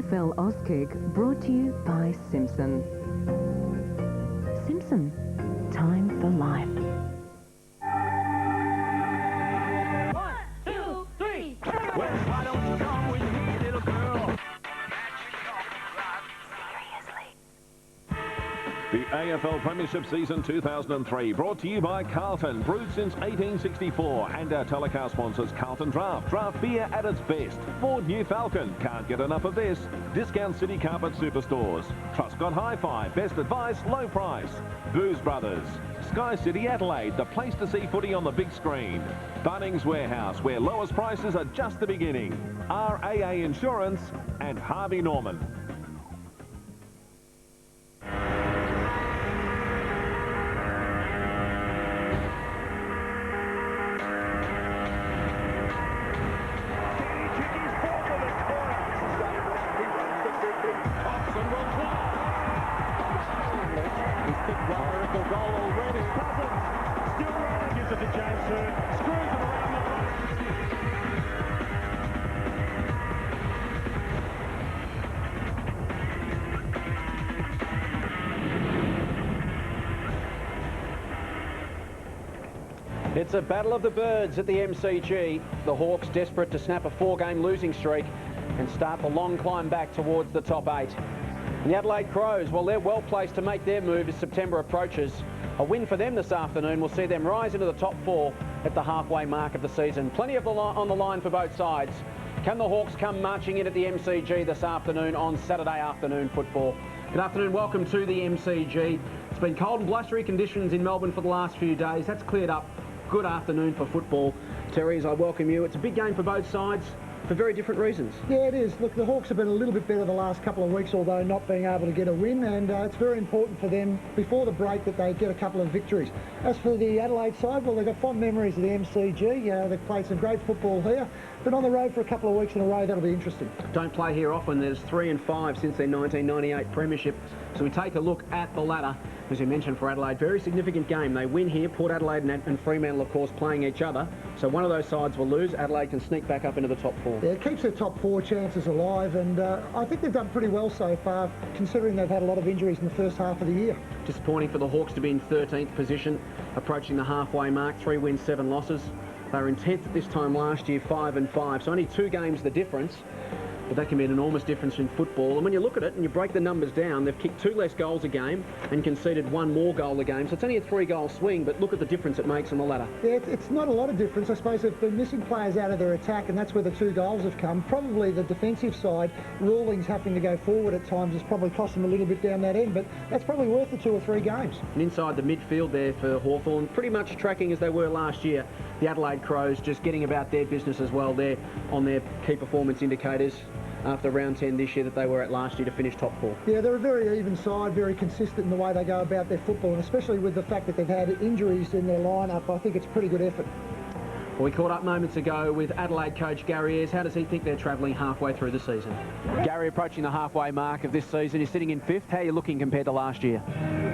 AFL Auskick brought to you by Simpson. Simpson, time for life. 1, 2, 3. Well, why don't you come with me, little girl? The AFL Premiership Season 2003 brought to you by Carlton, brewed since 1864, and our telecast sponsors Carlton Draft, draft beer at its best. Ford New Falcon, can't get enough of this. Discount City Carpet Superstores. Truscott Hi-Fi, best advice, low price. Booze Brothers. Sky City Adelaide, the place to see footy on the big screen. Bunnings Warehouse, where lowest prices are just the beginning. RAA Insurance and Harvey Norman. It's a battle of the birds at the MCG. The Hawks desperate to snap a 4-game losing streak and start the long climb back towards the top 8. And the Adelaide Crows, well, they're well placed to make their move as September approaches. A win for them this afternoon will see them rise into the top 4 at the halfway mark of the season. Plenty of on the line for both sides. Can the Hawks come marching in at the MCG this afternoon on Saturday afternoon football? Good afternoon, welcome to the MCG. It's been cold and blustery conditions in Melbourne for the last few days. That's cleared up. Good afternoon for football. Terry, as I welcome you, it's a big game for both sides for very different reasons. Yeah, it is. Look, the Hawks have been a little bit better the last couple of weeks, although not being able to get a win, and it's very important for them before the break that they get a couple of victories. As for the Adelaide side, well, they've got fond memories of the MCG. They've played some great football here, but on the road for a couple of weeks in a row, that'll be interesting. Don't play here often. There's 3 and 5 since their 1998 premiership. So we take a look at the ladder. As you mentioned, for Adelaide, very significant game. They win here. Port Adelaide and Fremantle, of course, playing each other. So one of those sides will lose. Adelaide can sneak back up into the top 4. Yeah, it keeps their top 4 chances alive, and I think they've done pretty well so far, considering they've had a lot of injuries in the first half of the year. Disappointing for the Hawks to be in 13th position, approaching the halfway mark. 3 wins, 7 losses. They were in 10th at this time last year, 5 and 5. So only 2 games the difference. But that can be an enormous difference in football. And when you look at it and you break the numbers down, they've kicked 2 less goals a game and conceded 1 more goal a game. So it's only a 3-goal swing, but look at the difference it makes on the ladder. Yeah, it's not a lot of difference. I suppose they've been missing players out of their attack, and that's where the 2 goals have come. Probably the defensive side, Rawlings having to go forward at times has probably cost them a little bit down that end, but that's probably worth the 2 or 3 games. And inside the midfield there for Hawthorn, pretty much tracking as they were last year. The Adelaide Crows just getting about their business as well there on their key performance indicators after round 10 this year that they were at last year to finish top 4. Yeah, they're a very even side, very consistent in the way they go about their football, and especially with the fact that they've had injuries in their lineup, I think it's a pretty good effort. Well, we caught up moments ago with Adelaide coach Gary Ayres. How does he think they're travelling halfway through the season? Gary, approaching the halfway mark of this season, you're sitting in 5th. How are you looking compared to last year?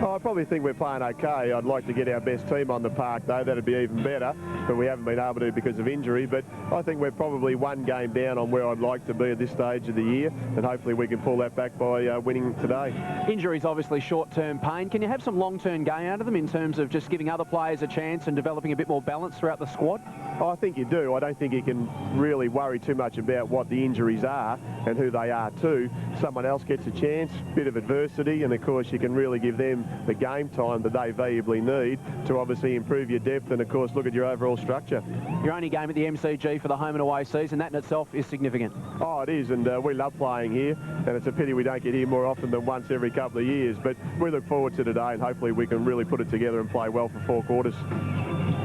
Oh, I probably think we're playing okay. I'd like to get our best team on the park, though. That'd be even better, but we haven't been able to because of injury. But I think we're probably 1 game down on where I'd like to be at this stage of the year, and hopefully we can pull that back by winning today. Injuries, obviously short-term pain. Can you have some long-term gain out of them in terms of just giving other players a chance and developing a bit more balance throughout the squad? Oh, I think you do. I don't think you can really worry too much about what the injuries are and who they are too. Someone else gets a chance, bit of adversity, and of course you can really give them the game time that they valuably need to obviously improve your depth and of course look at your overall structure. Your only game at the MCG for the home and away season, that in itself is significant. Oh, it is, and we love playing here, and it's a pity we don't get here more often than once every couple of years, but we look forward to today and hopefully we can really put it together and play well for 4 quarters.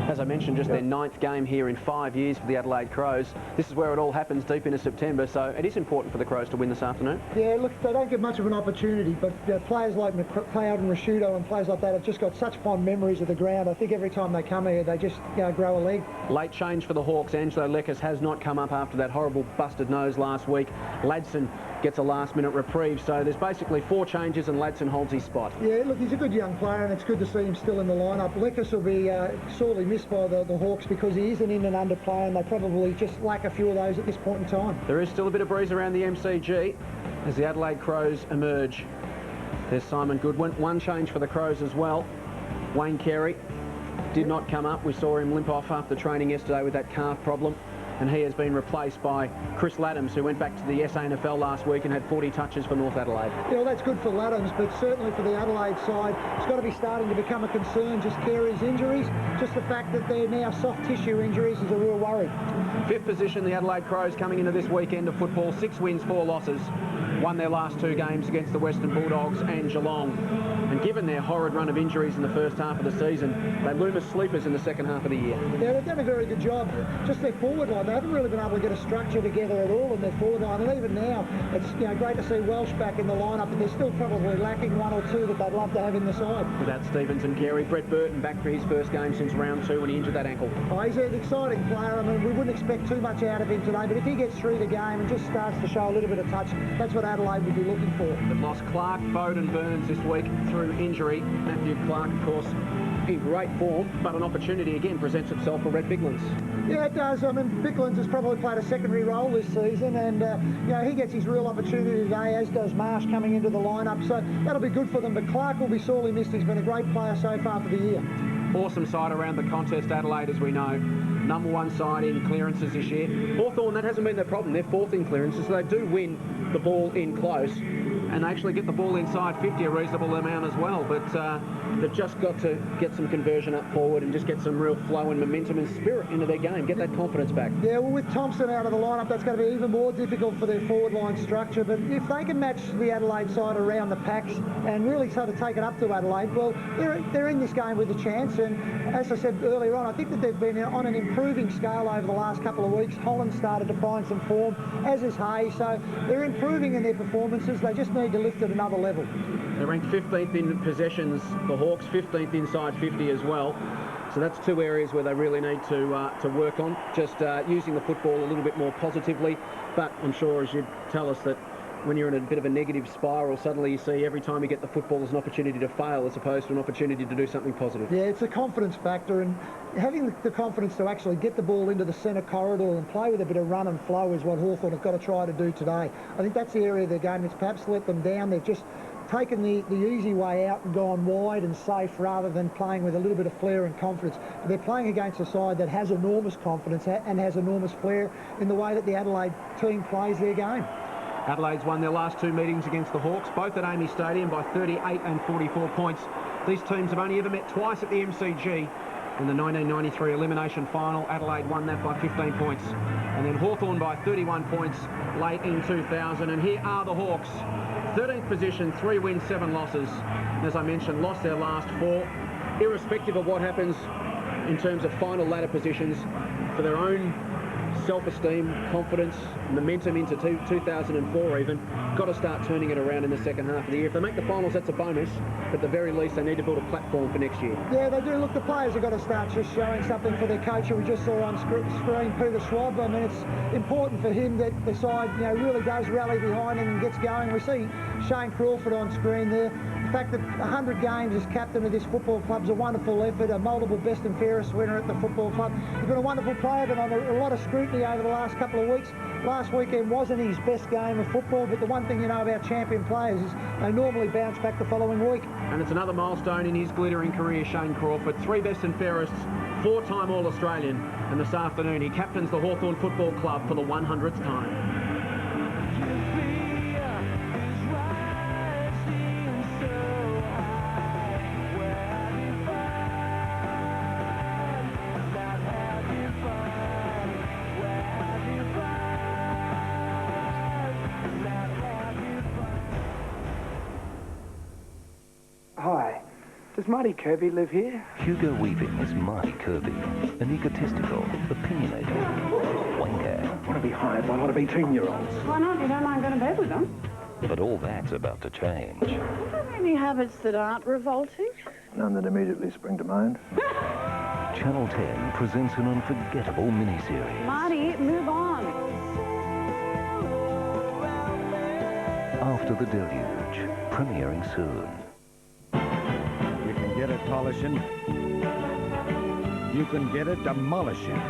As I mentioned, just their 9th game here in 5 years for the Adelaide Crows. This is where it all happens deep into September, so it is important for the Crows to win this afternoon. Yeah, look, they don't get much of an opportunity, but players like McLeod and Rashudo and players like that have just got such fond memories of the ground. I think every time they come here, they just grow a leg. Late change for the Hawks. Angelo Lekas has not come up after that horrible busted nose last week. Ladson gets a last-minute reprieve, so there's basically 4 changes and Ladson holds his spot. Yeah, look, he's a good young player and it's good to see him still in the lineup. Lekas will be sorely missed by the Hawks because he is an in and under player and they probably just lack a few of those at this point in time. There is still a bit of breeze around the MCG. as the Adelaide Crows emerge. There's Simon Goodwin. One change for the Crows as well. Wayne Carey did not come up. We saw him limp off after training yesterday with that calf problem, and he has been replaced by Chris Laddams, who went back to the SANFL last week and had 40 touches for North Adelaide. Yeah, well, that's good for Laddams, but certainly for the Adelaide side, it's got to be starting to become a concern. Just Carey's injuries, just the fact that they're now soft tissue injuries is a real worry. Fifth position, the Adelaide Crows coming into this weekend of football. 6 wins, 4 losses. Won their last 2 games against the Western Bulldogs and Geelong. And given their horrid run of injuries in the first half of the season, they loom as sleepers in the second half of the year. Yeah, they've done a very good job. Just their forward line, they haven't really been able to get a structure together at all in their forward line. And even now, it's great to see Welsh back in the lineup, but they're still probably lacking 1 or 2 that they'd love to have in the side. Without Stevens and Carey, Brett Burton back for his first game since round 2 when he injured that ankle. Oh, he's an exciting player. I mean, we wouldn't expect too much out of him today, but if he gets through the game and just starts to show a little bit of touch, that's what Adelaide would be looking for. They've lost Clark, Bowden, Burns this week through injury. Matthew Clark, of course, in great form, but an opportunity again presents itself for Red Biglands. Yeah, it does. I mean, Biglands has probably played a secondary role this season, and he gets his real opportunity today, as does Marsh coming into the lineup. So that'll be good for them. But Clark will be sorely missed. He's been a great player so far for the year. Awesome side around the contest, Adelaide, as we know. Number 1 side in clearances this year. Hawthorn, that hasn't been their problem. They're 4th in clearances, so they do win the ball in close. And they actually get the ball inside 50, a reasonable amount as well. But they've just got to get some conversion up forward and just get some real flow and momentum and spirit into their game, get that confidence back. Yeah, well, with Thompson out of the lineup, that's going to be even more difficult for their forward line structure. But if they can match the Adelaide side around the packs and really sort of take it up to Adelaide, well, they're in this game with a chance. And as I said earlier on, I think that they've been on an improving scale over the last couple of weeks. Holland started to find some form, as is Hay. So they're improving in their performances. They just need to lift it another level. They're ranked 15th in possessions, the Hawks 15th inside 50 as well. So that's 2 areas where they really need to work on, just using the football a little bit more positively. But I'm sure, as you'd tell us, that when you're in a bit of a negative spiral, suddenly you see every time you get the football as an opportunity to fail as opposed to an opportunity to do something positive. Yeah, it's a confidence factor, and having the confidence to actually get the ball into the centre corridor and play with a bit of run and flow is what Hawthorn have got to try to do today. I think that's the area of their game that's perhaps let them down. They've just taken the easy way out and gone wide and safe rather than playing with a little bit of flair and confidence. But they're playing against a side that has enormous confidence and has enormous flair in the way that the Adelaide team plays their game. Adelaide's won their last 2 meetings against the Hawks, both at Amy Stadium, by 38 and 44 points. These teams have only ever met twice at the MCG. In the 1993 elimination final, Adelaide won that by 15 points. And then Hawthorn by 31 points late in 2000. And here are the Hawks. 13th position, 3 wins, 7 losses. And as I mentioned, lost their last 4. Irrespective of what happens in terms of final ladder positions, for their own self-esteem, confidence, momentum into 2004 even, got to start turning it around in the second half of the year. If they make the finals, that's a bonus, but at the very least they need to build a platform for next year. Yeah, they do. Look, the players have got to start just showing something for their coach, who we just saw on screen, Peter Schwab. I mean, it's important for him that the side really does rally behind him and gets going. We see Shane Crawford on screen there. The fact that 100 games as captain of this football club is a wonderful effort, a multiple best and fairest winner at the football club. He's been a wonderful player, but under a lot of scrutiny over the last couple of weeks. Last weekend wasn't his best game of football, but the one thing you know about champion players is they normally bounce back the following week. And it's another milestone in his glittering career, Shane Crawford. 3 best and fairest, 4-time All-Australian, and this afternoon he captains the Hawthorn Football Club for the 100th time. Hi. Does Marty Kirby live here? Hugo Weaving is Marty Kirby, an egotistical, opinionated wanker. Want to be hired by a lot of 18-year-olds. Why not? You don't mind going to bed with them? But all that's about to change. Are there any habits that aren't revolting? None that immediately spring to mind. Channel 10 presents an unforgettable miniseries. Marty, move on. After the Deluge, premiering soon. You can get it polishing. You can get it demolishing.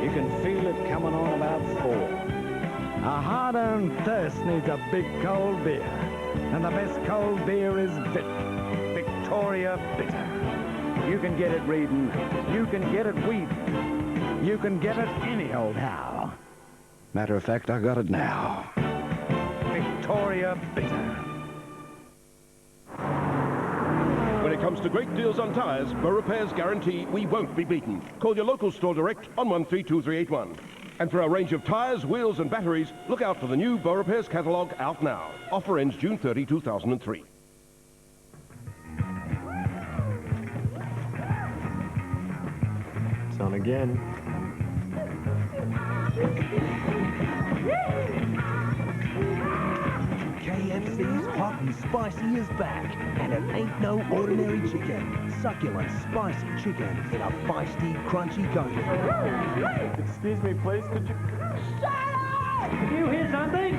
You can feel it coming on about 4. A hard-earned thirst needs a big cold beer. And the best cold beer is Victoria Bitter. You can get it reading. You can get it weeding. You can get it any old how. Matter of fact, I got it now. Victoria Bitter. When it comes to great deals on tyres, for repairs guarantee we won't be beaten. Call your local store direct on 132381. And for our range of tyres, wheels and batteries, look out for the new Bow Repairs catalogue out now. Offer ends June 30, 2003. It's on again. KFC's hot and spicy is back, and it ain't no ordinary chicken. Succulent, spicy chicken in a feisty, crunchy coating. Excuse me, please, could you... Shut up! Did you hear something?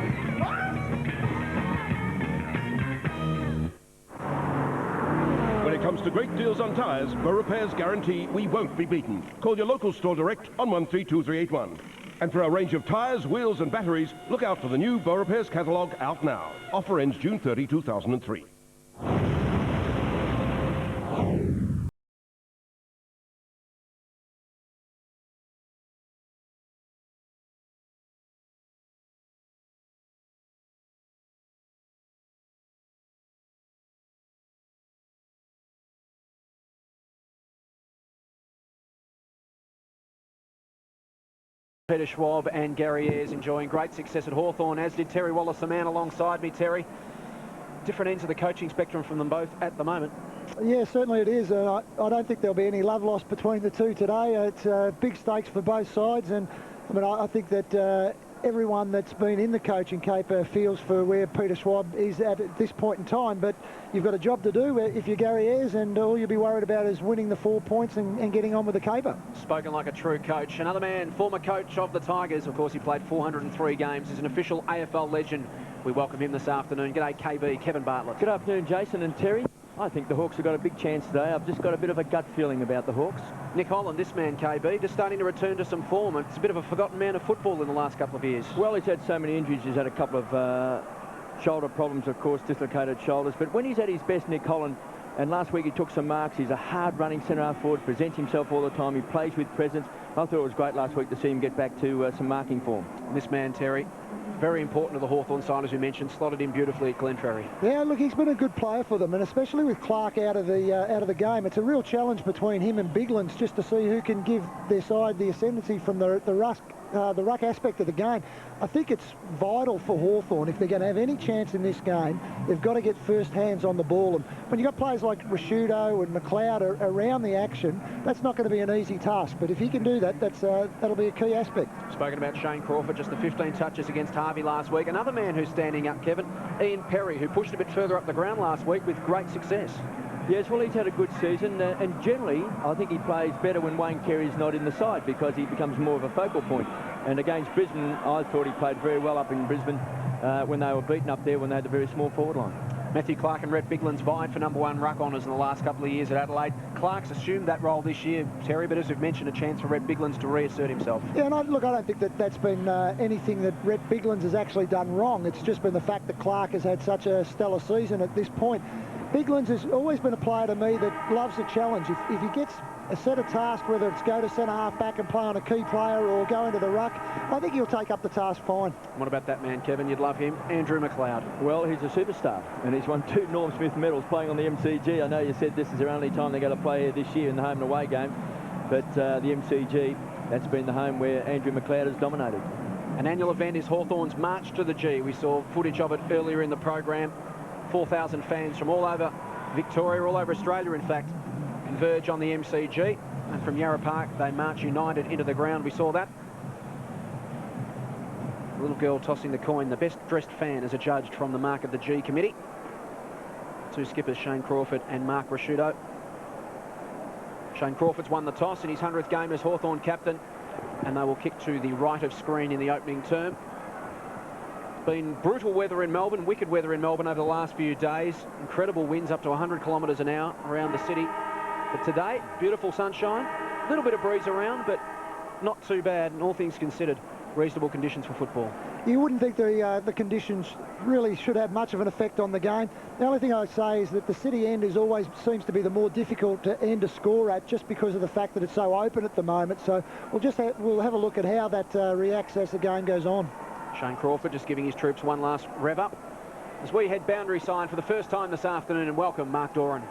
When it comes to great deals on tyres, for repairs guarantee we won't be beaten. Call your local store direct on 132381. And for our range of tyres, wheels and batteries, look out for the new Bow Repairs catalogue out now. Offer ends June 30, 2003. Peter Schwab and Gary Ayres enjoying great success at Hawthorn, as did Terry Wallace, the man alongside me. Terry, different ends of the coaching spectrum from them both at the moment. Yeah, certainly it is. I don't think there'll be any love lost between the two today. It's big stakes for both sides, and I mean, I think that everyone that's been in the coaching caper feels for where Peter Schwab is at this point in time, but you've got a job to do if you're Gary Ayres, and all you'll be worried about is winning the 4 points and getting on with the caper. Spoken like a true coach. Another man, former coach of the Tigers, of course he played 403 games, is an official AFL legend. We welcome him this afternoon. G'day KB, Kevin Bartlett. Good afternoon, Jason and Terry. I think the Hawks have got a big chance today. I've just got a bit of a gut feeling about the Hawks. Nick Holland, this man, KB, just starting to return to some form. It's a bit of a forgotten man of football in the last couple of years. Well, he's had so many injuries. He's had a couple of shoulder problems, of course, dislocated shoulders. But when he's at his best, Nick Holland, and last week he took some marks. He's a hard-running centre-half forward, presents himself all the time. He plays with presence. I thought it was great last week to see him get back to some marking form. And this man, Terry, very important to the Hawthorn side, as you mentioned, slotted in beautifully at Glenferrie. Yeah, look, he's been a good player for them, and especially with Clark out of the game, it's a real challenge between him and Biglands just to see who can give their side the ascendancy from the ruck aspect of the game. I think it's vital for Hawthorn, if they're going to have any chance in this game, they've got to get first hands on the ball. And when you've got players like Rashudo and McLeod around the action, that's not going to be an easy task. But if he can do that, that'll be a key aspect. Spoken about Shane Crawford, just the 15 touches against Harvey last week. Another man who's standing up, Kevin, Ian Perry, who pushed a bit further up the ground last week with great success. Yes, well, he's had a good season, and generally, I think he plays better when Wayne Carey's not in the side because he becomes more of a focal point. And against Brisbane, I thought he played very well up in Brisbane when they were beaten up there when they had the very small forward line. Matthew Clark and Rhett Biglands vied for #1 ruck honours in the last couple of years at Adelaide. Clark's assumed that role this year, Terry, but as we've mentioned, a chance for Rhett Biglands to reassert himself. Yeah, and I don't think that's been anything that Rhett Biglands has actually done wrong. It's just been the fact that Clark has had such a stellar season at this point. Biglands has always been a player to me that loves a challenge. If he gets a set of tasks, whether it's go to centre-half back and play on a key player or go into the ruck, I think he'll take up the task fine. What about that man, Kevin? You'd love him. Andrew McLeod. Well, he's a superstar, and he's won 2 Norm Smith medals playing on the MCG. I know you said this is their only time they're going to play here this year in the home and away game, but the MCG, that's been the home where Andrew McLeod has dominated. An annual event is Hawthorn's March to the G. We saw footage of it earlier in the program. 4,000 fans from all over Victoria, all over Australia, in fact, converge on the MCG. And from Yarra Park, they march united into the ground. We saw that. The little girl tossing the coin. The best dressed fan is adjudged from the Mark of the G committee. 2 skippers, Shane Crawford and Mark Rashudo. Shane Crawford's won the toss in his 100th game as Hawthorn captain, and they will kick to the right of screen in the opening term. Been brutal weather in Melbourne, wicked weather in Melbourne over the last few days. Incredible winds up to 100 kilometres an hour around the city. But today, beautiful sunshine, a little bit of breeze around, but not too bad, and all things considered, reasonable conditions for football. you wouldn't think the conditions really should have much of an effect on the game. The only thing I say is that the City end is always seems to be the more difficult to end a score at, just because of the fact that it's so open at the moment. So we'll have a look at how that reacts as the game goes on. Shane Crawford just giving his troops one last rev up as we head boundary side for the first time this afternoon, and welcome Mark Doran.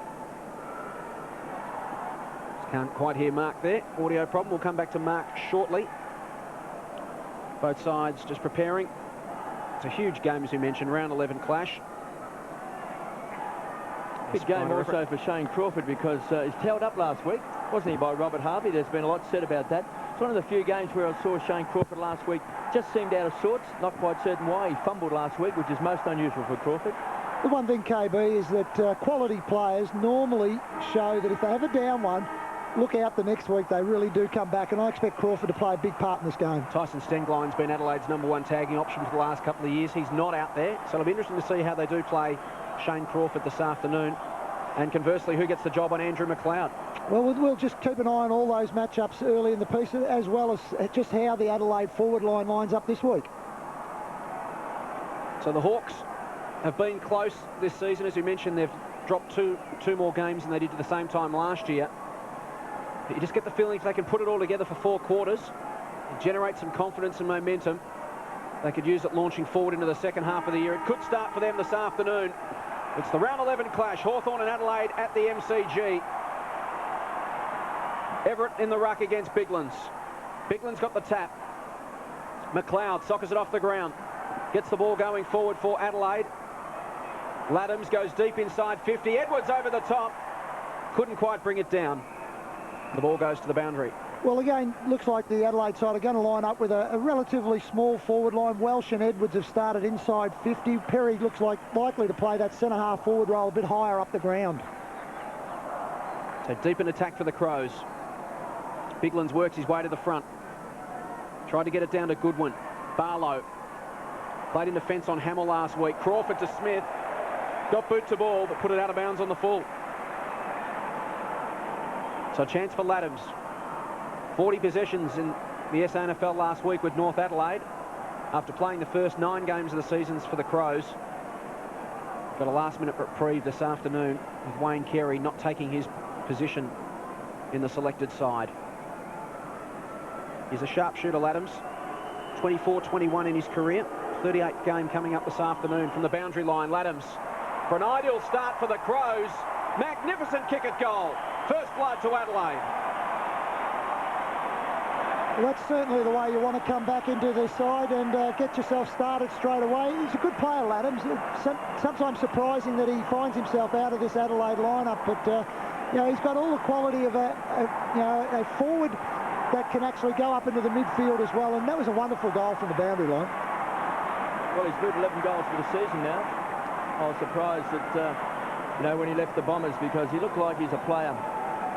Just can't quite hear Mark there. Audio problem. We'll come back to Mark shortly. Both sides just preparing. It's a huge game, as we mentioned, round 11 clash. Big game also for Shane Crawford, because he's tailed up last week, wasn't he, by Robert Harvey? There's been a lot said about that. It's one of the few games where I saw Shane Crawford last week just seemed out of sorts, not quite certain why. He fumbled last week, which is most unusual for Crawford. The one thing, KB, is that quality players normally show that if they have a down one, look out the next week, they really do come back, and I expect Crawford to play a big part in this game. Tyson Stengline's been Adelaide's #1 tagging option for the last couple of years. He's not out there, so it'll be interesting to see how they do play Shane Crawford this afternoon. And conversely, who gets the job on Andrew McLeod? Well, we'll just keep an eye on all those matchups early in the piece, as well as just how the Adelaide forward line lines up this week. So the Hawks have been close this season. As we mentioned, they've dropped two more games than they did at the same time last year. But you just get the feeling if they can put it all together for 4 quarters, generate some confidence and momentum, they could use it launching forward into the second half of the year. It could start for them this afternoon. It's the round 11 clash, Hawthorn and Adelaide at the MCG. Everett in the ruck against Biglands. Biglands got the tap. McLeod soccers it off the ground. Gets the ball going forward for Adelaide. Laddams goes deep inside 50. Edwards over the top. Couldn't quite bring it down. The ball goes to the boundary. Well, again, looks like the Adelaide side are going to line up with a relatively small forward line. Welsh and Edwards have started inside 50. Perry looks like likely to play that centre-half forward role a bit higher up the ground. So deep in attack for the Crows. Biglands works his way to the front. Tried to get it down to Goodwin. Barlow played in defence on Hamill last week. Crawford to Smith. Got boot to ball, but put it out of bounds on the full. So a chance for Laddams. 40 possessions in the SANFL last week with North Adelaide after playing the first 9 games of the seasons for the Crows. Got a last-minute reprieve this afternoon with Wayne Carey not taking his position in the selected side. He's a sharpshooter, Laddams. 24-21 in his career. 38th game coming up this afternoon from the boundary line. Laddams for an ideal start for the Crows. Magnificent kick at goal. First blood to Adelaide. Well, that's certainly the way you want to come back into the side and get yourself started straight away. He's a good player, Laddams. It's sometimes surprising that he finds himself out of this Adelaide lineup, but you know, he's got all the quality of a forward that can actually go up into the midfield as well, and that was a wonderful goal from the boundary line. Well, he's got 11 goals for the season now. I was surprised that, you know, when he left the Bombers, because he looked like he's a player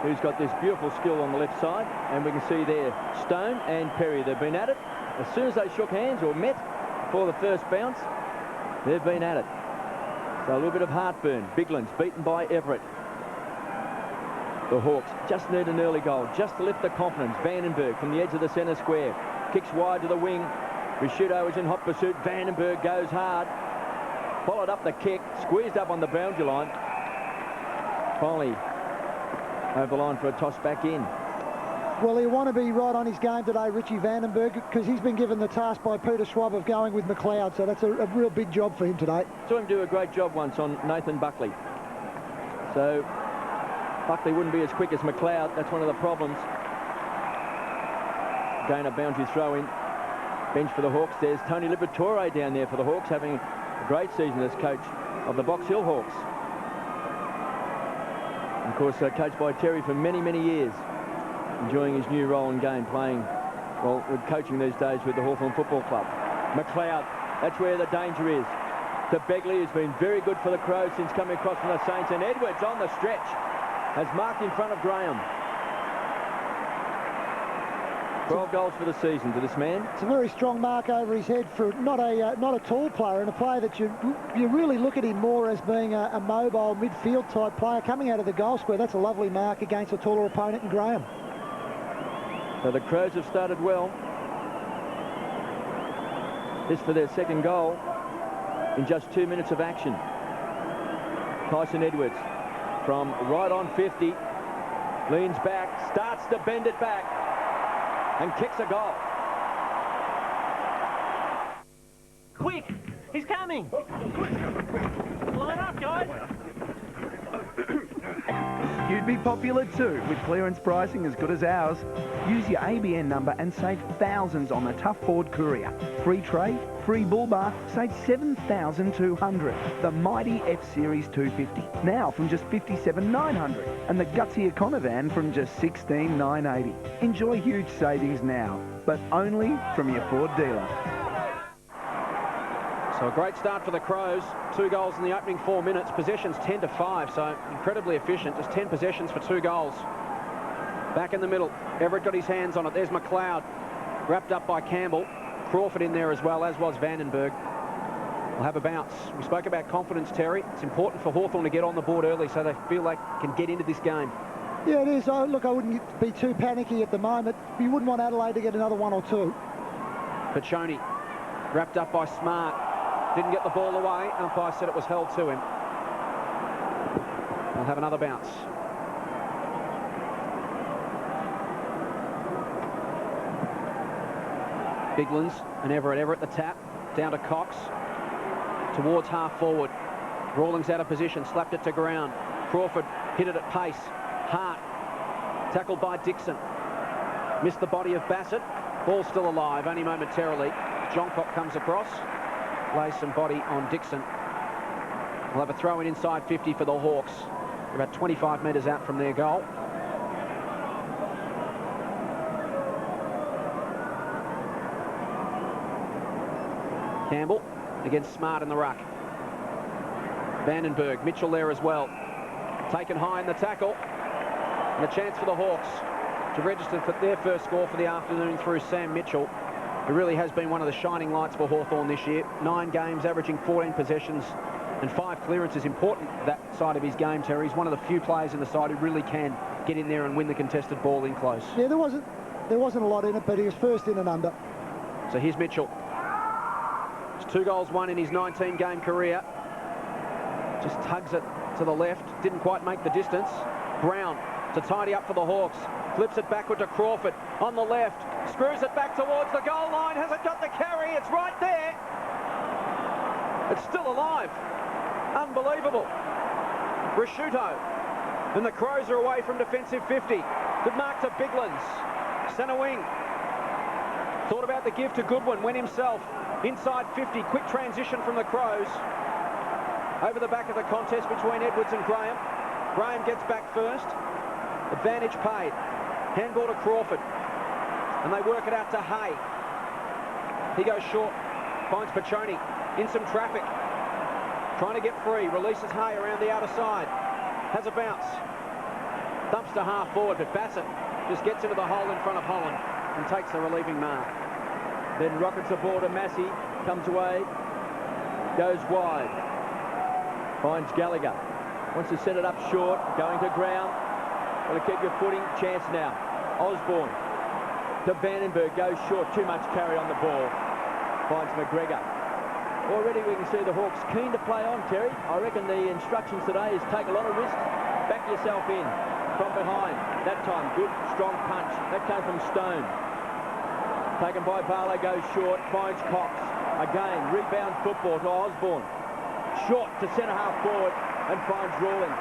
who's got this beautiful skill on the left side, and we can see there Stone and Perry, they've been at it. As soon as they shook hands or met for the first bounce, they've been at it. So a little bit of heartburn. Biglands beaten by Everett. The Hawks just need an early goal, just to lift the confidence. Vandenberg from the edge of the centre square, kicks wide to the wing. Risciuto is in hot pursuit. Vandenberg goes hard, followed up the kick, squeezed up on the boundary line. Finally over the line for a toss back in. Well, he'll want to be right on his game today, Richie Vandenberg, because he's been given the task by Peter Schwab of going with McLeod, so that's a real big job for him today. Saw him do a great job once on Nathan Buckley. So Buckley wouldn't be as quick as McLeod. That's one of the problems. Again, a boundary throw in. Bench for the Hawks. There's Tony Liberatore down there for the Hawks, having a great season as coach of the Box Hill Hawks. Of course, coached by Terry for many, many years, enjoying his new role in game, playing, well, with coaching these days with the Hawthorn Football Club. McLeod, that's where the danger is. To Begley, who's been very good for the Crows since coming across from the Saints, and Edwards on the stretch has marked in front of Graham. 12 goals for the season to this man. It's a very strong mark over his head for not a tall player, and a player that you really look at him more as being a mobile midfield type player coming out of the goal square. That's a lovely mark against a taller opponent in Graham. So the Crows have started well. This for their second goal in just 2 minutes of action. Tyson Edwards from right on 50, leans back, starts to bend it back, and kicks a goal. Quick! He's coming! Line up, guys! You'd be popular too with clearance pricing as good as ours. Use your ABN number and save thousands on the Tough Ford Courier. Free tray, free bull bar, save 7,200. The mighty F-Series 250, now from just 57,900. And the gutsy Econovan from just 16,980. Enjoy huge savings now, but only from your Ford dealer. So a great start for the Crows. 2 goals in the opening 4 minutes. Possessions 10-5, so incredibly efficient. Just 10 possessions for 2 goals. Back in the middle. Everett got his hands on it. There's McLeod, wrapped up by Campbell. Crawford in there as well, as was Vandenberg. We'll have a bounce. We spoke about confidence, Terry. It's important for Hawthorn to get on the board early so they feel they can get into this game. Yeah, it is. Look, I wouldn't be too panicky at the moment. You wouldn't want Adelaide to get another 1 or 2. Pachoni, wrapped up by Smart. Didn't get the ball away. Umpire said it was held to him. We'll have another bounce. Biglands and Everett the tap. Down to Cox. Towards half forward. Rawlings out of position. Slapped it to ground. Crawford hit it at pace. Hart. Tackled by Dixon. Missed the body of Bassett. Ball still alive, only momentarily. Johncock comes across. Lays some body on Dixon. We'll have a throw in inside 50 for the Hawks. They're about 25 metres out from their goal. Campbell against Smart in the ruck. Vandenberg, Mitchell there as well. Taken high in the tackle. And a chance for the Hawks to register for their first score for the afternoon through Sam Mitchell, who really has been one of the shining lights for Hawthorn this year. 9 games, averaging 14 possessions and 5 clearances. Important, that side of his game, Terry. He's one of the few players in the side who really can get in there and win the contested ball in close. Yeah, there wasn't a lot in it, but he was first in and under. So here's Mitchell. It's 2 goals, 1 in his 19-game career. Just tugs it to the left. Didn't quite make the distance. Brown to tidy up for the Hawks. Flips it backward to Crawford on the left. Screws it back towards the goal line. Hasn't got the carry. It's right there. It's still alive. Unbelievable. Rasciuto. And the Crows are away from defensive 50. Good mark to Biglands. Centre wing. Thought about the give to Goodwin. Went himself. Inside 50. Quick transition from the Crows. Over the back of the contest between Edwards and Graham. Graham gets back first. Advantage paid. Handball to Crawford. And they work it out to Hay. He goes short. Finds Pachoni in some traffic. Trying to get free. Releases Hay around the outer side. Has a bounce. Dumps to half forward, but Bassett just gets into the hole in front of Holland and takes the relieving mark. Then rockets the ball to Massey. Comes away. Goes wide. Finds Gallagher. Wants to set it up short. Going to ground. Got to keep your footing. Chance now. Osborne to Vandenberg. Goes short. Too much carry on the ball. Finds McGregor. Already we can see the Hawks keen to play on, Terry. I reckon the instructions today is take a lot of risks. Back yourself in from behind. That time, good, strong punch. That came from Stone. Taken by Barlow. Goes short. Finds Cox. Again, rebound football to Osborne. Short to centre half forward and finds Rawlings.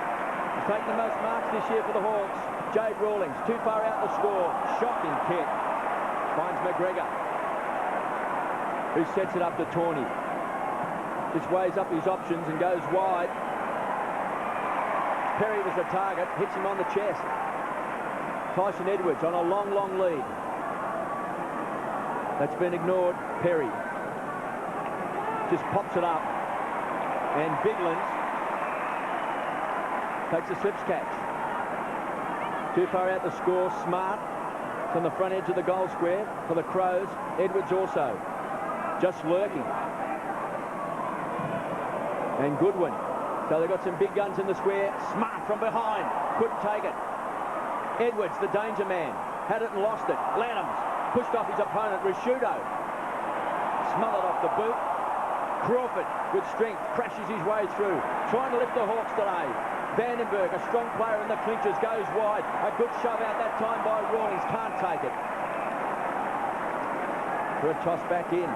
He's taken the most marks this year for the Hawks. Jade Rawlings, too far out the score. Shocking kick. Finds McGregor, who sets it up to Tawney. Just weighs up his options and goes wide. Perry was the target, hits him on the chest. Tyson Edwards on a long, long lead. That's been ignored. Perry just pops it up. And Biglands takes a slips catch. Too far out the score. Smart from the front edge of the goal square for the Crows. Edwards also just lurking. And Goodwin. So they've got some big guns in the square. Smart from behind. Couldn't take it. Edwards, the danger man. Had it and lost it. Lanhams pushed off his opponent. Rasciuto smothered off the boot. Crawford, with strength, crashes his way through, trying to lift the Hawks today. Vandenberg, a strong player in the clinches, goes wide. A good shove out that time by Rawlings, can't take it. For a toss back in.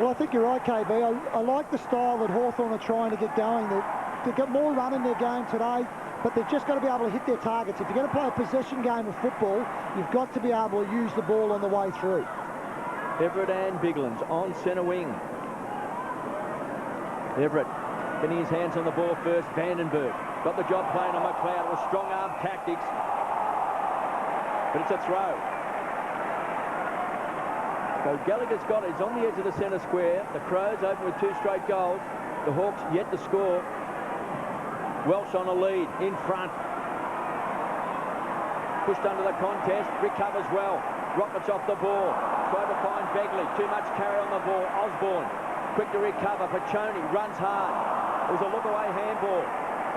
Well, I think you're right, KB. I like the style that Hawthorn are trying to get going. They've got more run in their game today, but they've just got to be able to hit their targets. If you're going to play a possession game of football, you've got to be able to use the ball on the way through. Everett and Biglands on centre wing. Everett getting his hands on the ball first. Vandenberg got the job playing on McLeod. It was strong arm tactics, but it's a throw. So Gallagher's got it. He's on the edge of the centre square. The Crows open with 2 straight goals. The Hawks yet to score. Welsh on a lead in front. Pushed under the contest. Recovers well. Rockets off the ball. Try to find Begley. Too much carry on the ball. Osborne quick to recover. Pachoni runs hard. It was a look-away handball.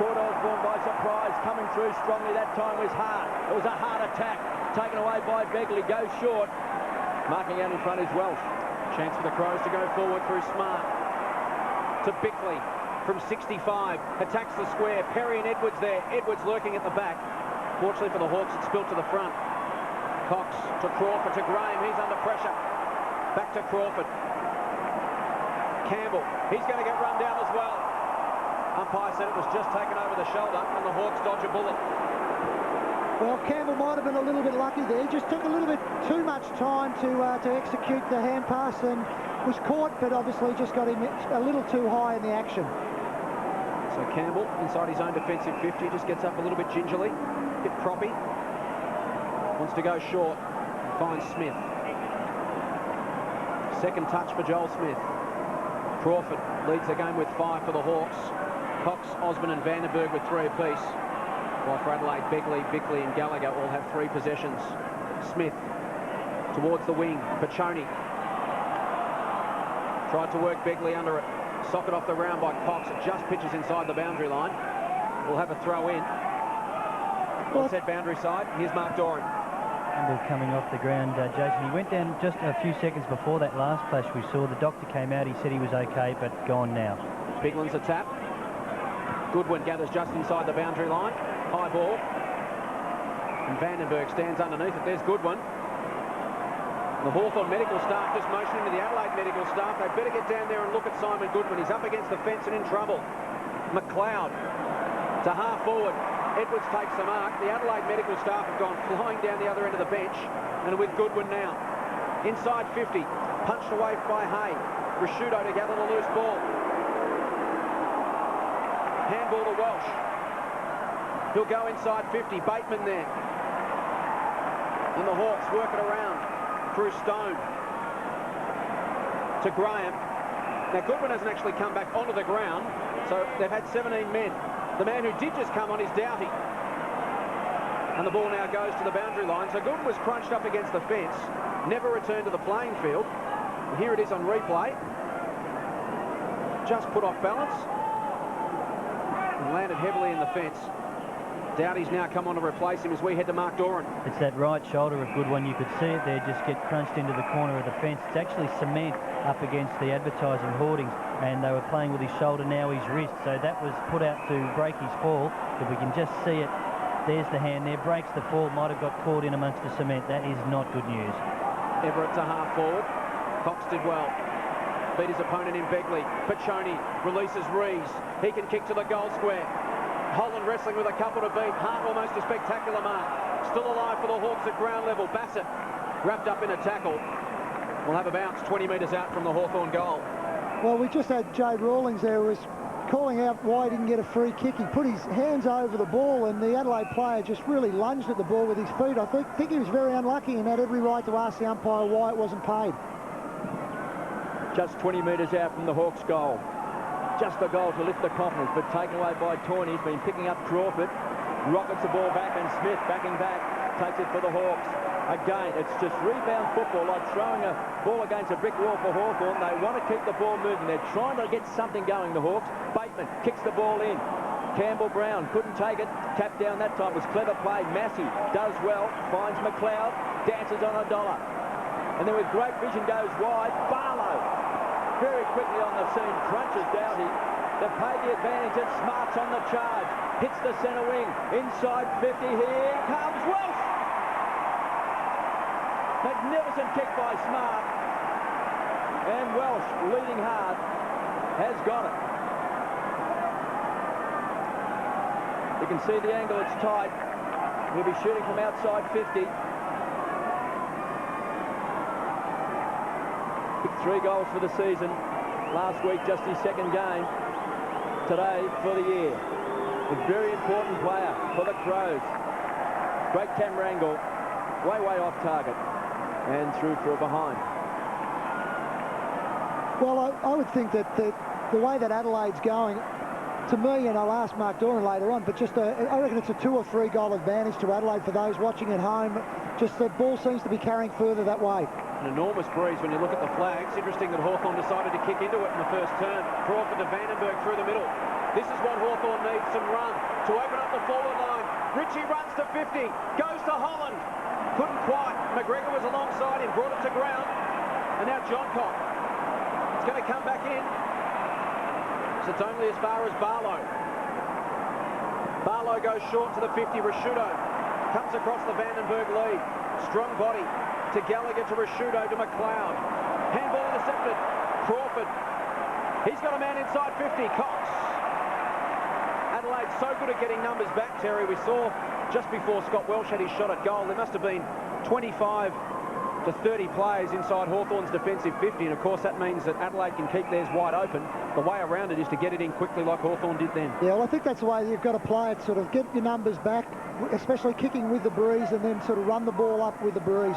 Caught Osborne by surprise. Coming through strongly that time was Hart. It was a hard attack. Taken away by Begley. Goes short. Marking out in front is Welsh. Chance for the Crows to go forward through Smart. To Bickley from 65. Attacks the square. Perry and Edwards there. Edwards lurking at the back. Fortunately for the Hawks, it spilt to the front. Cox to Crawford to Graham. He's under pressure. Back to Crawford. Campbell. He's going to get run down as well. Umpire said it was just taken over the shoulder and the Hawks dodge a bullet. Well, Campbell might have been a little bit lucky there. He just took a little bit too much time to execute the hand pass and was caught, but obviously just got him a little too high in the action. So Campbell, inside his own defensive 50, just gets up a little bit gingerly. Bit proppy. Wants to go short. And finds Smith. Second touch for Joel Smith. Crawford leads the game with 5 for the Hawks. Cox, Osborne and Vandenberg with 3 apiece. While for Adelaide, Begley, Bickley and Gallagher all have 3 possessions. Smith towards the wing. Pachoni tried to work Begley under it. Socket off the round by Cox. It just pitches inside the boundary line. We'll have a throw in. Offset boundary side. Here's Mark Doran. Campbell coming off the ground, Jason. He went down just a few seconds before that last flash we saw. The doctor came out. He said he was okay, but gone now. Bigland's a tap. Goodwin gathers just inside the boundary line. High ball. And Vandenberg stands underneath it. There's Goodwin. The Hawthorn medical staff just motioning to the Adelaide medical staff. They better get down there and look at Simon Goodwin. He's up against the fence and in trouble. McLeod to half forward. Edwards takes the mark. The Adelaide medical staff have gone flying down the other end of the bench and are with Goodwin now. Inside 50. Punched away by Hay. Rashudo to gather the loose ball. Handball to Welsh. He'll go inside 50. Bateman there. And the Hawks work it around through Stone. To Graham. Now Goodwin hasn't actually come back onto the ground, so they've had 17 men. The man who did just come on is Doughty. And the ball now goes to the boundary line. So Goodwin was crunched up against the fence. Never returned to the playing field. And here it is on replay. Just put off balance. And landed heavily in the fence. Doughty's now come on to replace him as we head to Mark Doran. It's that right shoulder of Goodwin. You could see it there just get crunched into the corner of the fence. It's actually cement up against the advertising hoardings, and they were playing with his shoulder, now his wrist. So that was put out to break his fall. If we can just see it, there's the hand there, breaks the fall, might have got caught in amongst the cement. That is not good news. Everett to half forward. Cox did well. Beat his opponent in Begley. Pachoni releases Rees. He can kick to the goal square. Holland wrestling with a couple to beat. Hart almost a spectacular mark. Still alive for the Hawks at ground level. Bassett wrapped up in a tackle. We'll have a bounce 20 metres out from the Hawthorn goal. Well, we just had Jade Rawlings there who was calling out why he didn't get a free kick. He put his hands over the ball and the Adelaide player just really lunged at the ball with his feet. I think he was very unlucky and had every right to ask the umpire why it wasn't paid. Just 20 metres out from the Hawks goal. Just a goal to lift the confidence, but taken away by Toyney. He's been picking up Crawford. Rockets the ball back, and Smith backing back. Takes it for the Hawks. Again, it's just rebound football, like throwing a ball against a brick wall for Hawthorn. They want to keep the ball moving. They're trying to get something going, the Hawks. Bateman kicks the ball in. Campbell Brown couldn't take it. Tapped down that time. It was clever play. Massey does well. Finds McLeod. Dances on a dollar. And then with great vision goes wide. Barlow very quickly on the scene, crunches Doughty. They've paid the advantage and Smart's on the charge. Hits the centre wing. Inside 50. Here comes Welsh. Magnificent kick by Smart. And Welsh, leading hard, has got it. You can see the angle, it's tight. He'll be shooting from outside 50. Kicked 3 goals for the season. Last week, just his second game. Today, for the year. A very important player for the Crows. Great camera angle. Way off target. And through for a behind. Well, I would think that the way that Adelaide's going, to me, and I'll ask Mark Doran later on, but just I reckon it's a 2 or 3 goal advantage to Adelaide for those watching at home. Just the ball seems to be carrying further that way. An enormous breeze when you look at the flags. Interesting that Hawthorn decided to kick into it in the first turn. Crawford to Vandenberg through the middle. This is what Hawthorn needs, some run to open up the forward line. Ritchie runs to 50, goes to Holland. Couldn't quite. McGregor was alongside him, brought it to ground. And now Johncock. It's going to come back in. So it's only as far as Barlow. Barlow goes short to the 50. Rashudo comes across the Vandenberg lead. Strong body to Gallagher, to Rashudo, to McLeod. Handball intercepted. Crawford. He's got a man inside 50. Cox. Adelaide so good at getting numbers back, Terry. We saw just before Scott Welsh had his shot at goal, there must have been 25 to 30 players inside Hawthorn's defensive 50, and of course that means that Adelaide can keep theirs wide open. The way around it is to get it in quickly like Hawthorn did then. Yeah, well, I think that's the way you've got to play it, sort of get your numbers back, especially kicking with the breeze, and then sort of run the ball up with the breeze.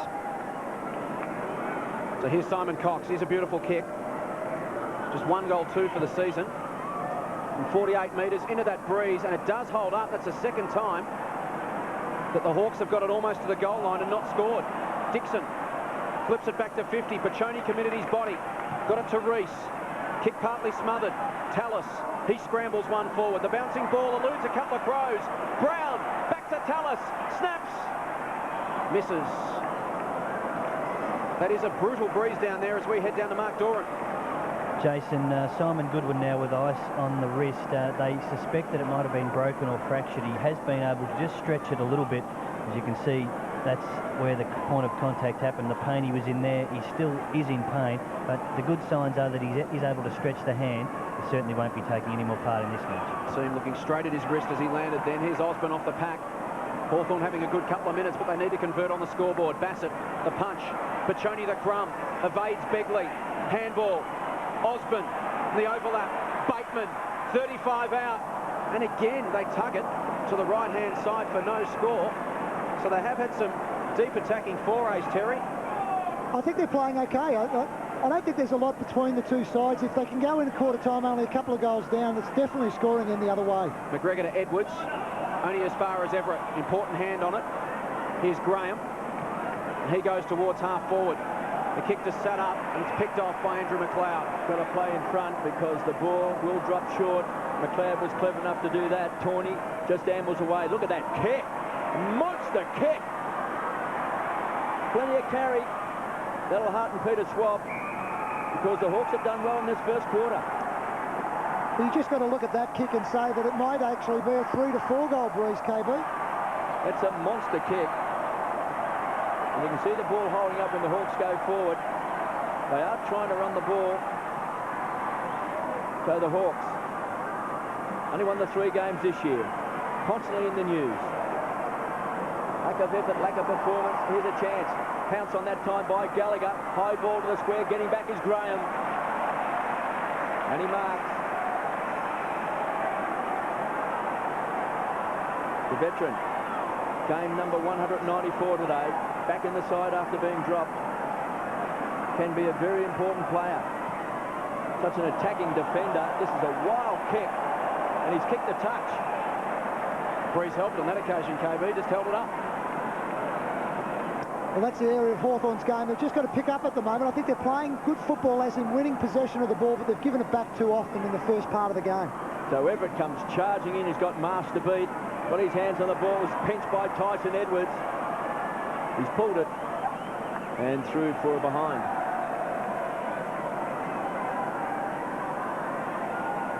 So here's Simon Cox. Here's a beautiful kick. Just 1 goal, 2 for the season. From 48 metres into that breeze, and it does hold up. That's the second time that the Hawks have got it almost to the goal line and not scored. Dixon flips it back to 50. Pachoni committed his body. Got it to Reese. Kick partly smothered. Tallis. He scrambles one forward. The bouncing ball eludes a couple of Crows. Brown. Back to Tallis. Snaps. Misses. That is a brutal breeze down there as we head down to Mark Doran. Jason, Simon Goodwin now with ice on the wrist. They suspect that it might have been broken or fractured. He has been able to just stretch it a little bit. As you can see, that's where the point of contact happened. The pain he was in there, he still is in pain, but the good signs are that he's able to stretch the hand. He certainly won't be taking any more part in this match. See him looking straight at his wrist as he landed then. Here's Osborne off the pack. Hawthorn having a good couple of minutes, but they need to convert on the scoreboard. Bassett, the punch. Pachoni the crumb. Evades Begley. Handball. Osborne, the overlap. Bateman, 35 out. And again, they tug it to the right-hand side for no score. So they have had some deep attacking forays, Terry. I think they're playing okay. I don't think there's a lot between the two sides. If they can go into quarter time only a couple of goals down, it's definitely scoring in the other way. McGregor to Edwards, only as far as Everett. Important hand on it. Here's Graham. He goes towards half forward. The kick to set up, and it's picked off by Andrew McLeod. Got to play in front because the ball will drop short. McLeod was clever enough to do that. Tawney just ambles away. Look at that kick. Monster kick. Plenty of carry. That'll hearten Peter Schwab because the Hawks have done well in this first quarter. Well, you just got to look at that kick and say that it might actually be a 3 to 4 goal breeze, KB. That's a monster kick. And you can see the ball holding up when the Hawks go forward. They are trying to run the ball. So the Hawks only won the 3 games this year. Constantly in the news. Lack of effort, lack of performance. Here's a chance. Pounce on that time by Gallagher. High ball to the square. Getting back is Graham. And he marks. The veteran. Game number 194 today. Back in the side after being dropped. Can be a very important player. Such an attacking defender. This is a wild kick. And he's kicked the touch. Breeze helped on that occasion, KB. Just held it up. Well, that's the area of Hawthorn's game. They've just got to pick up at the moment. I think they're playing good football as in winning possession of the ball, but they've given it back too often in the first part of the game. So Everett comes charging in. He's got Marsh to beat. Got his hands on the ball. Was pinched by Tyson Edwards. He's pulled it. And through for a behind.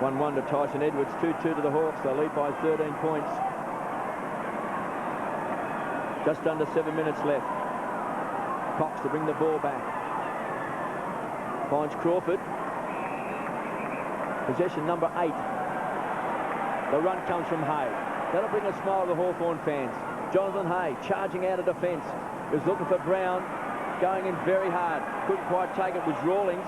1-1 to Tyson Edwards, 2-2 to the Hawks. They lead by 13 points. Just under 7 minutes left. Cox to bring the ball back. Finds Crawford. Possession number 8. The run comes from Hay. That'll bring a smile to the Hawthorn fans. Jonathan Hay charging out of defence. Was looking for Brown. Going in very hard. Couldn't quite take it. Was Rawlings.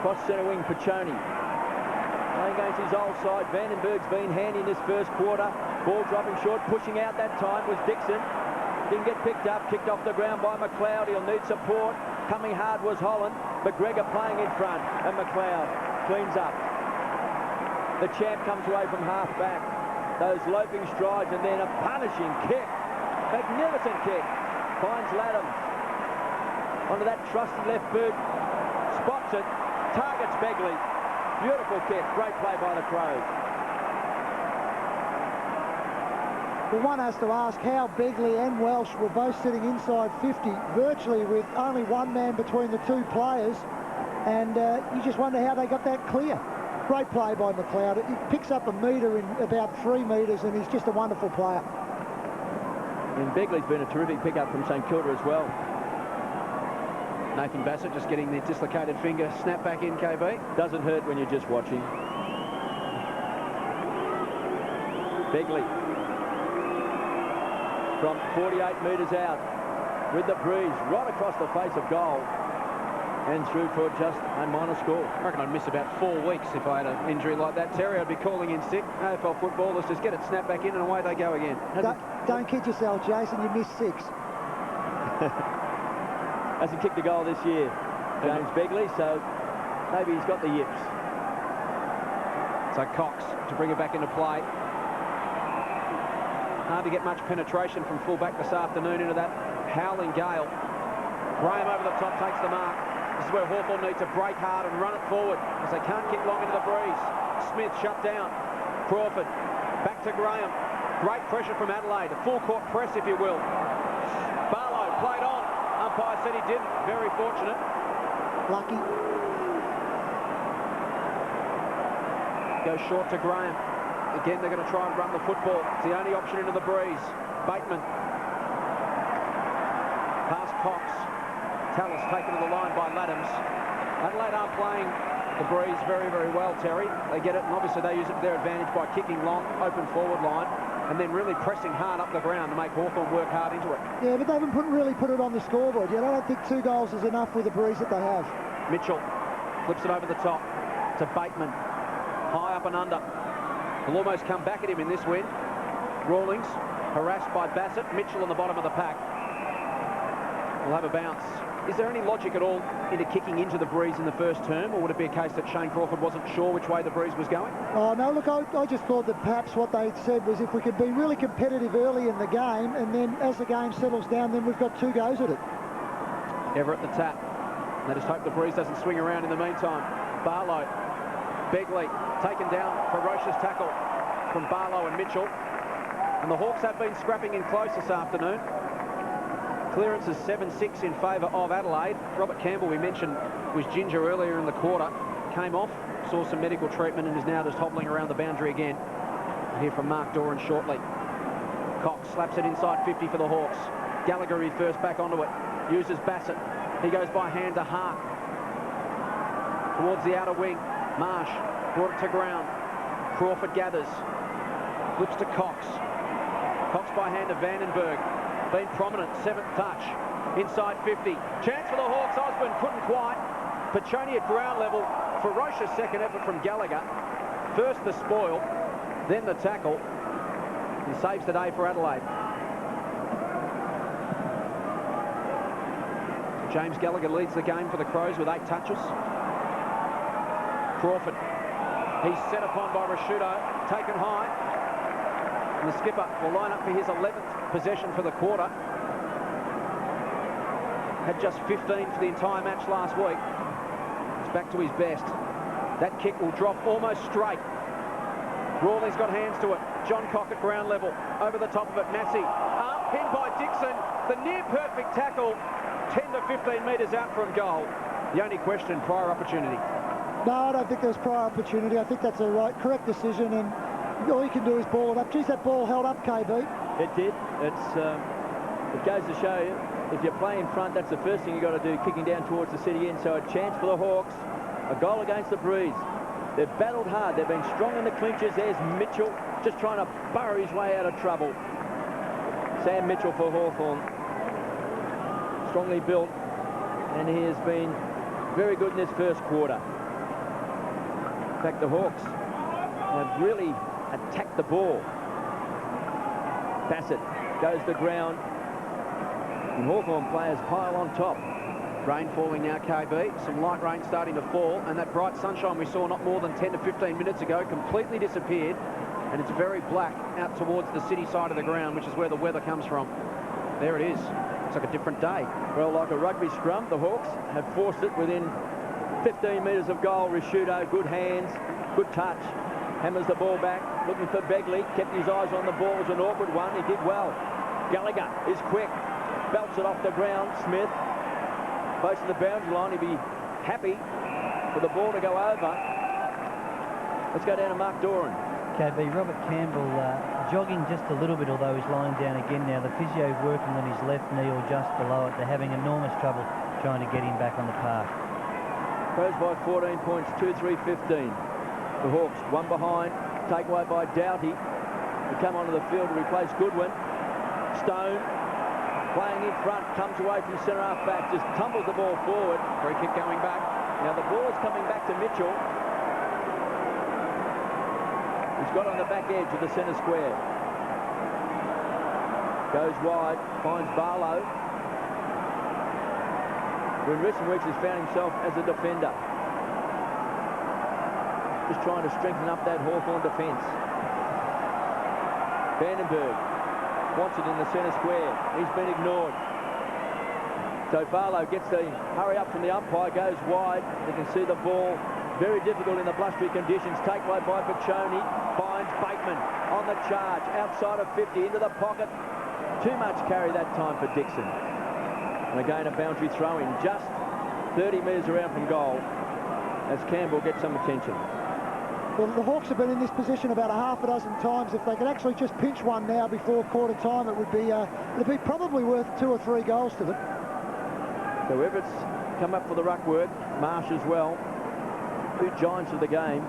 Cross centre wing, Piccioni. Playing against his old side. Vandenberg's been handy in this first quarter. Ball dropping short. Pushing out that time was Dixon. Didn't get picked up. Kicked off the ground by McLeod. He'll need support. Coming hard was Holland. McGregor playing in front. And McLeod cleans up. The champ comes away from half back. Those loping strides and then a punishing kick. Magnificent kick. Finds Laddams. Onto that trusty left boot. Spots it. Targets Begley. Beautiful kick. Great play by the Crows. Well, one has to ask how Begley and Welsh were both sitting inside 50, virtually with only one man between the two players. And you just wonder how they got that clear. Great play by McLeod. He picks up a metre in about 3 metres, and he's just a wonderful player. And Begley's been a terrific pickup from St Kilda as well. Nathan Bassett just getting the dislocated finger snap back in, KB. Doesn't hurt when you're just watching. Begley from 48 metres out with the breeze right across the face of goal and through for just a minor score. I reckon I'd miss about 4 weeks if I had an injury like that, Terry. I'd be calling in sick. AFL footballers just get it snapped back in and away they go again. Don't kid yourself, Jason. You missed 6. Hasn't kicked a goal this year, James Begley, so maybe he's got the yips. So Cox to bring it back into play. Hard to get much penetration from fullback this afternoon into that howling gale. Graham over the top takes the mark. This is where Hawthorn need to break hard and run it forward as they can't kick long into the breeze. Smith shut down. Crawford back to Graham. Great pressure from Adelaide. A full court press, if you will. Barlow played on. Umpire said he didn't. Very fortunate. Lucky. Goes short to Graham. Again, they're going to try and run the football. It's the only option into the breeze. Bateman. Past Cox. Tallis taken to the line by Laddams. Adelaide aren't playing the breeze very, very well, Terry. They get it, and obviously they use it to their advantage by kicking long, open forward line, and then really pressing hard up the ground to make Hawthorn work hard into it. Yeah, but they haven't really put it on the scoreboard yet. I don't think 2 goals is enough with the breeze that they have. Mitchell flips it over the top to Bateman. High up and under. Will almost come back at him in this win. Rawlings harassed by Bassett. Mitchell on the bottom of the pack. Will have a bounce. Is there any logic at all into kicking into the breeze in the first term, or would it be a case that Shane Crawford wasn't sure which way the breeze was going? Oh, no, look, I just thought that perhaps what they said was if we could be really competitive early in the game, and then as the game settles down, then we've got 2 goes at it. Ever at the tap. They just hope the breeze doesn't swing around in the meantime. Barlow. Begley taken down. Ferocious tackle from Barlow and Mitchell. And the Hawks have been scrapping in close this afternoon. Clearance is 7-6 in favour of Adelaide. Robert Campbell, we mentioned, was ginger earlier in the quarter. Came off, saw some medical treatment and is now just hobbling around the boundary again. We'll hear from Mark Doran shortly. Cox slaps it inside 50 for the Hawks. Gallagher is first back onto it. Uses Bassett. He goes by hand to Hart. Towards the outer wing. Marsh brought it to ground. Crawford gathers. Flips to Cox. Cox by hand to Vandenberg. Been prominent, 7th touch. Inside 50. Chance for the Hawks. Osborne couldn't quite. Piccioni at ground level. Ferocious second effort from Gallagher. First the spoil, then the tackle. He saves the day for Adelaide. James Gallagher leads the game for the Crows with 8 touches. Crawford. He's set upon by Rashudo. Taken high. And the skipper will line up for his 11th possession for the quarter. Had just 15 for the entire match last week. He's back to his best. That kick will drop almost straight. Rawlings got hands to it. John Cock at ground level. Over the top of it, Massey. Pinned by Dixon. The near perfect tackle 10 to 15 metres out from goal. The only question, prior opportunity. No, I don't think there's prior opportunity. I think that's a correct decision, and all you can do is ball it up. Geez, that ball held up, KB. It did. It goes to show you, if you play in front, that's the first thing you've got to do, kicking down towards the city end. So a chance for the Hawks, a goal against the Breeze. They've battled hard. They've been strong in the clinches. There's Mitchell just trying to burrow his way out of trouble. Sam Mitchell for Hawthorn. Strongly built, and he has been very good in this first quarter. In fact, the Hawks have really attacked the ball. Bassett goes to the ground, and Hawthorn players pile on top. Rain falling now, KB. Some light rain starting to fall, and that bright sunshine we saw not more than 10 to 15 minutes ago completely disappeared, and it's very black out towards the city side of the ground, which is where the weather comes from. There it is. It's like a different day. Well, like a rugby scrum, the Hawks have forced it within 15 metres of goal. Risciuto, good hands, good touch. Hammers the ball back, looking for Begley. Kept his eyes on the ball. It was an awkward one. He did well. Gallagher is quick. Belts it off the ground. Smith, close to the boundary line. He'd be happy for the ball to go over. Let's go down to Mark Doran. KB, Robert Campbell jogging just a little bit, although he's lying down again now. The physio's working on his left knee or just below it. They're having enormous trouble trying to get him back on the park. Goes by 14 points, 2-3-15. The Hawks, one behind, taken away by Doughty. They come onto the field to replace Goodwin. Stone, playing in front, comes away from centre-half back, just tumbles the ball forward. Free kick going back. Now the ball is coming back to Mitchell. He's got on the back edge of the centre square. Goes wide, finds Barlow. When recent weeks has found himself as a defender. Just trying to strengthen up that Hawthorn defence. Vandenberg wants it in the centre square. He's been ignored. So Barlow gets the hurry up from the umpire, goes wide. You can see the ball very difficult in the blustery conditions. Take away by Baccioni. Finds Bateman on the charge. Outside of 50, into the pocket. Too much carry that time for Dixon. And again a boundary throw in just 30 metres around from goal as Campbell gets some attention. Well, the Hawks have been in this position about a half a dozen times. If they could actually just pinch one now before quarter time, it would be it'd be probably worth 2 or 3 goals to them. So Everett's come up for the ruck work. Marsh as well. 2 giants of the game.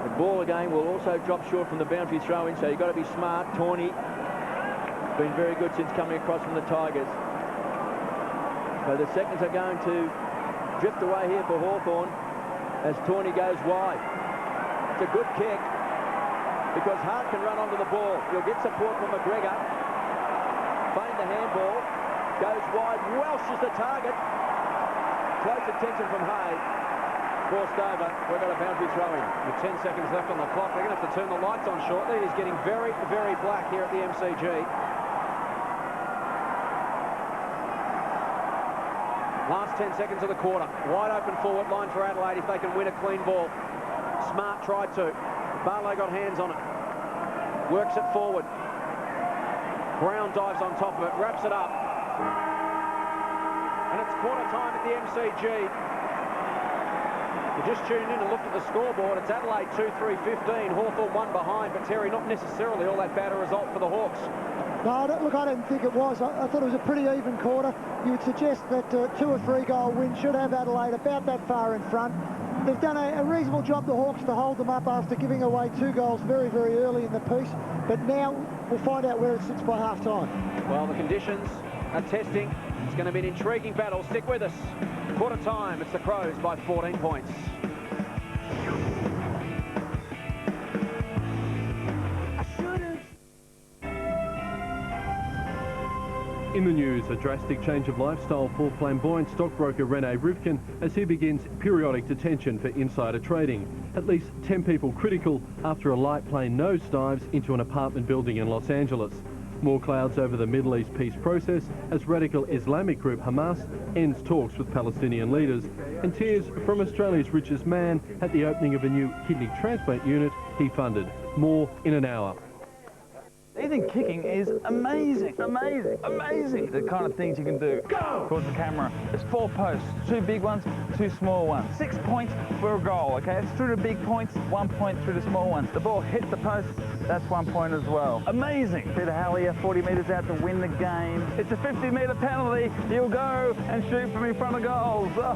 The ball again will also drop short from the boundary throw-in, so you've got to be smart. Tawney been very good since coming across from the Tigers. So the seconds are going to drift away here for Hawthorn as Tawney goes wide. It's a good kick because Hart can run onto the ball. You'll get support from McGregor. Feigned the handball. Goes wide. Welsh is the target. Close attention from Hay. Forced over. We've got a boundary throw-in. With 10 seconds left on the clock, they're going to have to turn the lights on shortly. It is getting very, very black here at the MCG. Last 10 seconds of the quarter. Wide open forward line for Adelaide if they can win a clean ball. Smart tried to. Barlow got hands on it. Works it forward. Brown dives on top of it. Wraps it up. And it's quarter time at the MCG. You just tuned in and looked at the scoreboard. It's Adelaide 2-3-15. Hawthorn 1 behind. But Terry, not necessarily all that bad a result for the Hawks. No, look, I don't think it was. I thought it was a pretty even quarter. You would suggest that 2 or 3 goal win should have Adelaide about that far in front. They've done a reasonable job, the Hawks, to hold them up after giving away 2 goals very, very early in the piece. But now we'll find out where it sits by half-time. Well, the conditions are testing. It's going to be an intriguing battle. Stick with us. Quarter time, it's the Crows by 14 points. In the news, a drastic change of lifestyle for flamboyant stockbroker Rene Rivkin as he begins periodic detention for insider trading. At least 10 people critical after a light plane nosedives into an apartment building in Los Angeles. More clouds over the Middle East peace process as radical Islamic group Hamas ends talks with Palestinian leaders. And tears from Australia's richest man at the opening of a new kidney transplant unit he funded. More in an hour. They think kicking is amazing, amazing, amazing. The kind of things you can do. Go! Towards the camera. There's 4 posts, 2 big ones, 2 small ones. 6 points for a goal, okay? It's through the big points, 1 point through the small ones. The ball hit the post, that's 1 point as well. Amazing. Peter Hallier, 40 metres out to win the game. It's a 50-metre penalty. He'll go and shoot from in front of goals. Oh.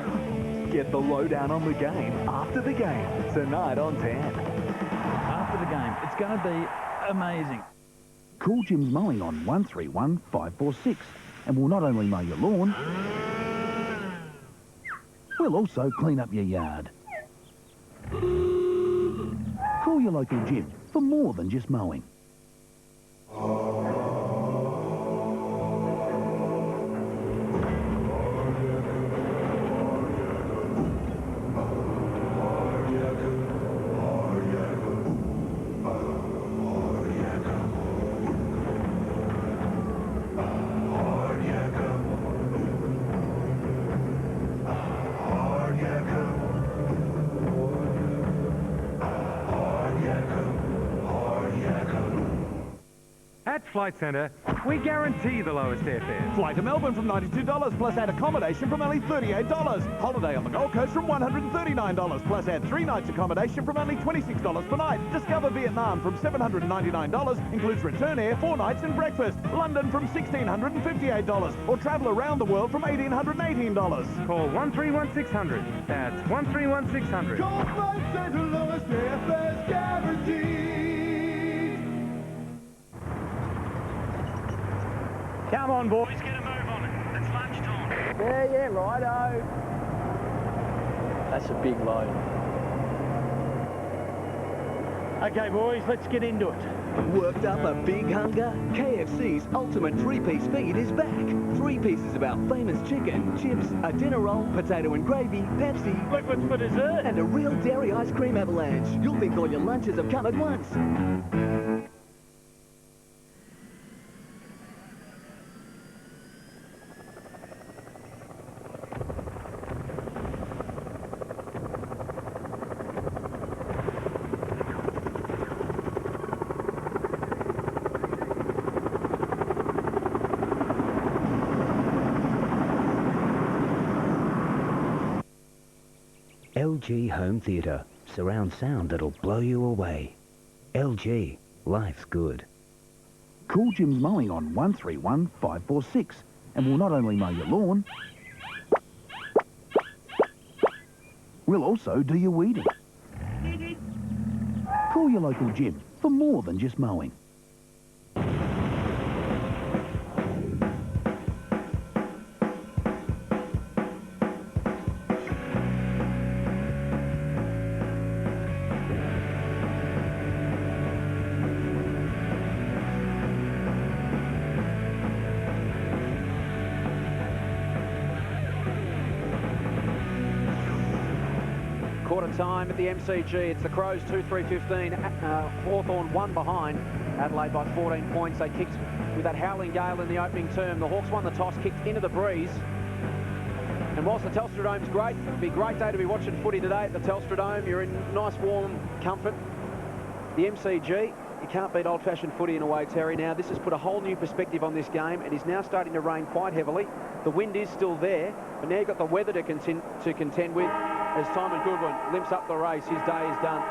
Get the lowdown on the game after the game. Tonight on 10. After the game, it's going to be amazing. Call Jim's Mowing on 131 546 and we'll not only mow your lawn, we'll also clean up your yard. Call your local Jim for more than just mowing. At Flight Centre, we guarantee the lowest airfare. Flight to Melbourne from $92 plus add accommodation from only $38. Holiday on the Gold Coast from $139 plus add 3 nights accommodation from only $26 per night. Discover Vietnam from $799, includes return air, 4 nights and breakfast. London from $1,658 or travel around the world from $1,818. Call 131600. That's 131600. Gold Flight Centre, lowest airfares guaranteed. Come on, boys, get a move on it. It's lunchtime. Yeah, righto. That's a big load. Okay, boys, let's get into it. Worked up a big hunger? KFC's ultimate 3-piece feed is back. 3 pieces of our famous chicken, chips, a dinner roll, potato and gravy, Pepsi, liquids for dessert, and a real dairy ice cream avalanche. You'll think all your lunches have come at once. LG Home Theatre. Surround sound that'll blow you away. LG. Life's good. Call Jim's Mowing on 131 546 and we'll not only mow your lawn, we'll also do your weeding. Call your local Jim for more than just mowing. Quarter time at the MCG. It's the Crows 2-3-15. Hawthorn 1 behind. Adelaide by 14 points. They kicked with that howling gale in the opening term. The Hawks won the toss, kicked into the breeze. And whilst the Telstra Dome's great, it'll be a great day to be watching footy today at the Telstra Dome. You're in nice warm comfort. The MCG, you can't beat old-fashioned footy in a way, Terry. Now, this has put a whole new perspective on this game. It is now starting to rain quite heavily. The wind is still there, but now you've got the weather to contend with. As Simon Goodwin limps up the race, his day is done.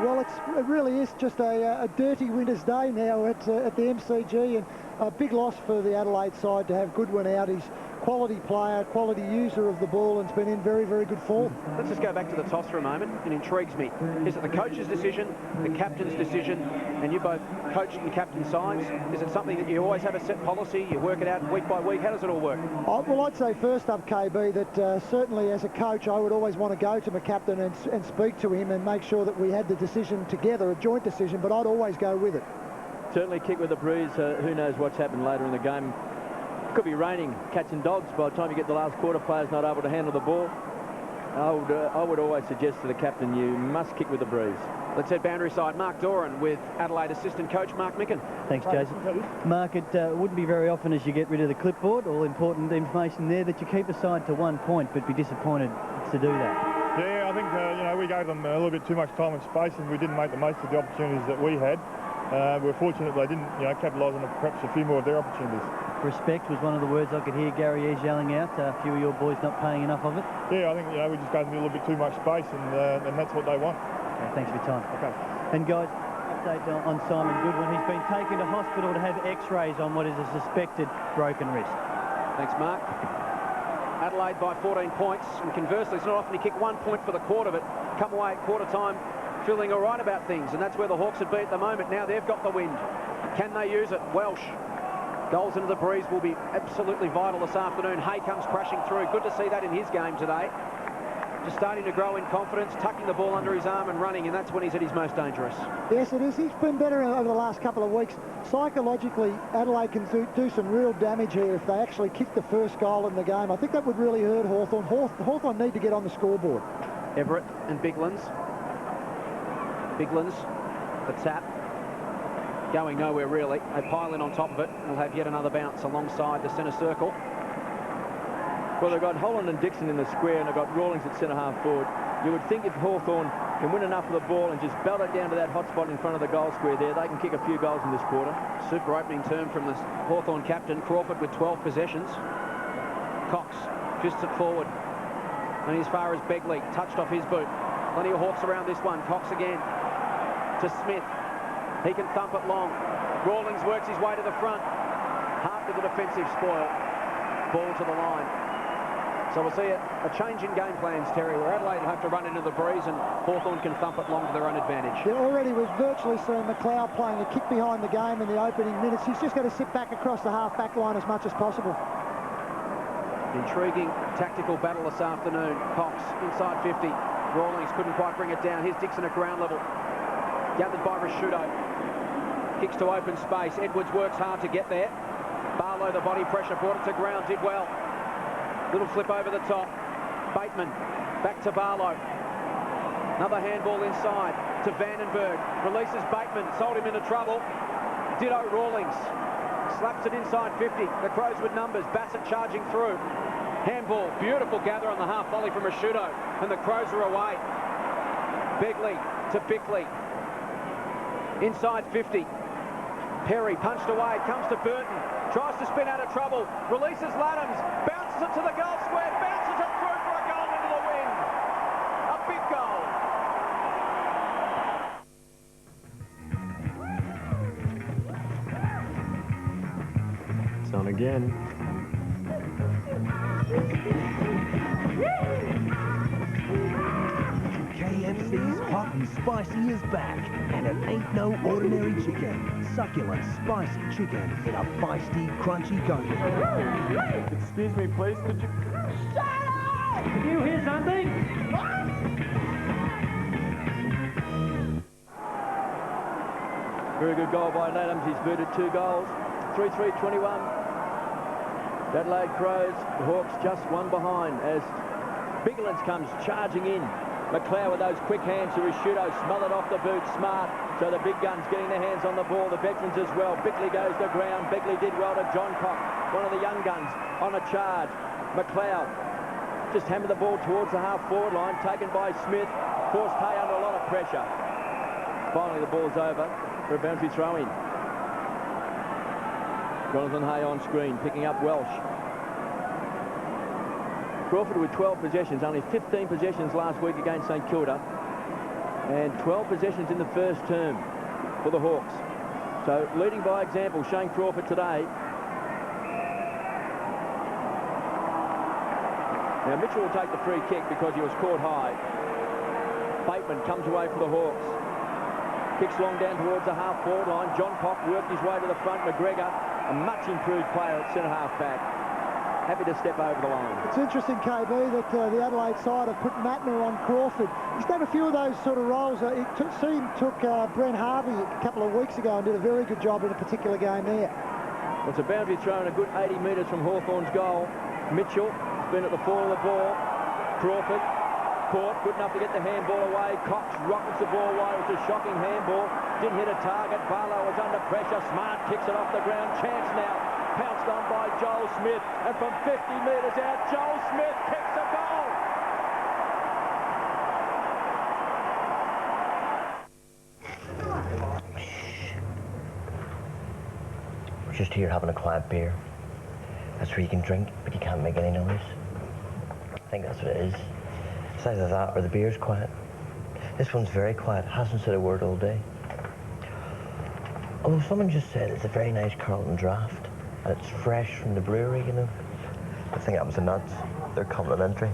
Well, it really is just a dirty winter's day now at the MCG, and a big loss for the Adelaide side to have Goodwin out. He's quality player, quality user of the ball, and has been in very, very good form. Let's just go back to the toss for a moment. It intrigues me. Is it the coach's decision, the captain's decision, and you both coach and captain sides? Is it something that you always have a set policy, you work it out week by week? How does it all work? Well, I'd say first up, KB, that certainly as a coach, I would always want to go to my captain and speak to him and make sure that we had the decision together, a joint decision, but I'd always go with it. Certainly kick with a bruise. Who knows what's happened later in the game. Could be raining cats and dogs by the time you get the last quarter. Players not able to handle the ball. I would always suggest to the captain you must kick with a breeze. Let's head boundary side. Mark Doran with Adelaide assistant coach Mark Micken. Thanks, Jason. Mark, it wouldn't be very often as you get rid of the clipboard. All important information there that you keep the side to 1 point, but be disappointed to do that. Yeah, I think we gave them a little bit too much time and space, and we didn't make the most of the opportunities that we had. we're fortunate they didn't, capitalise on perhaps a few more of their opportunities. Respect was one of the words I could hear Gary Eves yelling out. A few of your boys not paying enough of it. Yeah, I think we just gave them a little bit too much space, and that's what they want. Okay, thanks for your time. Okay. And guys, update on Simon Goodwin. He's been taken to hospital to have X-rays on what is a suspected broken wrist. Thanks, Mark. Adelaide by 14 points, and conversely, it's not often you kick 1 point for the quarter, but come away at quarter time feeling all right about things, and that's where the Hawks would be at the moment. Now they've got the wind. Can they use it? Welsh. Goals into the breeze will be absolutely vital this afternoon. Hay comes crashing through. Good to see that in his game today. Just starting to grow in confidence, tucking the ball under his arm and running, and that's when he's at his most dangerous. Yes, it is. He's been better over the last couple of weeks. Psychologically, Adelaide can do some real damage here if they actually kick the first goal in the game. I think that would really hurt Hawthorn. Hawthorn need to get on the scoreboard. Everett and Biglands. Biglands, the tap. Going nowhere, really. They pile in on top of it. We'll have yet another bounce alongside the centre circle. Well, they've got Holland and Dixon in the square, and they've got Rawlings at centre-half forward. You would think if Hawthorn can win enough of the ball and just belt it down to that hot spot in front of the goal square there, they can kick a few goals in this quarter. Super opening term from the Hawthorn captain, Crawford, with 12 possessions. Cox fists it forward. And as far as Begley, touched off his boot. Plenty of Hawks around this one. Cox again to Smith. He can thump it long. Rawlings works his way to the front. Half to the defensive spoil. Ball to the line. So we'll see a change in game plans, Terry, where Adelaide will have to run into the breeze and Hawthorn can thump it long to their own advantage. Yeah, already we've virtually seen McLeod playing a kick behind the game in the opening minutes. He's just got to sit back across the half-back line as much as possible. Intriguing tactical battle this afternoon. Cox inside 50. Rawlings couldn't quite bring it down. Here's Dixon at ground level. Gathered by Rashudo. Kicks to open space. Edwards works hard to get there. Barlow, the body pressure, brought it to ground, did well. Little flip over the top. Bateman back to Barlow. Another handball inside to Vandenberg. Releases Bateman, sold him into trouble. Ditto Rawlings. Slaps it inside 50. The Crows with numbers. Bassett charging through. Handball, beautiful gather on the half volley from Rashudo. And the Crows are away. Begley to Bickley. Inside 50. Perry punched away, comes to Burton. Tries to spin out of trouble. Releases Laddams. Bounces it to the goal square. Bounces it through for a goal into the wind. A big goal. It's on again. KFC's hot and spicy is back, and it ain't no ordinary chicken. Succulent, spicy chicken in a feisty, crunchy coating. Excuse me, please, could you... Shut up! Did you hear something? Very good goal by Laddams. He's booted 2 goals. 3-3-21. Adelaide Crows, the Hawks just one behind as Biglands comes charging in. McLeod with those quick hands to Rashudo, smothered off the boot, smart. So the big guns getting their hands on the ball, the veterans as well. Bickley goes to ground. Bickley did well to John Cox, one of the young guns, on a charge. McLeod just hammered the ball towards the half-forward line, taken by Smith. Forced Hay under a lot of pressure. Finally, the ball's over for a boundary throw-in. Jonathan Hay on screen, picking up Welsh. Crawford with 12 possessions, only 15 possessions last week against St Kilda, and 12 possessions in the first term for the Hawks. So leading by example, Shane Crawford today. Now Mitchell will take the free kick because he was caught high. Bateman comes away for the Hawks. Kicks long down towards the half-forward line. John Cock worked his way to the front. McGregor, a much improved player at centre-half back. Happy to step over the line. It's interesting, KB, that the Adelaide side have put Matner on Crawford. He's done a few of those sort of roles. He took Brent Harvey a couple of weeks ago and did a very good job in a particular game there. Well, it's a boundary throw a good 80 metres from Hawthorn's goal. Mitchell has been at the fall of the ball. Crawford caught, good enough to get the handball away. Cox rockets the ball away. It was a shocking handball. Didn't hit a target. Barlow was under pressure. Smart kicks it off the ground. Chance now. Pounced on by Joel Smith, and from 50 metres out, Joel Smith kicks a goal. just here having a quiet beer. That's where you can drink, but you can't make any noise. I think that's what it is. It's either that or the beer's quiet. This one's very quiet, hasn't said a word all day. Although someone just said it's a very nice Carlton draft, and it's fresh from the brewery, you know. I think that was the nuts. They're complimentary.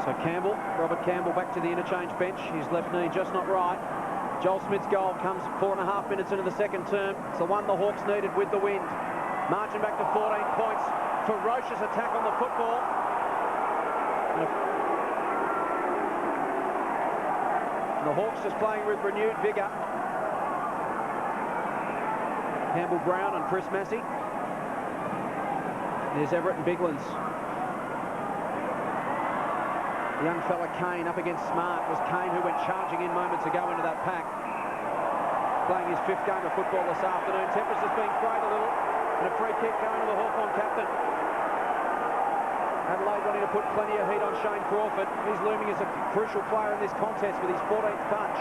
So Campbell, Robert Campbell back to the interchange bench. His left knee just not right. Joel Smith's goal comes 4.5 minutes into the second term. It's the one the Hawks needed with the wind. Marching back to 14 points. Ferocious attack on the football. And the Hawks just playing with renewed vigour. Campbell Brown and Chris Massey. There's Everett and Biglands. The young fella Kane up against Smart. It was Kane who went charging in moments ago into that pack. Playing his 5th game of football this afternoon. Temperatures being frayed a little. And a free kick going to the Hawthorn captain. Adelaide wanting to put plenty of heat on Shane Crawford. He's looming as a crucial player in this contest with his 14th touch.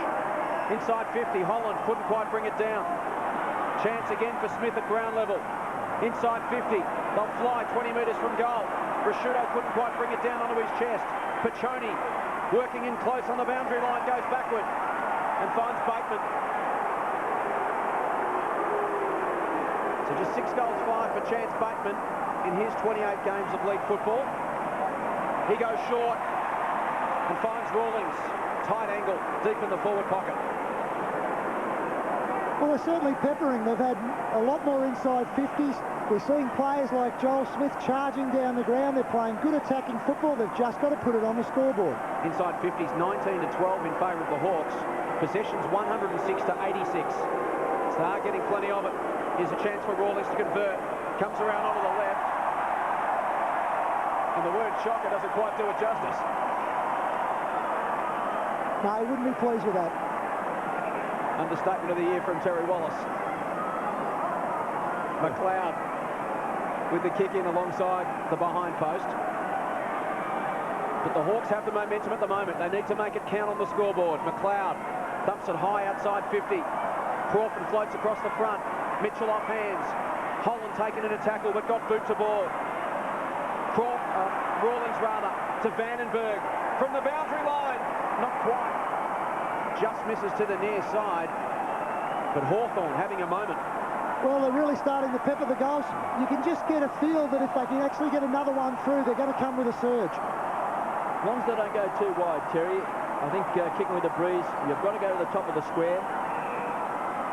Inside 50, Holland couldn't quite bring it down. Chance again for Smith at ground level. Inside 50, they'll fly 20 metres from goal. Rashudo couldn't quite bring it down onto his chest. Pachoni working in close on the boundary line, goes backward and finds Bateman. So just 6 goals, 5 for Chance Bateman in his 28 games of league football. He goes short and finds Rawlings. Tight angle, deep in the forward pocket. Well, they're certainly peppering. They've had a lot more inside 50s. We're seeing players like Joel Smith charging down the ground. They're playing good attacking football. They've just got to put it on the scoreboard. Inside 50s, 19 to 12 in favour of the Hawks. Possessions 106 to 86. So they're getting plenty of it. Here's a chance for Rawlings to convert. Comes around onto the left. And the word shocker doesn't quite do it justice. No, he wouldn't be pleased with that. Understatement of the year from Terry Wallace. McLeod with the kick in alongside the behind post. But the Hawks have the momentum at the moment. They need to make it count on the scoreboard. McLeod dumps it high outside 50. Crawford floats across the front. Mitchell off hands. Holland taken in a tackle but got boot to ball. Rawlings to Vandenberg from the boundary line. Not quite. Just misses to the near side. But Hawthorn having a moment. Well, they're really starting to pepper the goals. You can just get a feel that if they can actually get another one through, they're going to come with a surge. As long as they don't go too wide, Terry, I think kicking with a breeze, you've got to go to the top of the square.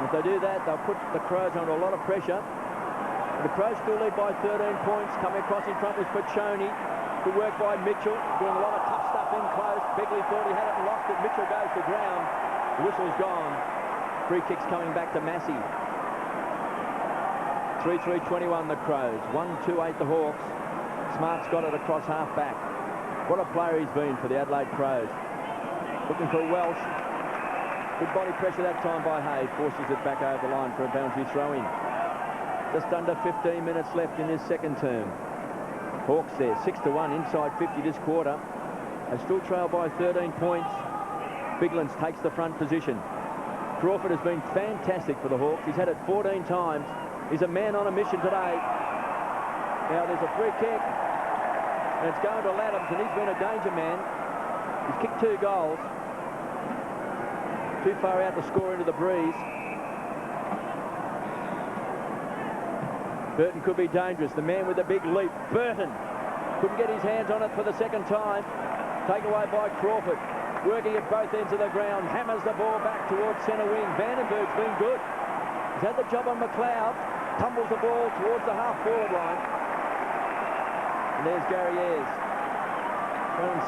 If they do that, they'll put the Crows under a lot of pressure. The Crows still lead by 13 points. Coming across in front was Pachoni. Good work by Mitchell, doing a lot of tough stuff in close. Begley thought he had it and lost it. Mitchell goes to ground. The whistle's gone. Free kicks coming back to Massey. 3-3-21 the Crows. 1-2-8 the Hawks. Smart's got it across half back. What a player he's been for the Adelaide Crows. Looking for Welsh. Good body pressure that time by Hay. Forces it back over the line for a boundary throw-in. Just under 15 minutes left in this second term. Hawks there, 6-1 inside 50 this quarter. They still trail by 13 points. Biglands takes the front position. Crawford has been fantastic for the Hawks. He's had it 14 times. He's a man on a mission today. Now there's a free kick. And it's going to Laddams, and he's been a danger man. He's kicked 2 goals. Too far out to score into the breeze. Burton could be dangerous. The man with the big leap, Burton, couldn't get his hands on it for the second time. Taken away by Crawford. Working at both ends of the ground. Hammers the ball back towards centre wing. Vandenberg's been good. He's had the job on McLeod. Tumbles the ball towards the half-forward line. And there's Gary Ayres.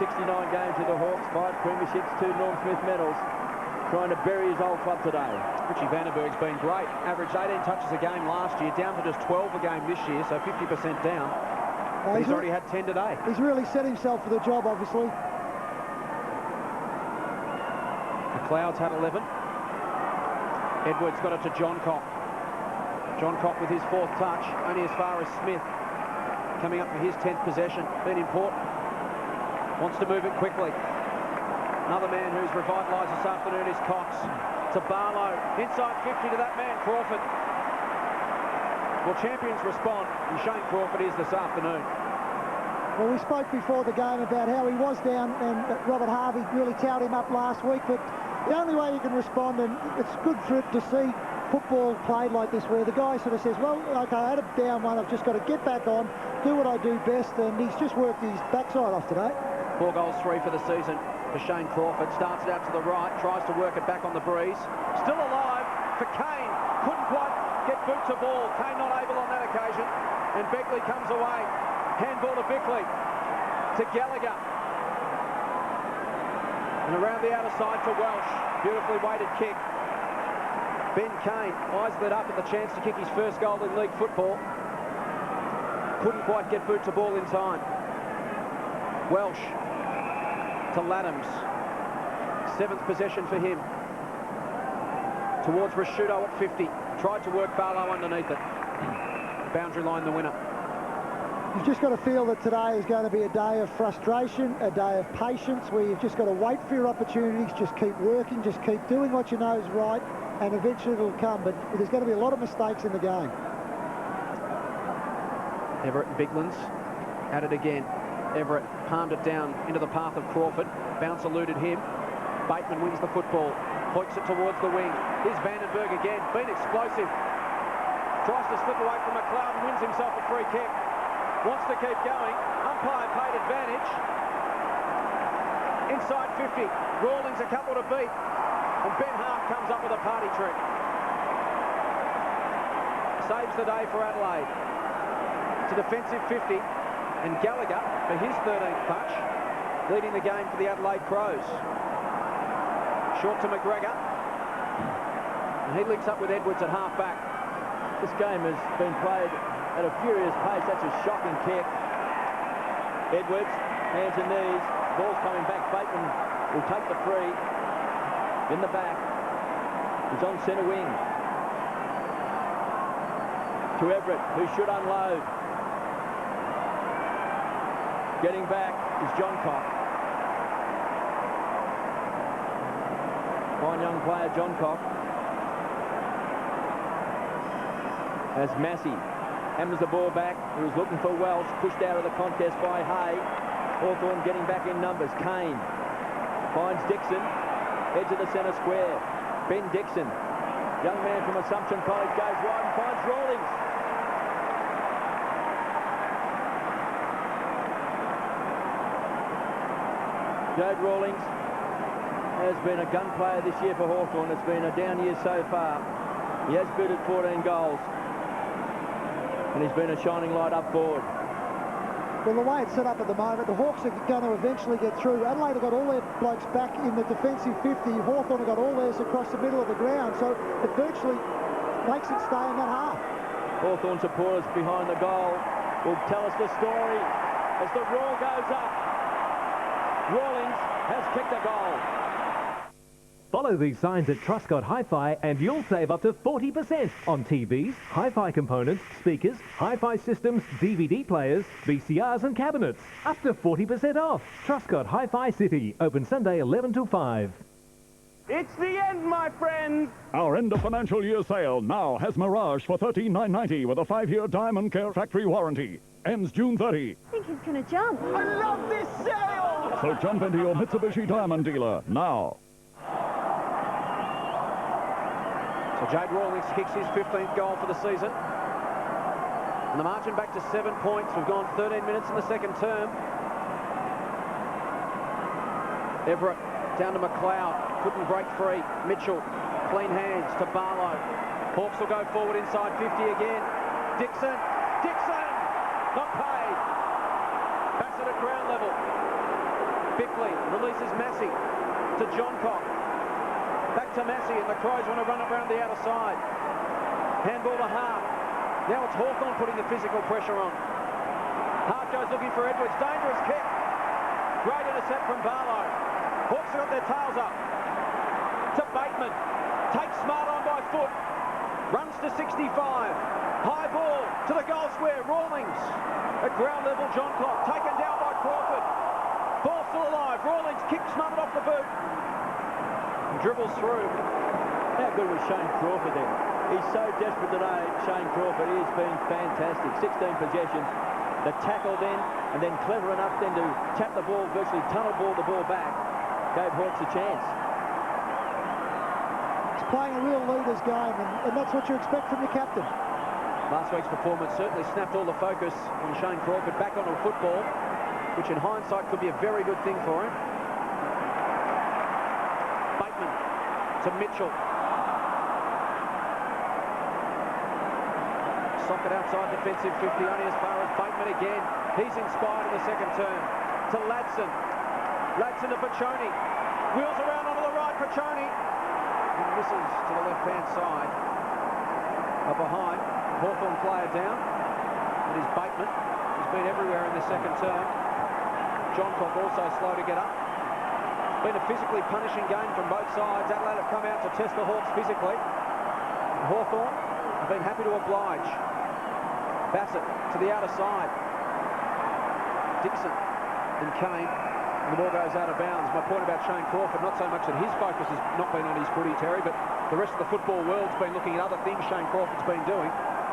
169 games with the Hawks, 5 premierships, 2 Norm Smith medals. Trying to bury his old club today. Richie Vandenberg's been great. Averaged 18 touches a game last year, down to just 12 a game this year, so 50% down. But he's already had 10 today. He's really set himself for the job, obviously. McLeod's had 11. Edwards got it to John Cock. John Cock with his 4th touch, only as far as Smith. Coming up for his 10th possession. Been important. Wants to move it quickly. Another man who's revitalised this afternoon is Cox. To Barlow, inside 50 to that man, Crawford. Well, champions respond, and Shane Crawford is this afternoon. Well, we spoke before the game about how he was down, and Robert Harvey really towed him up last week, but the only way you can respond, and it's good for it to see football played like this, where the guy sort of says, well, okay, I had a down one, I've just got to get back on, do what I do best, and he's just worked his backside off today. 4 goals, 3 for the season for Shane Crawford. Starts it out to the right, tries to work it back on the breeze. Still alive for Kane. Couldn't quite get boot to ball. Kane not able on that occasion. And Beckley comes away. Handball to Beckley. To Gallagher. And around the outer side for Welsh. Beautifully weighted kick. Ben Kane, eyes lit up at the chance to kick his first goal in league football. Couldn't quite get boot to ball in time. Welsh to Laddams. 7th possession for him. Towards Rashudo at 50. Tried to work Barlow underneath it. Boundary line the winner. You've just got to feel that today is going to be a day of frustration, a day of patience, where you've just got to wait for your opportunities, just keep working, just keep doing what you know is right, and eventually it'll come. But there's going to be a lot of mistakes in the game. Everett and Biglands at it again. Everett palmed it down into the path of Crawford. Bounce eluded him. Bateman wins the football. Hoiks it towards the wing. Here's Vandenberg again. Been explosive. Tries to slip away from McLeod and wins himself a free kick. Wants to keep going. Umpire paid advantage. Inside 50. Rawlings a couple to beat. And Ben Hart comes up with a party trick. Saves the day for Adelaide. It's a defensive 50. And Gallagher, for his 13th touch, leading the game for the Adelaide Crows. Short to McGregor. And he links up with Edwards at half-back. This game has been played at a furious pace. That's a shocking kick. Edwards, hands and knees. Ball's coming back. Bateman will take the free. In the back. He's on centre wing. To Everett, who should unload. Getting back is John Cock. Fine young player, John Cock. As Massey hammers the ball back. He was looking for Welsh, pushed out of the contest by Hay. Hawthorn getting back in numbers. Kane finds Dixon, edge of the centre square. Ben Dixon, young man from Assumption College, goes wide and finds Rawlings. Jade Rawlings has been a gun player this year for Hawthorn. It's been a down year so far. He has booted 14 goals. And he's been a shining light up forward. Well, the way it's set up at the moment, the Hawks are going to eventually get through. Adelaide have got all their blokes back in the defensive 50. Hawthorn have got all theirs across the middle of the ground. So it virtually makes it stay in that half. Hawthorn supporters behind the goal will tell us the story as the roar goes up. Rawlings has kicked a goal. Follow these signs at Truscott Hi-Fi and you'll save up to 40% on TVs, hi-fi components, speakers, hi-fi systems, DVD players, VCRs and cabinets. Up to 40% off. Truscott Hi-Fi City. Open Sunday 11 to 5. It's the end, my friends! Our end of financial year sale now has Mirage for $13,990 with a 5-year Diamond Care factory warranty. Ends June 30. I think he's going to jump. I love this sale! So jump into your Mitsubishi Diamond dealer now. So Jade Rawlings kicks his 15th goal for the season. And the margin back to 7 points. We've gone 13 minutes in the second term. Everett down to McLeod. Couldn't break free. Mitchell, clean hands to Barlow. Hawks will go forward inside 50 again. Dixon. Not paid. Bassett at ground level. Bickley releases Massey to John Cock. Back to Massey, and the Crows want to run it around the outer side. Handball to Hart. Now it's Hawthorn putting the physical pressure on. Hart goes looking for Edwards. Dangerous kick. Great intercept from Barlow. Hawks have got their tails up. To Bateman. Takes Smart on by foot. Runs to 65. High ball to the goal square. Rawlings. At ground level, John Cock taken down by Crawford. Ball still alive. Rawlings kicks smothered off the boot. Dribbles through. How good was Shane Crawford then? He's so desperate today, Shane Crawford. He has been fantastic. 16 possessions. The tackle then, and then clever enough then to tap the ball, virtually tunnel ball the ball back. Gave Hawks a chance. He's playing a real leader's game, and that's what you expect from your captain. Last week's performance certainly snapped all the focus on Shane Crawford back onto football, which in hindsight could be a very good thing for him. Bateman to Mitchell. Socket outside defensive 50, only as far as Bateman again. He's inspired in the second term. To Ladson. Ladson to Paccioni. Wheels around onto the right, Paccioni. He misses to the left-hand side. Up behind. Hawthorn player down. It is Bateman. He's been everywhere in the second term. Johncock also slow to get up. It's been a physically punishing game from both sides. Adelaide have come out to test the Hawks physically. Hawthorn have been happy to oblige. Bassett to the outer side. Dixon and Kane. And the ball goes out of bounds. My point about Shane Crawford, not so much that his focus has not been on his footy, Terry, but the rest of the football world's been looking at other things Shane Crawford's been doing.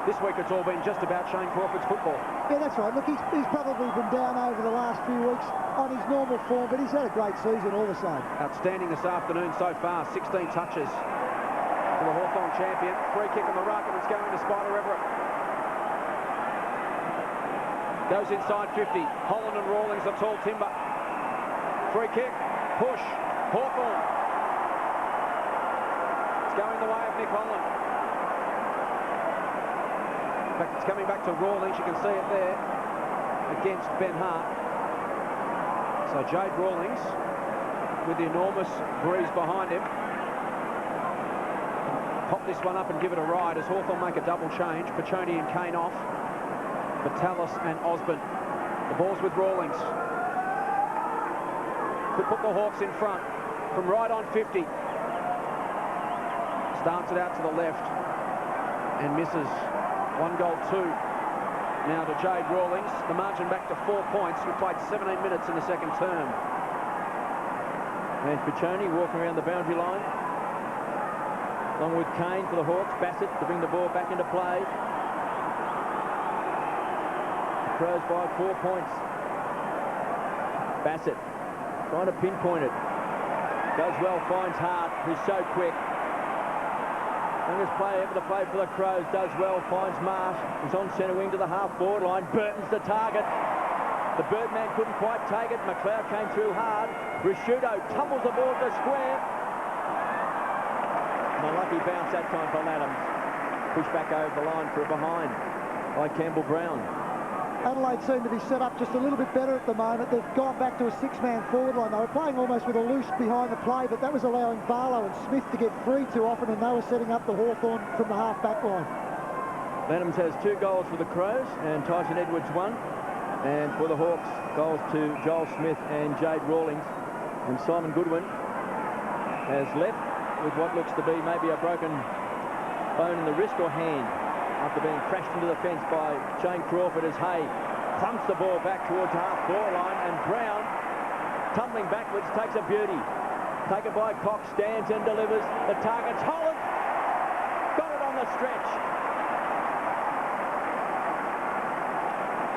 This week it's all been just about Shane Crawford's football. Yeah, that's right. Look, he's probably been down over the last few weeks on his normal form, but he's had a great season all the same. Outstanding this afternoon so far. 16 touches for the Hawthorn champion. Free kick on the ruck, and it's going to Spider Everett. Goes inside 50. Holland and Rawlings, a tall timber. Free kick. Push. Hawthorn. It's going the way of Nick Holland. In fact, it's coming back to Rawlings. You can see it there against Ben Hart. So Jade Rawlings with the enormous breeze behind him. Pop this one up and give it a ride as Hawthorn make a double change. Paccioni and Kane off. Vitalis and Osborne. The ball's with Rawlings. Could put the Hawks in front from right on 50. Starts it out to the left and misses. 1 goal, 2. Now to Jade Rawlings. The margin back to 4 points. We played 17 minutes in the second term. And Paccioni walking around the boundary line. Along with Kane for the Hawks. Bassett to bring the ball back into play. Crows by 4 points. Bassett trying to pinpoint it. Does well, finds Hart, who's so quick. Youngest player ever to play for the Crows, does well, finds Marsh. He's on centre wing to the half-forward line. Burton's the target. The Birdman couldn't quite take it. McLeod came through hard. Risciuto tumbles the ball to the square. And a lucky bounce that time from Adams. Pushed back over the line for a behind by Campbell Brown. Adelaide seem to be set up just a little bit better at the moment. They've gone back to a 6-man forward line. They were playing almost with a loose behind the play, but that was allowing Barlow and Smith to get free too often, and they were setting up the Hawthorn from the half-back line. Adams has 2 goals for the Crows, and Tyson Edwards 1. And for the Hawks, goals to Joel Smith and Jade Rawlings. And Simon Goodwin has left with what looks to be maybe a broken bone in the wrist or hand, after being crashed into the fence by Shane Crawford as Hay thumps the ball back towards half-forward line, and Brown, tumbling backwards, takes a beauty. Taken by Cox, stands and delivers. The target's Holland. Got it on the stretch.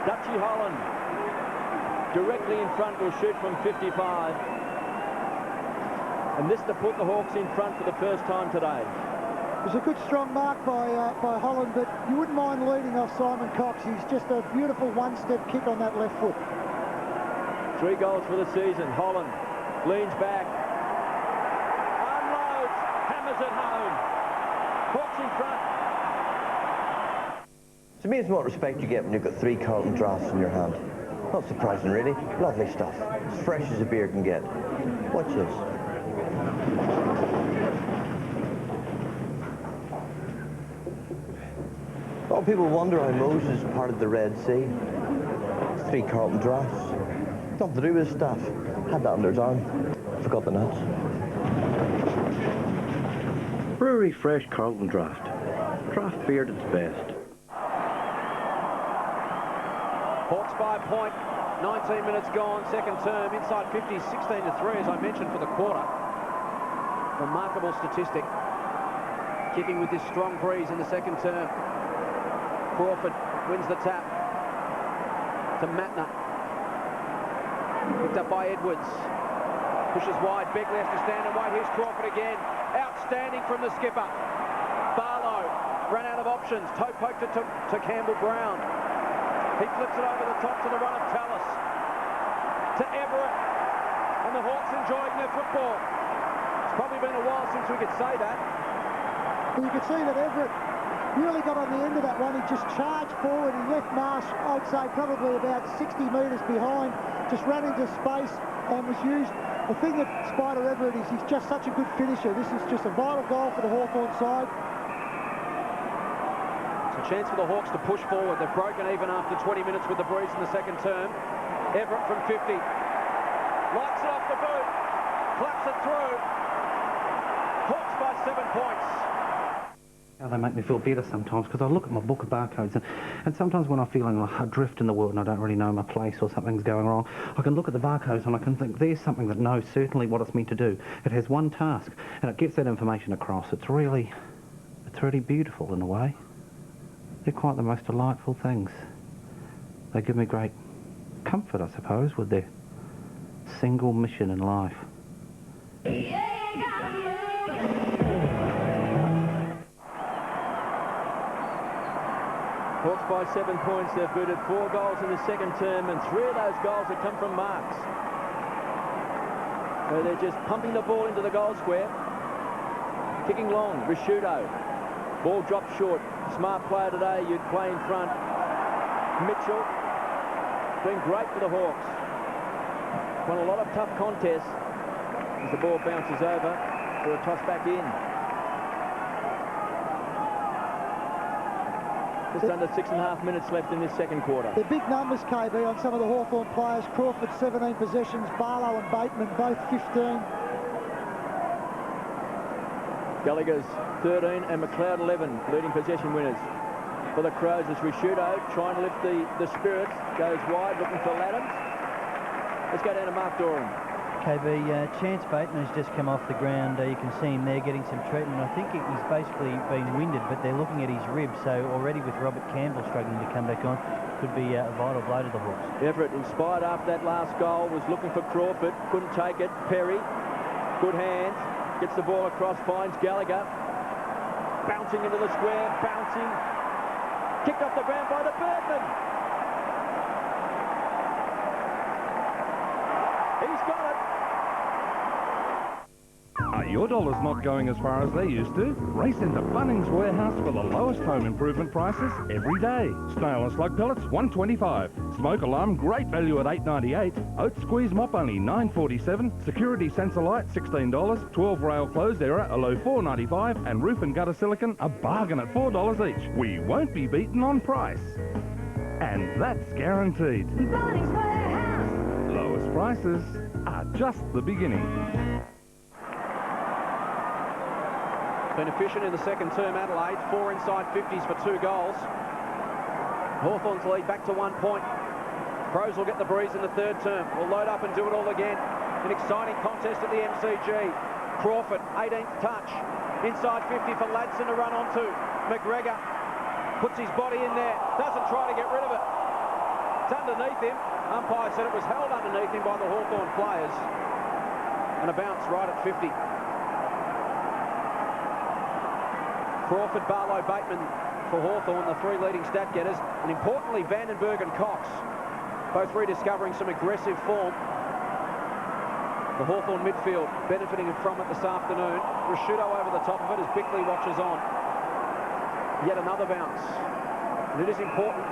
Dutchy Holland, directly in front, will shoot from 55. And this to put the Hawks in front for the first time today. It was a good strong mark by Holland, but you wouldn't mind leading off Simon Cox. He's just a beautiful one-step kick on that left foot. 3 goals for the season. Holland leans back, unloads, hammers it home. Hawks in front. It's amazing what respect you get when you've got 3 Carlton drafts in your hand. Not surprising, really. Lovely stuff. As fresh as a beer can get. Watch this. A lot of people wonder how Moses parted the Red Sea. 3 Carlton drafts. Nothing to do with his staff. Had that under his arm. Forgot the nuts. Brewery Fresh Carlton Draft. Draft beer at its best. Hawks by a point. 19 minutes gone, second term. Inside 50, 16-3, as I mentioned, for the quarter. Remarkable statistic. Kicking with this strong breeze in the second term. Crawford wins the tap to Matner. Picked up by Edwards. Pushes wide. Beckley has to stand and wait. Here's Crawford again. Outstanding from the skipper. Barlow ran out of options. Toe poked it to Campbell Brown. He flips it over the top to the run of Tallis. To Everett. And the Hawks enjoying their football. It's probably been a while since we could say that. You could see that Everett really got on the end of that one. He just charged forward. He left Marsh, I'd say, probably about 60 metres behind. Just ran into space and was used. The thing that Spider Everett is, he's just such a good finisher. This is just a vital goal for the Hawthorn side. It's a chance for the Hawks to push forward. They've broken even after 20 minutes with the breeze in the second term. Everett from 50. Lights it off the boot. Claps it through. Hawks by 7 points. They make me feel better sometimes, because I look at my book of barcodes and sometimes when I'm feeling like adrift in the world and I don't really know my place or something's going wrong, I can look at the barcodes and I can think there's something that knows certainly what it's meant to do. It has one task and it gets that information across. It's really beautiful in a way. They're quite the most delightful things. They give me great comfort, I suppose, with their single mission in life. Hawks by 7 points. They've booted 4 goals in the second term, and 3 of those goals have come from marks. So they're just pumping the ball into the goal square. Kicking long, Risciuto. Ball dropped short. Smart player today, you'd play in front. Mitchell, been great for the Hawks. Won a lot of tough contests as the ball bounces over for a toss back in. Just under 6.5 minutes left in this second quarter. The big numbers, KB, on some of the Hawthorn players. Crawford, 17 possessions. Barlow and Bateman, both 15. Gallagher's 13 and McLeod 11, leading possession winners. For the Crows, it's Risciuto trying to lift the spirits. Goes wide, looking for Laddams. Let's go down to Mark Doran. KB, Chance Bateman has just come off the ground. You can see him there getting some treatment. I think he's basically been winded, but they're looking at his ribs. So already with Robert Campbell struggling to come back on, could be a vital blow to the Hawks. Everett, inspired after that last goal, was looking for Crawford. Couldn't take it. Perry, good hands. Gets the ball across, finds Gallagher. Bouncing into the square, bouncing. Kicked off the ground by the Birdman. He's got it. Are your dollars not going as far as they used to? Race into Bunnings Warehouse for the lowest home improvement prices every day. Snail and slug pellets, $1.25. Smoke alarm, great value at $8.98. Oat squeeze mop, only $9.47. Security sensor light, $16. 12 rail closed error, a low $4.95. And roof and gutter silicone, a bargain at $4 each. We won't be beaten on price. And that's guaranteed. Bunnings Warehouse. Lowest prices are just the beginning. Been efficient in the second term, Adelaide. 4 inside 50s for 2 goals. Hawthorn's lead back to 1 point. Crows will get the breeze in the third term. We'll load up and do it all again. An exciting contest at the MCG. Crawford, 18th touch. Inside 50 for Ladson to run onto. McGregor puts his body in there. Doesn't try to get rid of it. It's underneath him. Umpire said it was held underneath him by the Hawthorn players. And a bounce right at 50. Crawford, Barlow, Bateman for Hawthorn, the 3 leading stat getters. And importantly, Vandenberg and Cox, both rediscovering some aggressive form. The Hawthorn midfield benefiting from it this afternoon. Risciuto over the top of it as Bickley watches on. Yet another bounce. And it is important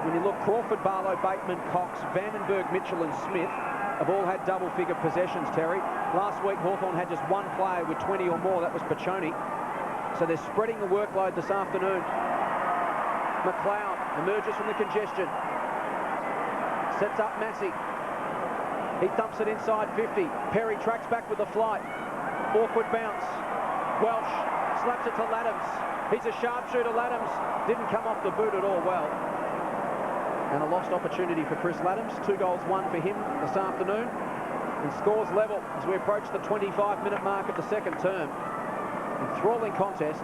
when you look, Crawford, Barlow, Bateman, Cox, Vandenberg, Mitchell and Smith have all had double-figure possessions, Terry. Last week, Hawthorn had just 1 player with 20 or more. That was Piccioni. So they're spreading the workload this afternoon. McLeod emerges from the congestion. Sets up Massey. He thumps it inside 50. Perry tracks back with the flight. Awkward bounce. Welsh slaps it to Laddams. He's a sharpshooter, Laddams. Didn't come off the boot at all well. And a lost opportunity for Chris Laddams. 2 goals, 1 for him this afternoon. And scores level as we approach the 25-minute mark of the second term. Enthralling contest.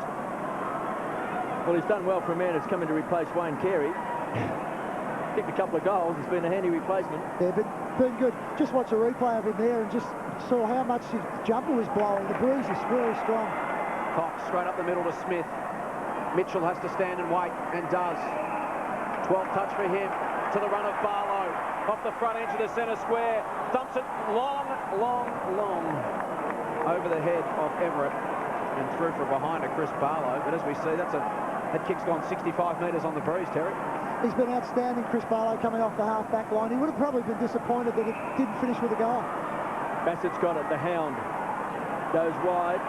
Well, he's done well for a man who's come in to replace Wayne Carey. Kicked a couple of goals. It's been a handy replacement. Yeah, but been good. Just watch a replay of him there and just saw how much his jumper was blowing. The breeze is very strong. Cox straight up the middle to Smith. Mitchell has to stand and wait, and does. 12th touch for him, to the run of Barlow. Off the front edge of the centre square. Dumps it long over the head of Everett and through from behind to Chris Barlow. But as we see, that kick's gone 65 metres on the breeze, Terry. He's been outstanding, Chris Barlow, coming off the half-back line. He would have probably been disappointed that it didn't finish with a goal. Bassett's got it. The Hound goes wide,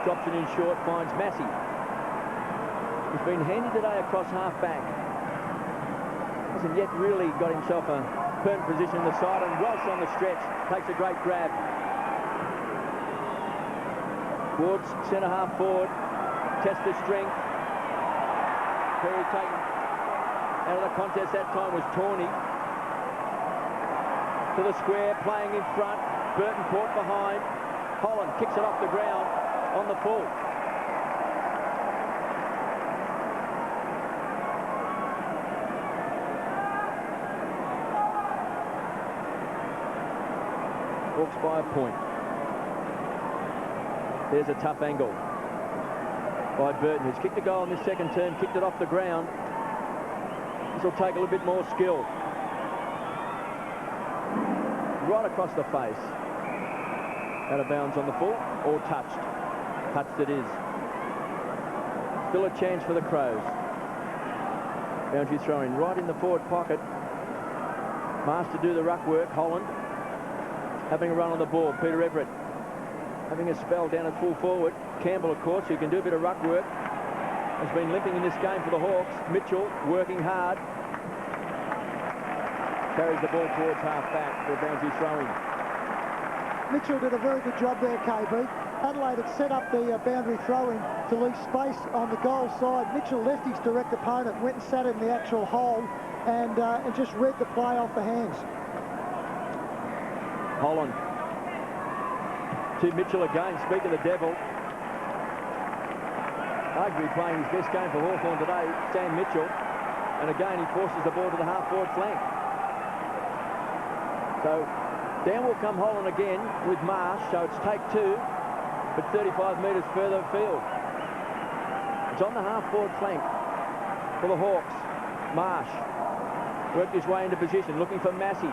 drops it in short, finds Massey. He's been handy today across half-back. Hasn't yet really got himself a permanent position in the side, and Walsh on the stretch takes a great grab. Ward's centre half forward, test the strength. Perry taken out of the contest that time was Tawney. To the square, playing in front. Burton Port behind. Holland kicks it off the ground on the full. Hawks by a point. There's a tough angle by Burton, who's kicked a goal in this second term, kicked it off the ground. This will take a little bit more skill. Right across the face. Out of bounds on the full, or touched. Touched it is. Still a chance for the Crows. Boundary throwing right in the forward pocket. Marsh to do the ruck work. Holland having a run on the ball. Peter Everett having a spell down at full forward. Campbell, of course, who can do a bit of ruck work, has been limping in this game for the Hawks. Mitchell working hard. Carries the ball towards half-back for a boundary throw-in. Mitchell did a very good job there, KB. Adelaide had set up the boundary throw-in to leave space on the goal side. Mitchell left his direct opponent, went and sat in the actual hole, and just read the play off the hands. Holland to Mitchell again. Speak of the devil. Arguably playing his best game for Hawthorn today, Sam Mitchell. And again, he forces the ball to the half-forward flank. So down will come Holland again with Marsh. So it's take 2, but 35 metres further afield. It's on the half-forward flank for the Hawks. Marsh worked his way into position, looking for Massey,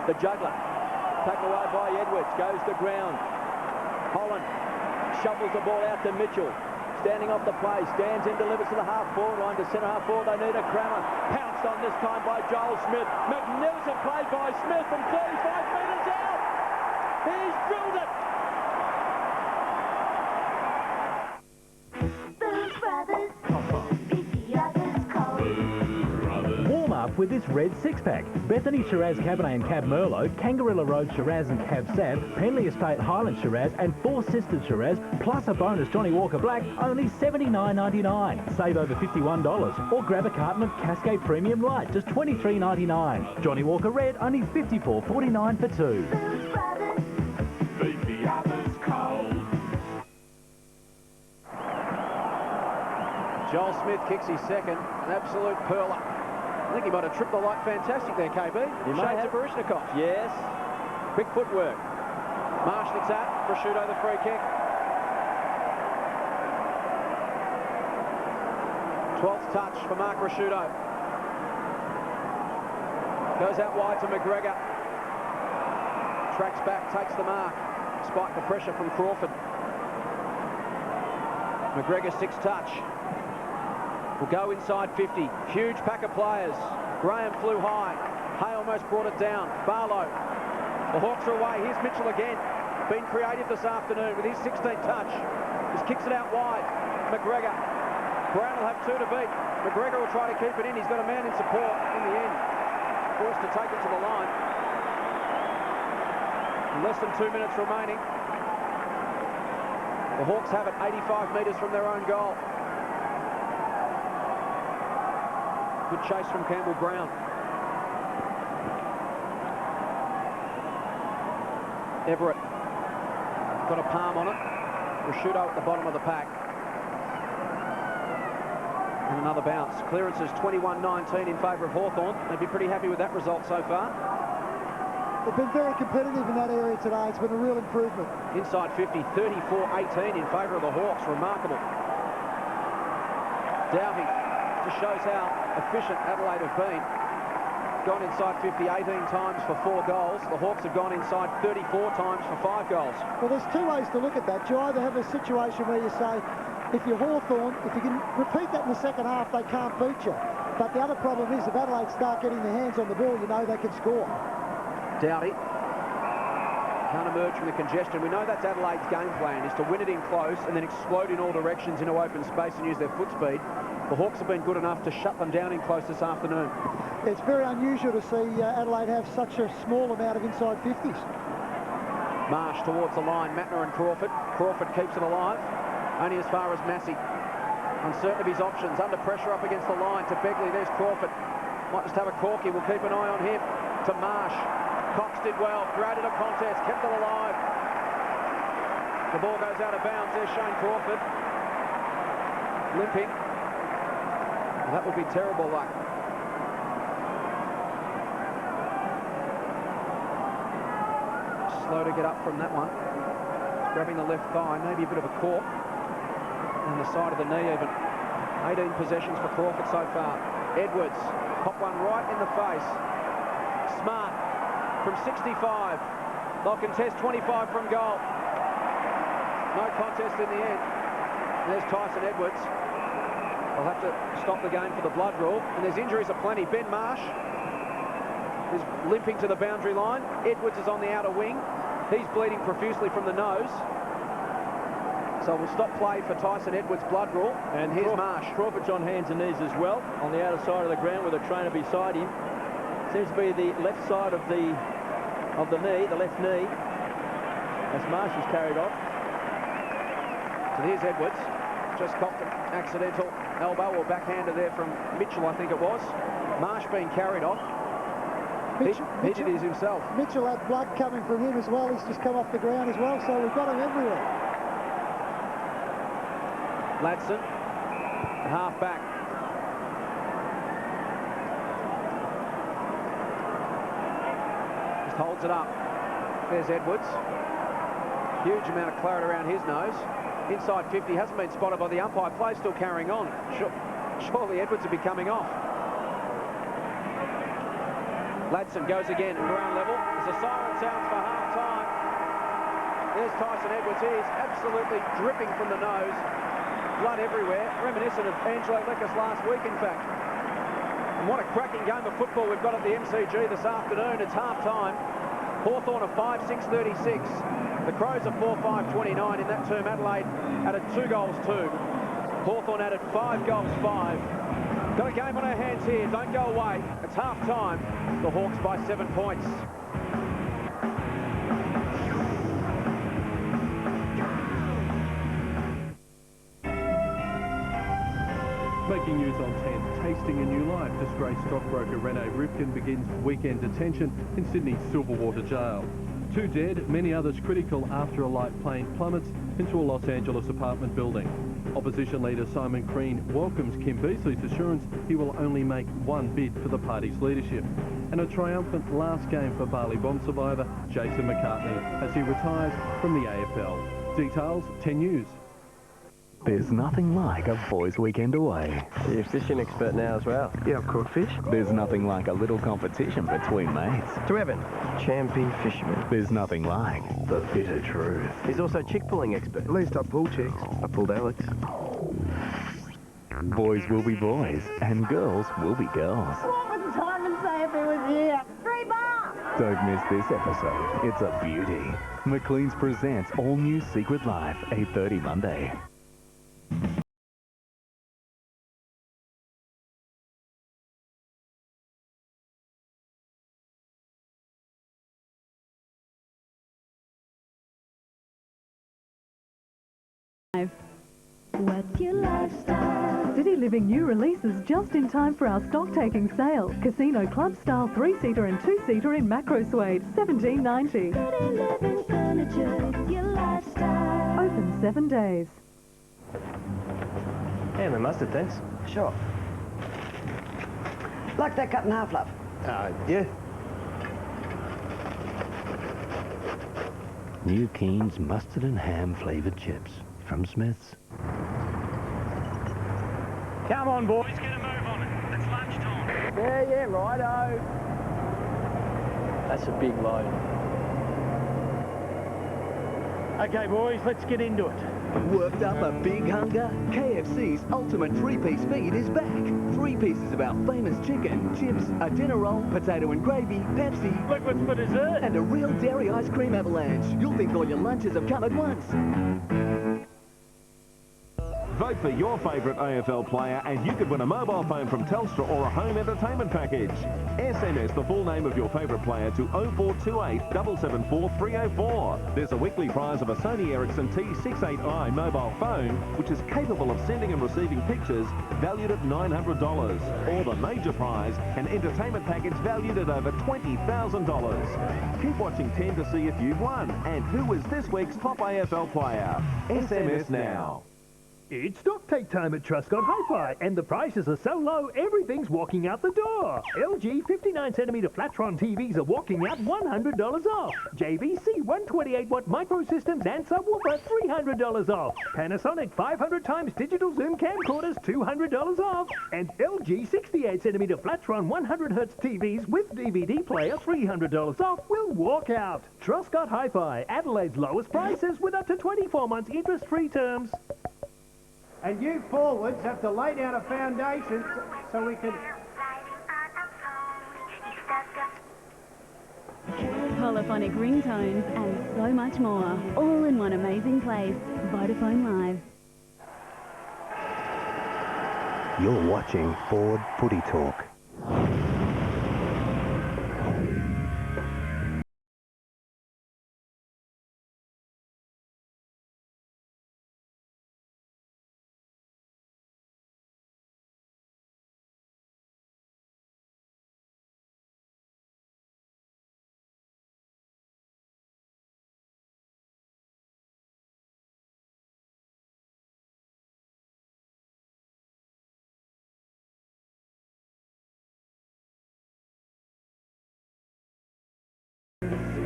the juggler. Taken away by Edwards, goes to ground. Holland shuffles the ball out to Mitchell. Standing off the play, stands in, delivers to the half-forward line, to centre half-forward. They need a crammer. Pounced on this time by Joel Smith. Magnificent play by Smith from 35 metres out. He's drilled it. Warm up with this red six-pack. Bethany Shiraz Cabernet and Cab Merlot, Kangarilla Road Shiraz and Cab Sav, Penley Estate Highland Shiraz and Four Sisters Shiraz, plus a bonus Johnny Walker Black, only $79.99. Save over $51. Or grab a carton of Cascade Premium Light, just $23.99. Johnny Walker Red, only $54.49 for 2. Joel Smith kicks his second, an absolute pearler. I think he might have tripped the light fantastic there, KB. He might have. To Barishnikov. Yes. Quick footwork. Marsh the tap, Prosciutto the free kick. 12th touch for Mark Prosciutto. Goes out wide to McGregor. Tracks back, takes the mark. Despite the pressure from Crawford. McGregor 6th touch. Will go inside 50. Huge pack of players. Graham flew high. Hay almost brought it down. Barlow. The Hawks are away. Here's Mitchell again. Been creative this afternoon with his 16th touch. Just kicks it out wide. McGregor. Brown will have 2 to beat. McGregor will try to keep it in. He's got a man in support in the end. Forced to take it to the line. Less than 2 minutes remaining. The Hawks have it 85 metres from their own goal. Good chase from Campbell Brown. Everett got a palm on it. Rashudo at the bottom of the pack. And another bounce. Clearance is 21-19 in favour of Hawthorn. They'd be pretty happy with that result so far. They've been very competitive in that area today. It's been a real improvement. Inside 50, 34-18 in favour of the Hawks. Remarkable. Doughty just shows how efficient Adelaide have been. Gone inside 50 18 times for 4 goals. The Hawks have gone inside 34 times for 5 goals. Well, there's two ways to look at that. You either have a situation where you say, if you're Hawthorn, if you can repeat that in the second half, they can't beat you. But the other problem is, if Adelaide start getting their hands on the ball, you know they can score. Doughty can't emerge from the congestion. We know that's Adelaide's game plan, is to win it in close and then explode in all directions into open space and use their foot speed. The Hawks have been good enough to shut them down in close this afternoon. It's very unusual to see Adelaide have such a small amount of inside 50s. Marsh towards the line, Mattner and Crawford. Crawford keeps it alive, only as far as Massey. Uncertain of his options, under pressure up against the line to Begley. There's Crawford. Might just have a corky, we'll keep an eye on him. To Marsh. Cox did well, created a contest, kept it alive. The ball goes out of bounds. There's Shane Crawford. Limping. That would be terrible luck. Slow to get up from that one. Grabbing the left thigh, maybe a bit of a cork. And the side of the knee even. 18 possessions for Crawford so far. Edwards, pop one right in the face. Smart from 65. They'll contest 25 from goal. No contest in the end. There's Tyson Edwards. They'll have to stop the game for the blood rule. And there's injuries aplenty. Ben Marsh is limping to the boundary line. Edwards is on the outer wing. He's bleeding profusely from the nose. So we'll stop play for Tyson Edwards' blood rule. And here's Marsh. Crawford's on hands and knees as well, on the outer side of the ground with a trainer beside him. Seems to be the left side of the knee, the left knee, as Marsh is carried off. So here's Edwards. Just copped an accidental elbow or backhander there from Mitchell, I think it was. Marsh being carried off. He did his himself. Mitchell had blood coming from him as well. He's just come off the ground as well, so we've got him everywhere. Ladson, half back. Just holds it up. There's Edwards. Huge amount of claret around his nose. Inside 50, hasn't been spotted by the umpire. Play still carrying on. Surely Edwards would be coming off. Ladson goes again at ground level. As the siren sounds for half-time. There's Tyson Edwards. He is absolutely dripping from the nose. Blood everywhere. Reminiscent of Angelo Lekkas last week, in fact. And what a cracking game of football we've got at the MCG this afternoon. It's half-time. Hawthorn are 5-6-36. The Crows are 4-5-29. In that term, Adelaide added 2 goals 2. Hawthorn added 5 goals 5. Got a game on our hands here. Don't go away. It's half-time. The Hawks by 7 points. Making news on 10, tasting a new life. Disgraced stockbroker Rene Rivkin begins weekend detention in Sydney's Silverwater Jail. 2 dead, many others critical after a light plane plummets into a Los Angeles apartment building. Opposition leader Simon Crean welcomes Kim Beazley's assurance he will only make 1 bid for the party's leadership. And a triumphant last game for Bali bomb survivor Jason McCartney as he retires from the AFL. Details, 10 News. There's nothing like a boys' weekend away. You're a fishing expert now as well. Yeah, I've caught fish. There's nothing like a little competition between mates. To Evan, champion fisherman. There's nothing like the bitter truth. He's also chick pulling expert. At least I pull chicks. I pulled Alex. Boys will be boys, and girls will be girls. What would Simon say if he was here? 3 bars! Don't miss this episode. It's a beauty. McLean's presents all new Secret Life, 8:30 Monday. What's your lifestyle? City Living new releases just in time for our stock-taking sale. Casino Club Style 3-seater and 2-seater in macro suede, $17.90. City Living Furniture, your lifestyle. Open 7 days. Ham and mustard, thanks. Sure. Like that cut in half, love. Yeah. New Keen's mustard and ham flavoured chips from Smith's. Come on, boys, get a move on it. It's lunchtime. Yeah, righto. That's a big load. Okay, boys, let's get into it. Worked up a big hunger? KFC's ultimate three-piece feed is back. 3 pieces of our famous chicken, chips, a dinner roll, potato and gravy, Pepsi. Look what's for dessert. And a real dairy ice cream avalanche. You'll think all your lunches have come at once. Vote for your favourite AFL player and you could win a mobile phone from Telstra or a home entertainment package. SMS the full name of your favourite player to 0428 774 304. There's a weekly prize of a Sony Ericsson T68i mobile phone, which is capable of sending and receiving pictures valued at $900. Or the major prize, an entertainment package valued at over $20,000. Keep watching 10 to see if you've won. And who is this week's top AFL player? SMS now. It's stock take time at Truscott Hi-Fi, and the prices are so low, everything's walking out the door. LG 59cm Flatron TVs are walking out $100 off. JVC 128-watt microsystems and subwoofer $300 off. Panasonic 500 times digital zoom camcorders $200 off. And LG 68cm Flatron 100Hz TVs with DVD player $300 off will walk out. Truscott Hi-Fi, Adelaide's lowest prices with up to 24 months interest-free terms. And you forwards have to lay down a foundation so we can... Polyphonic ringtones and so much more, all in one amazing place. Vodafone Live. You're watching Ford Footy Talk.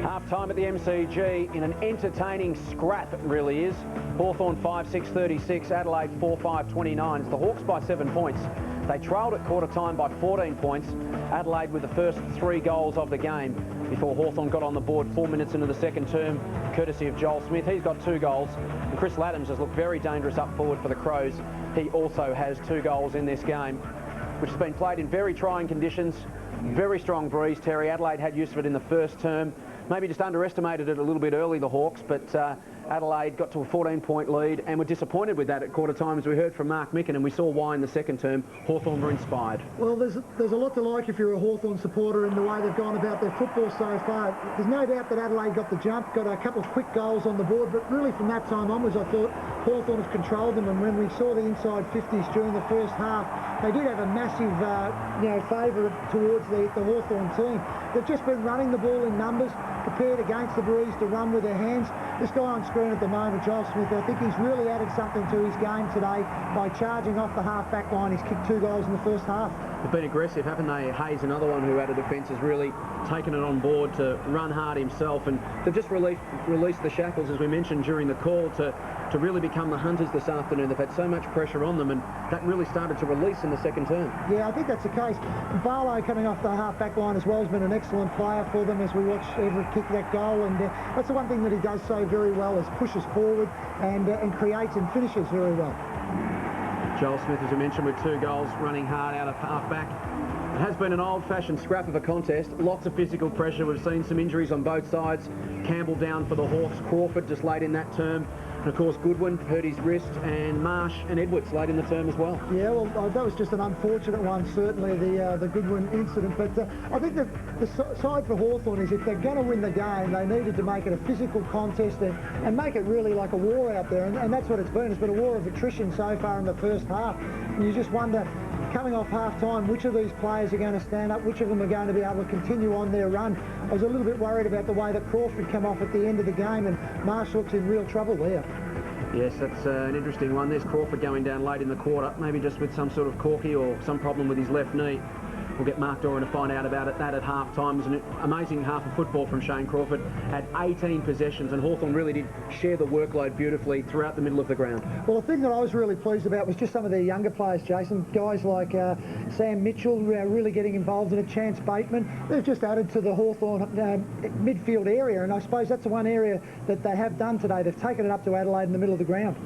Half-time at the MCG in an entertaining scrap, it really is. Hawthorn 5-6-36, Adelaide 4-5-29. It's the Hawks by 7 points. They trailed at quarter-time by 14 points. Adelaide with the first 3 goals of the game before Hawthorn got on the board 4 minutes into the second term, courtesy of Joel Smith. He's got 2 goals. And Chris Laddams has looked very dangerous up forward for the Crows. He also has 2 goals in this game, which has been played in very trying conditions. Very strong breeze, Terry. Adelaide had use of it in the first term. Maybe just underestimated it a little bit early, the Hawks, but Adelaide got to a 14-point lead and were disappointed with that at quarter time, as we heard from Mark Micken, and we saw why in the second term. Hawthorn were inspired. Well, there's a lot to like if you're a Hawthorn supporter in the way they've gone about their football so far. There's no doubt that Adelaide got the jump, got a couple of quick goals on the board, but really from that time onwards I thought Hawthorn have controlled them, and when we saw the inside 50s during the first half, they did have a massive favour towards the Hawthorn team. They've just been running the ball in numbers, prepared against the breeze to run with their hands. This guy on screen at the moment, Joel Smith, I think he's really added something to his game today by charging off the half-back line. He's kicked 2 goals in the first half. They've been aggressive, haven't they? Hayes, another one who out of defence, has really taken it on board to run hard himself, and they've just released the shackles, as we mentioned during the call, to really become the hunters this afternoon. They've had so much pressure on them, and that really started to release in the second term. Yeah, I think that's the case. Barlow coming off the half-back line as well has been an excellent player for them as we watch Everett kick that goal, and that's the one thing that he does so very well, is pushes forward and creates and finishes very well. Joel Smith, as we mentioned, with 2 goals, running hard out of half-back. It has been an old-fashioned scrap of a contest. Lots of physical pressure. We've seen some injuries on both sides. Campbell down for the Hawks. Crawford just late in that term. And of course, Goodwin hurt his wrist, and Marsh and Edwards late in the term as well. Yeah, well, that was just an unfortunate one, certainly, the Goodwin incident. But I think that the side for Hawthorn is if they're going to win the game, they needed to make it a physical contest and make it really like a war out there. And that's what it's been. It's been a war of attrition so far in the first half. And you just wonder, coming off half-time, which of these players are going to stand up, which of them are going to be able to continue on their run. I was a little bit worried about the way that Crawford came off at the end of the game, and Marsh looks in real trouble there. Yes, that's an interesting one. There's Crawford going down late in the quarter, maybe just with some sort of corky or some problem with his left knee. We'll get Mark Doran to find out about that at half-time. It was an amazing half of football from Shane Crawford. Had 18 possessions, and Hawthorn really did share the workload beautifully throughout the middle of the ground. Well, the thing that I was really pleased about was just some of their younger players, Jason. Guys like Sam Mitchell really getting involved in it, Chance Bateman. They've just added to the Hawthorn midfield area, and I suppose that's the one area that they have done today. They've taken it up to Adelaide in the middle of the ground.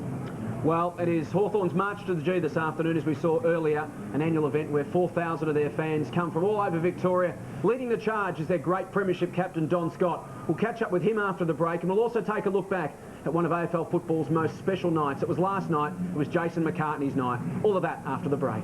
Well, it is Hawthorn's March to the G this afternoon, as we saw earlier, an annual event where 4,000 of their fans come from all over Victoria. Leading the charge is their great premiership captain, Don Scott. We'll catch up with him after the break, and we'll also take a look back at one of AFL football's most special nights. It was last night. It was Jason McCartney's night. All of that after the break.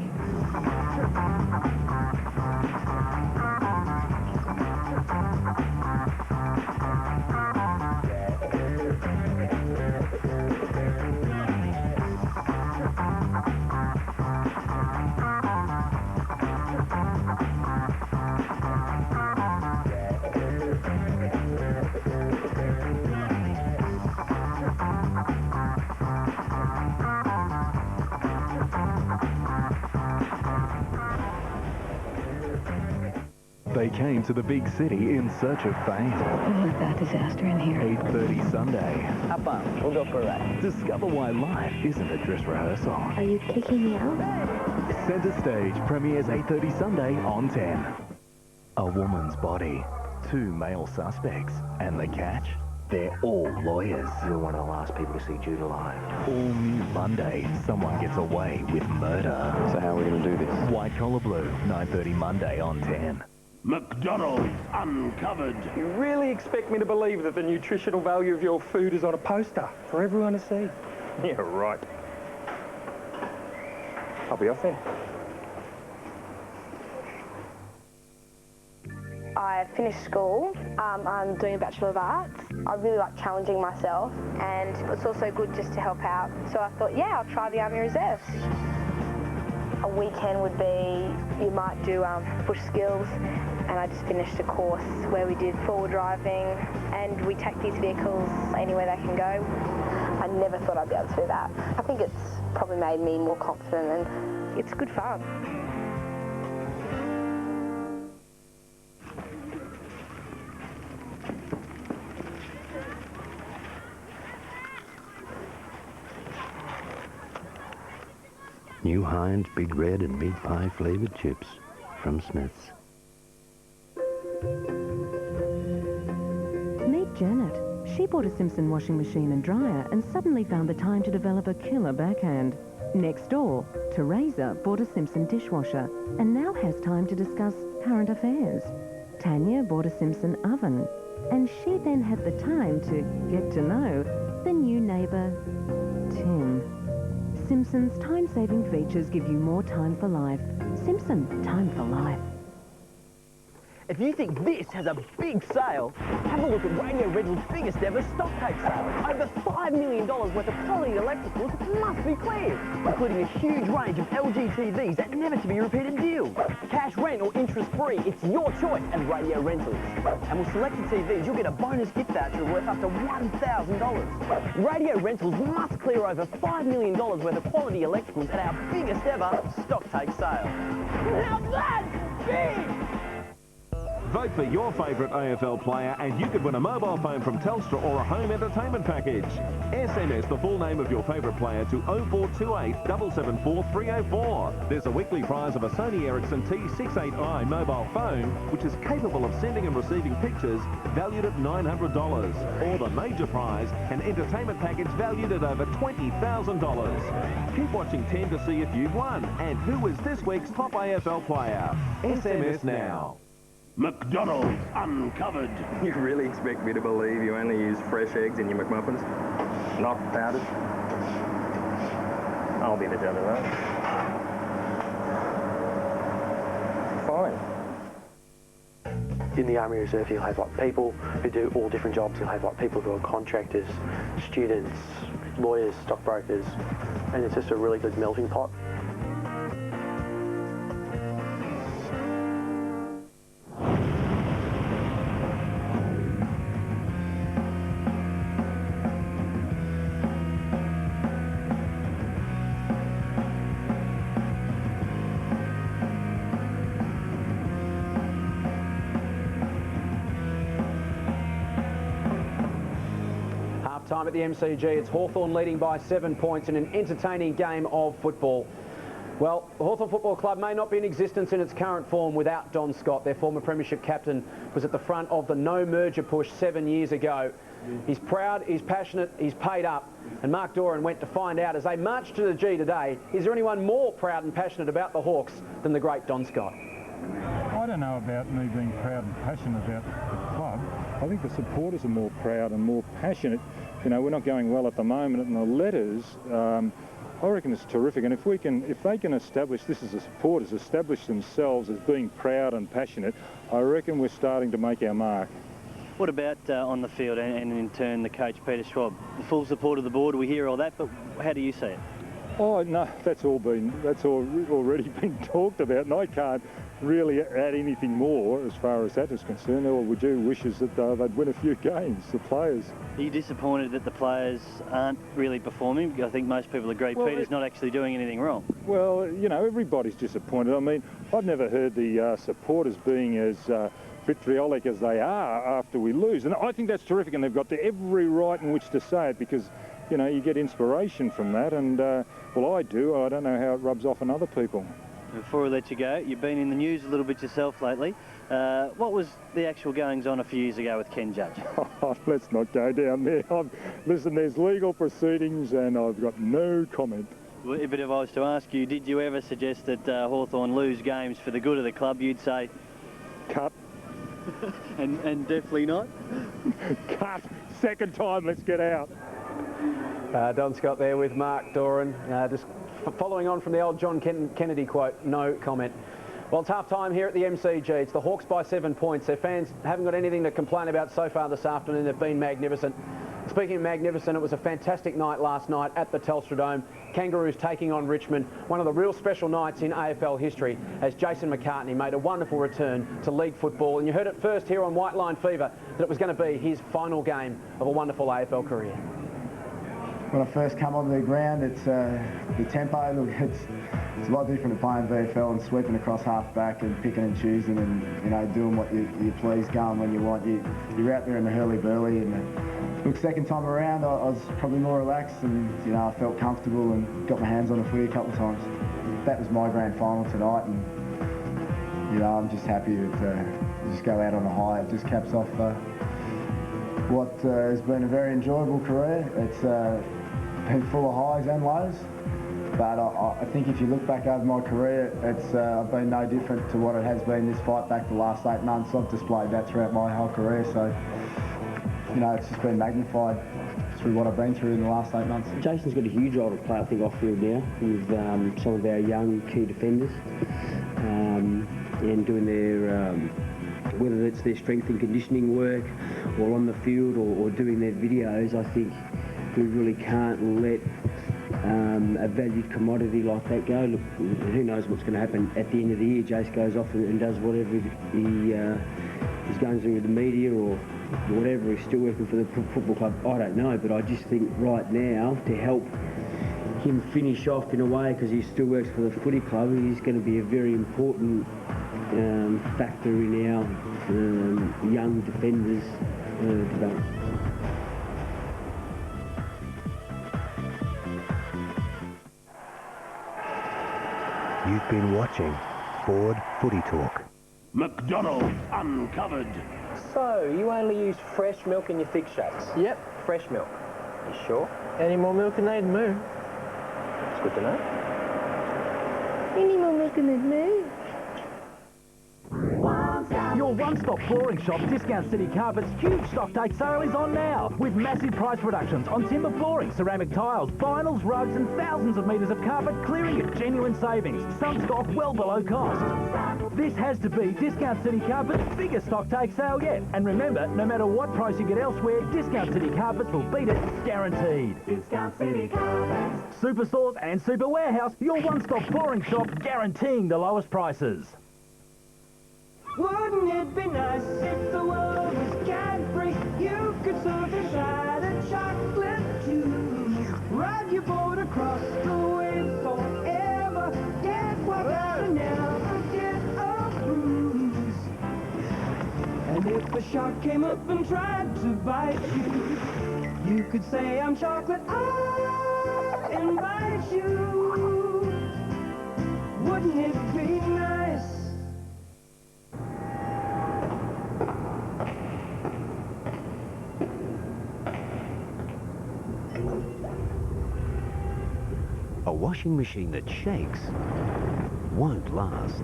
They came to the big city in search of fame. Oh, that disaster in here. 8:30 Sunday. Up on. We'll go for a ride. Discover why life isn't a dress rehearsal. Are you kicking me out? Centre Stage premieres 8:30 Sunday on 10. A woman's body, 2 male suspects, and the catch? They're all lawyers. You're one of the last people to see Jude alive. All new Monday, someone gets away with murder. So how are we going to do this? White Collar Blue, 9:30 Monday on 10. McDonald's Uncovered. You really expect me to believe that the nutritional value of your food is on a poster for everyone to see? Yeah, right. I'll be off then. I finished school. I'm doing a Bachelor of Arts. I really like challenging myself, and it's also good just to help out. So I thought, yeah, I'll try the Army Reserves. A weekend would be, you might do bush skills, and I just finished a course where we did forward driving, and we take these vehicles anywhere they can go. I never thought I'd be able to do that. I think it's probably made me more confident, and it's good fun. New Heinz Big Red and Meat Pie flavoured chips from Smith's. Meet Janet. She bought a Simpson washing machine and dryer and suddenly found the time to develop a killer backhand. Next door, Teresa bought a Simpson dishwasher and now has time to discuss current affairs. Tanya bought a Simpson oven, and she then had the time to get to know the new neighbour, Tim. Simpson's time-saving features give you more time for life. Simpson, time for life. If you think this has a big sale, have a look at Radio Rental's biggest ever stock take sale. Over $5 million worth of quality electricals must be cleared, including a huge range of LG TVs at never-to-be-repeated deals. Cash rent or interest-free, it's your choice at Radio Rentals. And with selected TVs, you'll get a bonus gift voucher worth up to $1,000. Radio Rentals must clear over $5 million worth of quality electricals at our biggest ever stock take sale. Now that's big! Vote for your favourite AFL player and you could win a mobile phone from Telstra or a home entertainment package. SMS the full name of your favourite player to 0428 774 304. There's a weekly prize of a Sony Ericsson T68i mobile phone, which is capable of sending and receiving pictures valued at $900. Or the major prize, an entertainment package valued at over $20,000. Keep watching 10 to see if you've won and who is this week's top AFL player. SMS now. McDonald's uncovered. You really expect me to believe you only use fresh eggs in your McMuffins? Not powdered? I'll be the judge of that. Fine. In the Army Reserve, you'll have like people who do all different jobs. You'll have like people who are contractors, students, lawyers, stockbrokers, and it's just a really good melting pot. Time at the MCG. It's Hawthorn leading by 7 points in an entertaining game of football. Well, the Hawthorn Football Club may not be in existence in its current form without Don Scott. Their former premiership captain was at the front of the no merger push 7 years ago. He's proud, he's passionate, he's paid up, and Mark Doran went to find out as they marched to the G today, is there anyone more proud and passionate about the Hawks than the great Don Scott? I don't know about me being proud and passionate about the club. I think the supporters are more proud and more passionate. You know, we're not going well at the moment, and the letters, I reckon it's terrific. And if they can establish this as the supporters, establish themselves as being proud and passionate, I reckon we're starting to make our mark. What about on the field and in turn the coach Peter Schwab? The full support of the board, we hear all that, but how do you see it? Oh no, that's already been talked about, and I can't really add anything more as far as that is concerned. All we do wish is that they'd win a few games, the players. Are you disappointed that the players aren't really performing? I think most people agree Peter's not actually doing anything wrong. Well, you know, everybody's disappointed. I mean, I've never heard the supporters being as vitriolic as they are after we lose, and I think that's terrific, and they've got every right in which to say it, because you know, you get inspiration from that, and well, I do. I don't know how it rubs off on other people. Before we let you go, you've been in the news a little bit yourself lately. What was the actual goings-on a few years ago with Ken Judge? Oh, let's not go down there. Listen, there's legal proceedings, and I've got no comment. Well, but if I was to ask you, did you ever suggest that Hawthorn lose games for the good of the club, you'd say... Cut. and definitely not? Cut. Second time, let's get out. Don Scott there with Mark Doran. Just following on from the old John Kennedy quote, no comment. Well, it's half-time here at the MCG. It's the Hawks by 7 points. Their fans haven't got anything to complain about so far this afternoon. They've been magnificent. Speaking of magnificent, it was a fantastic night last night at the Telstra Dome. Kangaroos taking on Richmond. One of the real special nights in AFL history as Jason McCartney made a wonderful return to league football. And you heard it first here on White Line Fever that it was going to be his final game of a wonderful AFL career. When I first come onto the ground, it's the tempo. Look, it's a lot different to playing VFL and sweeping across half back and picking and choosing and, you know, doing what you please, going when you want. You're out there in the hurly-burly, and look, second time around I was probably more relaxed, and you know, I felt comfortable and got my hands on the footy a couple of times. That was my grand final tonight, and you know, I'm just happy that just go out on a high. It just caps off what has been a very enjoyable career. It's been full of highs and lows, but I think if you look back over my career, it's I've been no different to what it has been this fight back the last 8 months. I've displayed that throughout my whole career, so you know, it's just been magnified through what I've been through in the last 8 months. Jason's got a huge role to play, I think, off-field now with some of our young key defenders and doing their whether it's their strength and conditioning work or on the field or doing their videos. I think we really can't let a valued commodity like that go. Look, who knows what's going to happen at the end of the year. Jace goes off and does whatever he's going through with the media or whatever. He's still working for the football club. I don't know, but I just think right now, to help him finish off in a way, because he still works for the footy club, he's going to be a very important factor in our young defenders' development. You've been watching Ford Footy Talk. McDonald's uncovered. So, you only use fresh milk in your thick shakes? Yep. Fresh milk. You sure? Any more milk and they'd move. It's good to know. Any more milk and they'd move. Your Your one-stop flooring shop, Discount City Carpets' huge stock take sale is on now, with massive price reductions on timber flooring, ceramic tiles, vinyls, rugs and thousands of metres of carpet clearing at genuine savings. Some stock well below cost. This has to be Discount City Carpets' biggest stock take sale yet. And remember, no matter what price you get elsewhere, Discount City Carpets will beat it, guaranteed. Discount City Carpets. Superstores and Super Warehouse, your one-stop flooring shop guaranteeing the lowest prices. Wouldn't it be nice if the world was cat-free? You could surf inside a chocolate tube, ride your boat across the waves forever, get wiped out and never get a bruise. And if a shark came up and tried to bite you, you could say, I'm chocolate, I invite you. Wouldn't it be nice? A washing machine that shakes won't last.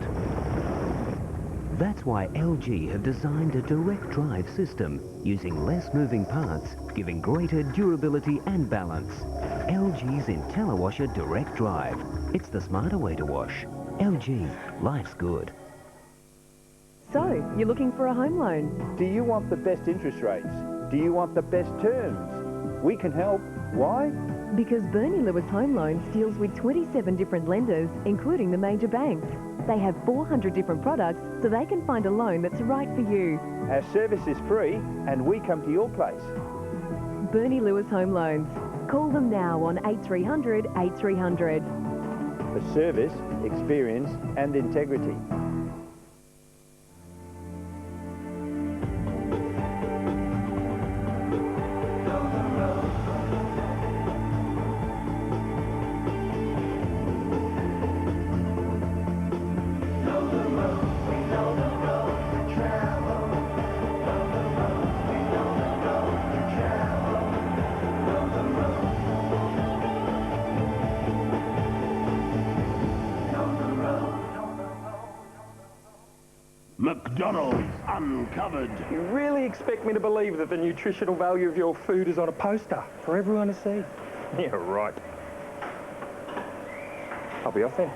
That's why LG have designed a direct drive system using less moving parts, giving greater durability and balance. LG's IntelliWasher Direct Drive. It's the smarter way to wash. LG, life's good. So, you're looking for a home loan? Do you want the best interest rates? Do you want the best terms? We can help. Why? Because Bernie Lewis Home Loans deals with 27 different lenders, including the major banks. They have 400 different products, so they can find a loan that's right for you. Our service is free, and we come to your place. Bernie Lewis Home Loans. Call them now on 8300 8300. For service, experience, and integrity. McDonald's Uncovered. You really expect me to believe that the nutritional value of your food is on a poster for everyone to see? Yeah, right. I'll be off then.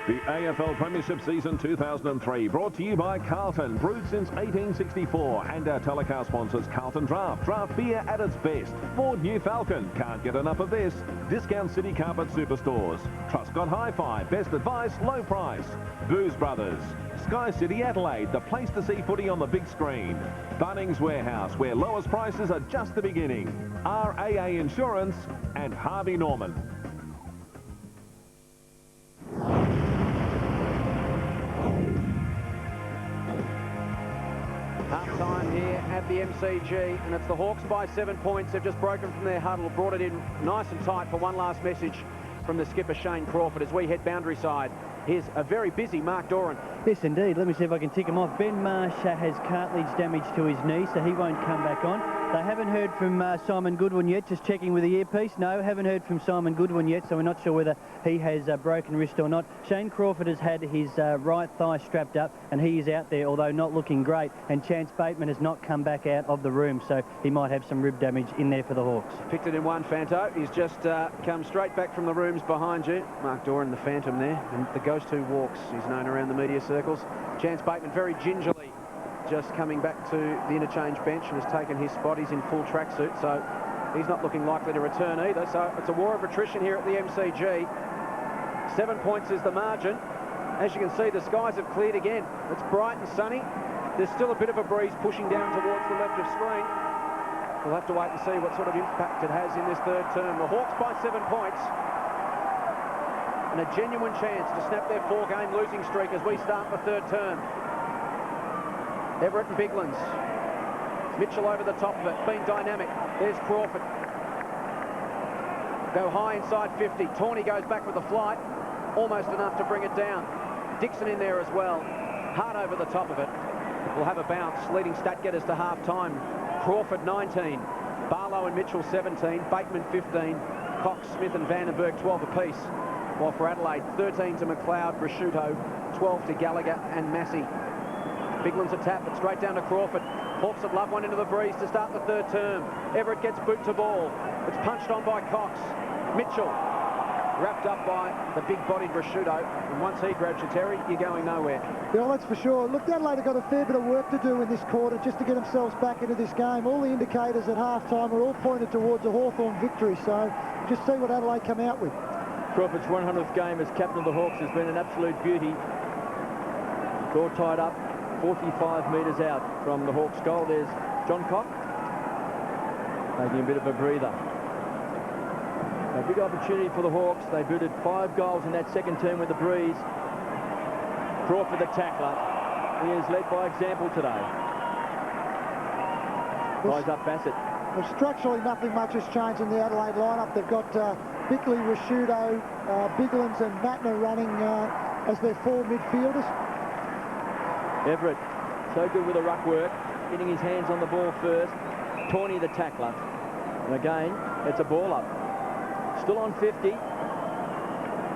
The AFL Premiership Season 2003, brought to you by Carlton, brewed since 1864, and our telecast sponsors Carlton Draft, draft beer at its best. Ford New Falcon, can't get enough of this. Discount City Carpet Superstores. Truscott Hi-Fi, best advice, low price. Booze Brothers. Sky City Adelaide, the place to see footy on the big screen. Bunnings Warehouse, where lowest prices are just the beginning. RAA Insurance and Harvey Norman. Half-time here at the MCG, and it's the Hawks by 7 points. They've just broken from their huddle, brought it in nice and tight for one last message from the skipper, Shane Crawford, as we head boundary side. Here's a very busy Mark Doran. Yes, indeed. Let me see if I can tick him off. Ben Marsh has cartilage damage to his knee, so he won't come back on. They haven't heard from Simon Goodwin yet. Just checking with the earpiece. No, haven't heard from Simon Goodwin yet, so we're not sure whether he has a broken wrist or not. Shane Crawford has had his right thigh strapped up, and he is out there, although not looking great. And Chance Bateman has not come back out of the room, so he might have some rib damage in there for the Hawks. Picked it in one, Fanto. He's just come straight back from the rooms behind you. Mark Doran, the Phantom there, and the ghost who walks, he's known around the media circles. Chance Bateman very gingerly just coming back to the interchange bench and has taken his spot. He's in full tracksuit, so he's not looking likely to return either. So it's a war of attrition here at the MCG. 7 points is the margin. As you can see, the skies have cleared again. It's bright and sunny. There's still a bit of a breeze pushing down towards the left of screen. We'll have to wait and see what sort of impact it has in this third term. The Hawks by 7 points, and a genuine chance to snap their 4-game losing streak as we start the third term. Everett and Biglands. Mitchell over the top of it, being dynamic. There's Crawford. Go high inside 50. Tawney goes back with the flight. Almost enough to bring it down. Dixon in there as well. Hard over the top of it. We'll have a bounce, leading stat getters to half-time. Crawford 19. Barlow and Mitchell 17. Bateman 15. Cox, Smith and Vandenberg 12 apiece. While for Adelaide, 13 to McLeod, Prosciutto, 12 to Gallagher and Massey. Bigland's a tap, but straight down to Crawford. Hawks have loved one into the breeze to start the third term. Everett gets boot to ball. It's punched on by Cox. Mitchell, wrapped up by the big-bodied Prosciutto. And once he grabs you, Terry, you're going nowhere. Yeah, well, that's for sure. Look, Adelaide have got a fair bit of work to do in this quarter just to get themselves back into this game. All the indicators at half-time are all pointed towards a Hawthorn victory, so just see what Adelaide come out with. Crawford's 100th game as captain of the Hawks has been an absolute beauty. It's all tied up 45 metres out from the Hawks' goal. There's John Cock taking a bit of a breather. A big opportunity for the Hawks. They booted 5 goals in that second term with the breeze. Crawford the tackler. He is led by example today. Ties up Bassett. Well, structurally, nothing much has changed in the Adelaide lineup. They've got Bickley, Prosciutto, Biglands and Matner running as their 4 midfielders. Everett, so good with the ruck work, getting his hands on the ball first. Tawney the tackler. And again, it's a ball up. Still on 50.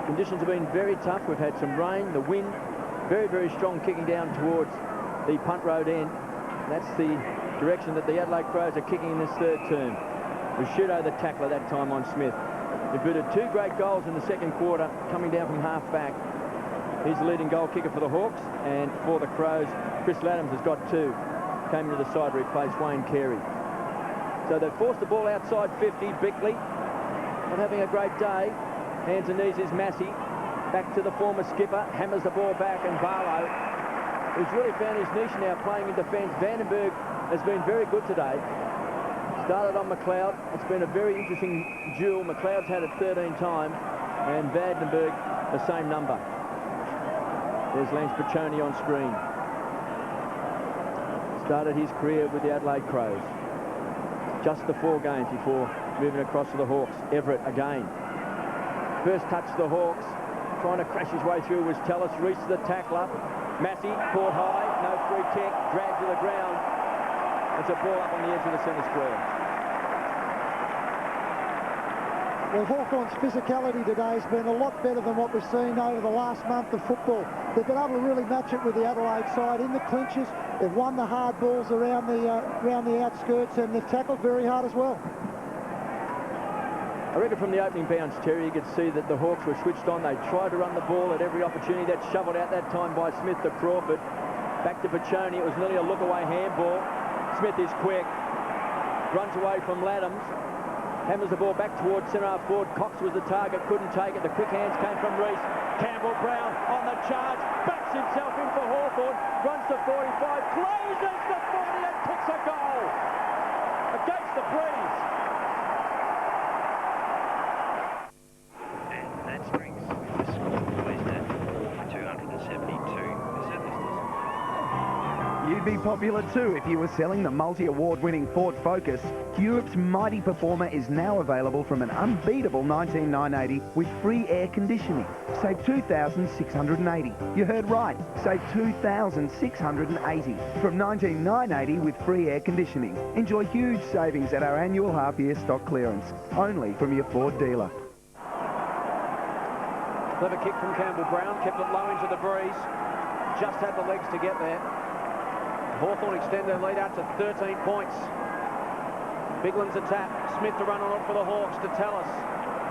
Conditions have been very tough. We've had some rain, the wind, very, very strong kicking down towards the punt road end. That's the direction that the Adelaide Crows are kicking in this third term. Prosciutto the tackler that time on Smith. They booted 2 great goals in the second quarter, coming down from half-back. He's the leading goal kicker for the Hawks, and for the Crows, Chris Laddams has got 2. Came into the side to replace Wayne Carey. So they've forced the ball outside 50. Bickley not having a great day. Hands and knees is Massey. Back to the former skipper. Hammers the ball back, and Barlow, who's really found his niche now playing in defence. Vandenberg has been very good today. Started on McLeod. It's been a very interesting duel. McLeod's had it 13 times, and Vandenberg the same number. There's Lance Piccioni on screen. Started his career with the Adelaide Crows. Just the 4 games before moving across to the Hawks. Everett again. First touch to the Hawks. Trying to crash his way through was Tellis. Reese the tackler. Massey caught high. No free kick. Dragged to the ground. It's a ball up on the edge of the centre square. Well, Hawthorn's physicality today has been a lot better than what we've seen over the last month of football. They've been able to really match it with the Adelaide side in the clinches. They've won the hard balls around the outskirts, and they've tackled very hard as well. I reckon from the opening bounce, Terry, you could see that the Hawks were switched on. They tried to run the ball at every opportunity. That's shoveled out that time by Smith to Crawford. Back to Piccioni. It was nearly a look-away handball. Smith is quick. Runs away from Laddams. Hammers the ball back towards centre-half forward. Cox was the target, couldn't take it. The quick hands came from Reese. Campbell-Brown on the charge. Backs himself in for Hawthorn. Runs to 45. Closes to 40 and kicks a goal. Against the breeze. And that brings the score poised at 272. You'd be popular too if you were selling the multi-award-winning Ford Focus. Europe's mighty performer is now available from an unbeatable 19,980 with free air conditioning. Save 2,680. You heard right. Save 2,680 from 19,980 with free air conditioning. Enjoy huge savings at our annual half-year stock clearance. Only from your Ford dealer. Clever kick from Campbell-Brown. Kept it low into the breeze. Just had the legs to get there. Hawthorn extend their lead out to 13 points. Bigland's a tap. Smith to run on it for the Hawks to Tellis.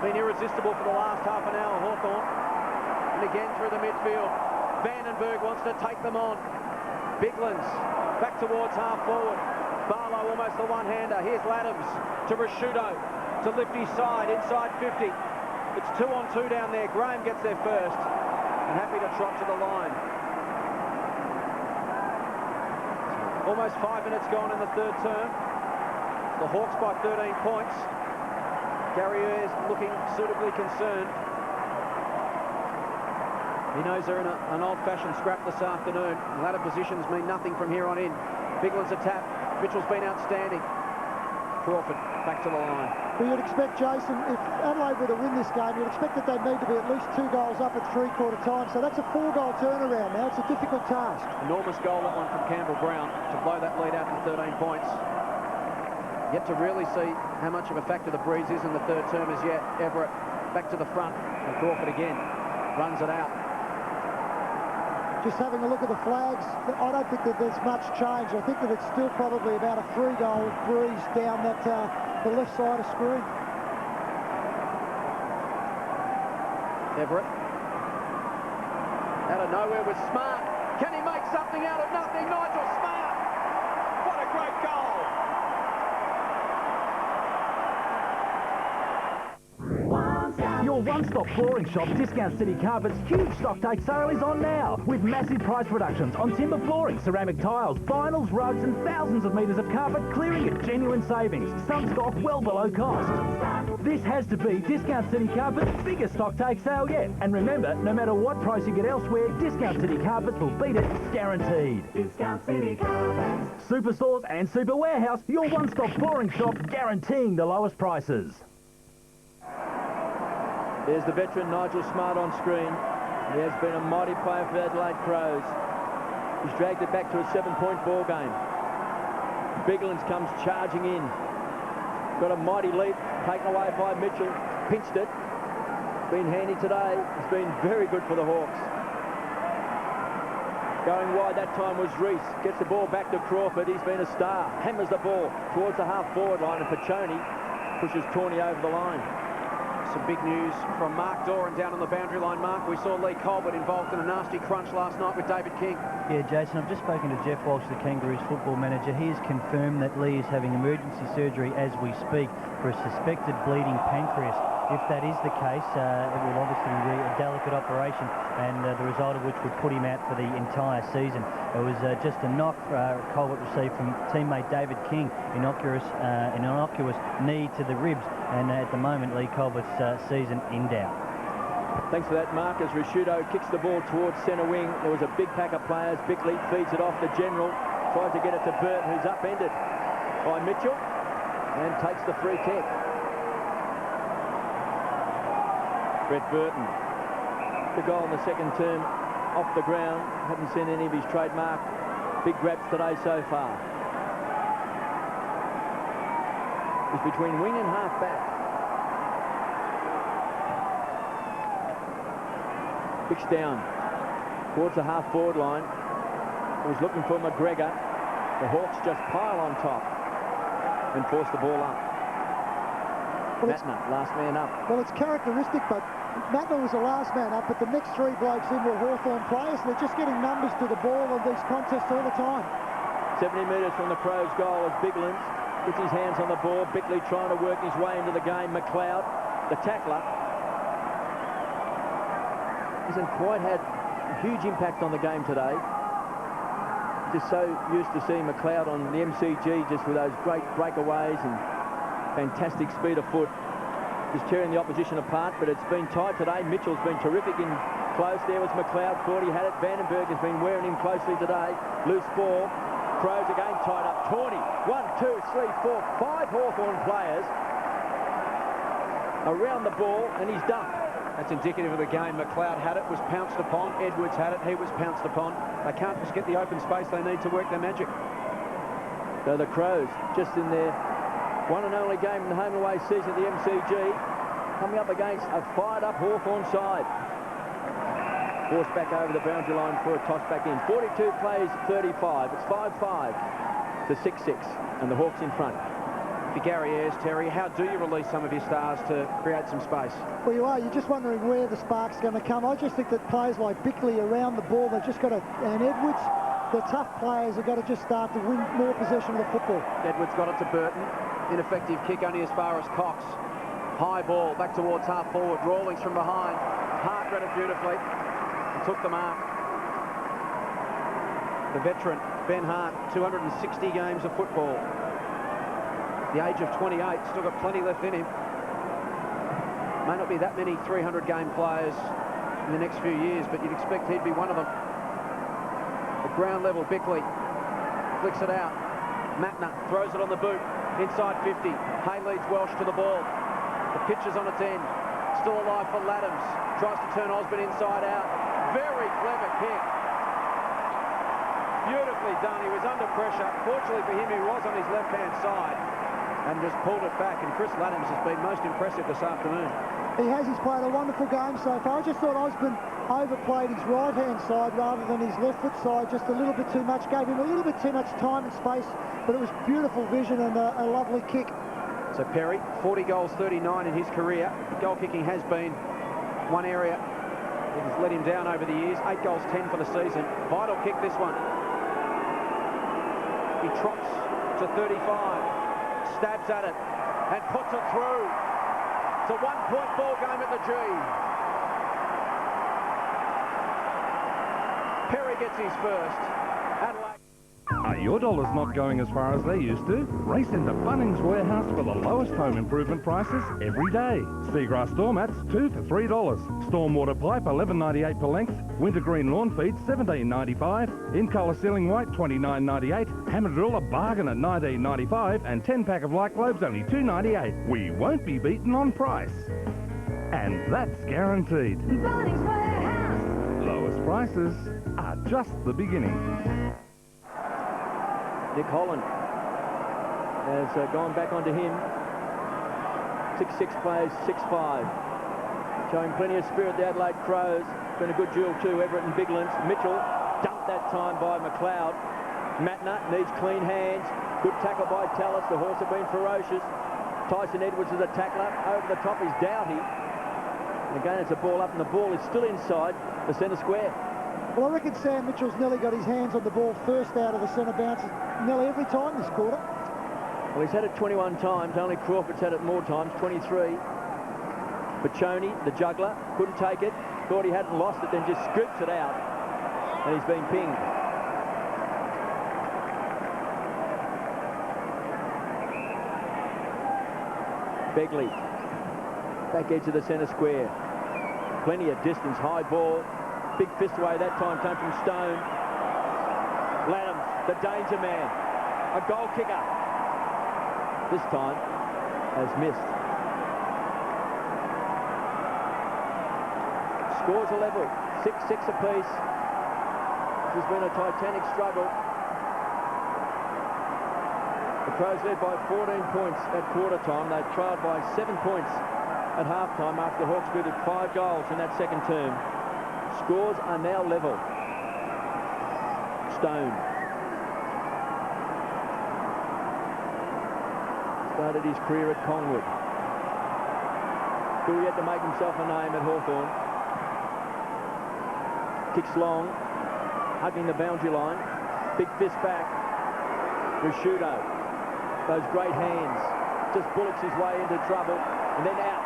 Been irresistible for the last half an hour, Hawthorn. And again through the midfield. Vandenberg wants to take them on. Bigland's back towards half forward. Barlow almost a one-hander. Here's Laddams to Prosciutto to lift his side, inside 50. It's 2-on-2 down there. Graham gets there first and happy to trot to the line. Almost 5 minutes gone in the third term. The Hawks by 13 points. Gary Ayres looking suitably concerned. He knows they're in an old-fashioned scrap this afternoon. Ladder positions mean nothing from here on in. Bigland's a tap. Mitchell's been outstanding. Crawford back to the line. Well, you'd expect, Jason, if Adelaide were to win this game, you'd expect that they'd need to be at least 2 goals up at three-quarter time. So that's a 4-goal turnaround now. It's a difficult task. Enormous goal, that one from Campbell-Brown, to blow that lead out to 13 points. Yet to really see how much of a factor the breeze is in the third term as yet. Everett back to the front. And Crawford again runs it out. Just having a look at the flags, I don't think that there's much change. I think that it's still probably about a 3-goal breeze down that the left side of screen. Everett. Out of nowhere with Smart. Can he make something out of nothing? Nigel Smart. What a great goal. Your one-stop flooring shop, Discount City Carpets' huge stock take sale is on now, with massive price reductions on timber flooring, ceramic tiles, vinyls, rugs and thousands of metres of carpet clearing at genuine savings. Some stock well below cost. This has to be Discount City Carpets' biggest stock take sale yet. And remember, no matter what price you get elsewhere, Discount City Carpets will beat it, guaranteed. Discount City Carpets. Superstores and Super Warehouse, your one-stop flooring shop, guaranteeing the lowest prices. There's the veteran Nigel Smart on screen. He has been a mighty player for the Adelaide Crows. He's dragged it back to a 7-point ball game. Biglands comes charging in. Got a mighty leap, taken away by Mitchell. Pinched it. Been handy today. It's been very good for the Hawks. Going wide that time was Reese. Gets the ball back to Crawford. He's been a star. Hammers the ball towards the half-forward line, and Pachoni pushes Tawney over the line. Some big news from Mark Doran down on the boundary line. Mark, we saw Lee Colbert involved in a nasty crunch last night with David King. Yeah, Jason, I've just spoken to Jeff Walsh, the Kangaroos football manager. He has confirmed that Lee is having emergency surgery as we speak for a suspected bleeding pancreas. If that is the case, it will obviously be a delicate operation, and the result of which would put him out for the entire season. It was just a knock Colbert received from teammate David King, innocuous knee to the ribs, and at the moment Lee Colbert's season in doubt. Thanks for that, Mark. As Rashudo kicks the ball towards centre wing, there was a big pack of players. Bickley feeds it off the general, tries to get it to Burton, who's upended by Mitchell, and takes the free kick. Brett Burton, the goal in the second term, off the ground. Haven't seen any of his trademark big grabs today so far. He's between wing and half back. Kicks down towards the half-forward line. He was looking for McGregor. The Hawks just pile on top and force the ball up. Well, Mattner, last man up. Well, it's characteristic, but Mattner was the last man up, but the next three blokes in were Hawthorn players. They're just getting numbers to the ball in these contests all the time. 70 metres from the Crows' goal as Biglands gets his hands on the ball. Bickley trying to work his way into the game. McLeod, the tackler, hasn't quite had a huge impact on the game today. Just so used to seeing McLeod on the MCG just with those great breakaways and fantastic speed of foot. Just tearing the opposition apart, but it's been tight today. Mitchell's been terrific in close. There was McLeod, thought he had it. Vandenberg has been wearing him closely today. Loose ball. Crows again tied up. Tawney, 1, 2, 3, 4, 5 Hawthorn players around the ball, and he's done. That's indicative of the game. McLeod had it, was pounced upon. Edwards had it, he was pounced upon. They can't just get the open space they need to work their magic. So the Crows, just in their one and only game in the home and away season at the MCG, coming up against a fired-up Hawthorn side. Forced back over the boundary line for a toss back in. 42 plays, 35. It's 5-5 to 6-6, and the Hawks in front. For Gary Ayres, Terry, how do you release some of your stars to create some space? Well, you are. You're just wondering where the spark's going to come. I just think that players like Bickley around the ball, they've just got to... And Edwards, the tough players have got to just start to win more possession of the football. Edwards got it to Burton. Ineffective kick only as far as Cox. High ball back towards half forward. Rawlings from behind. Hart read it beautifully and took the mark. The veteran, Ben Hart, 260 games of football. The age of 28, still got plenty left in him. May not be that many 300-game players in the next few years, but you'd expect he'd be one of them. At ground level, Bickley flicks it out. Mattner throws it on the boot. Inside 50. Hay leads Welsh to the ball. The pitch is on its end. Still alive for Laddams. Tries to turn Osborne inside out. Very clever kick. Beautifully done. He was under pressure. Fortunately for him, he was on his left-hand side and just pulled it back. And Chris Laddams has been most impressive this afternoon. He has. He's played a wonderful game so far. I just thought Osborne overplayed his right-hand side rather than his left-foot side just a little bit too much. Gave him a little bit too much time and space, but it was beautiful vision and a lovely kick. So Perry, 40 goals, 39 in his career. Goal kicking has been one area that has let him down over the years. 8 goals, 10 for the season. Vital kick, this one. He trots to 35, stabs at it, and puts it through. It's a 1-point ball game at the G. Perry gets his first. Adelaide. Are your dollars not going as far as they used to? Race into Bunnings Warehouse for the lowest home improvement prices every day. Seagrass door mats, 2 for $3. Stormwater pipe, $11.98 per length. Wintergreen lawn feed, $17.95. In-colour ceiling white, $29.98. Hammer drill, a bargain at $19.95. And 10-pack of light globes, only $2.98. We won't be beaten on price. And that's guaranteed. Bunnings Warehouse. Lowest prices are just the beginning. Nick Holland has gone back onto him. 6'6" plays, 6'5". Showing plenty of spirit, the Adelaide Crows. Been a good duel too, Everett and Biglands. Mitchell dumped that time by McLeod. Matner needs clean hands. Good tackle by Tallis. The horse have been ferocious. Tyson Edwards is a tackler. Over the top is Doughty. And again, it's a ball up, and the ball is still inside the centre square. Well, I reckon Sam Mitchell's nearly got his hands on the ball first out of the centre bounces nearly every time this quarter. Well, he's had it 21 times. Only Crawford's had it more times, 23. Baccioni, the juggler, couldn't take it. Thought he hadn't lost it, then just scoops it out. And he's been pinged. Begley, back edge of the centre square. Plenty of distance, high ball. Big fist away that time came from Stone. Latham, the danger man. A goal kicker. This time has missed. Scores a level, 6-6 apiece. This has been a titanic struggle. The Crows led by 14 points at quarter time. They trailed by 7 points at half time after the Hawks scored 5 goals in that second term. Scores are now level. Stone started his career at Collingwood. Still yet to make himself a name at Hawthorn. Kicks long, hugging the boundary line. Big fist back. Risciuto. Those great hands. Just bullocks his way into trouble. And then out.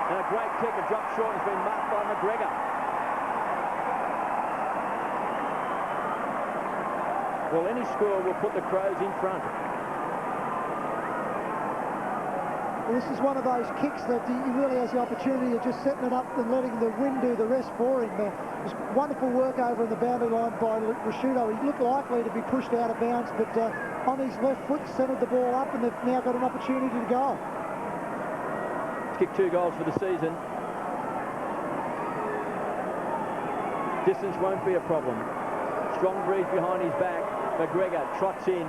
And a great kick. A drop short has been marked by McGregor. Well, any score will put the Crows in front. Well, this is one of those kicks that he really has the opportunity of just setting it up and letting the wind do the rest for him. It was wonderful work over in the boundary line by Risciuto. He looked likely to be pushed out of bounds, but on his left foot, centred the ball up, and they've now got an opportunity to go. He's kicked 2 goals for the season. Distance won't be a problem. Strong breeze behind his back. McGregor trots in,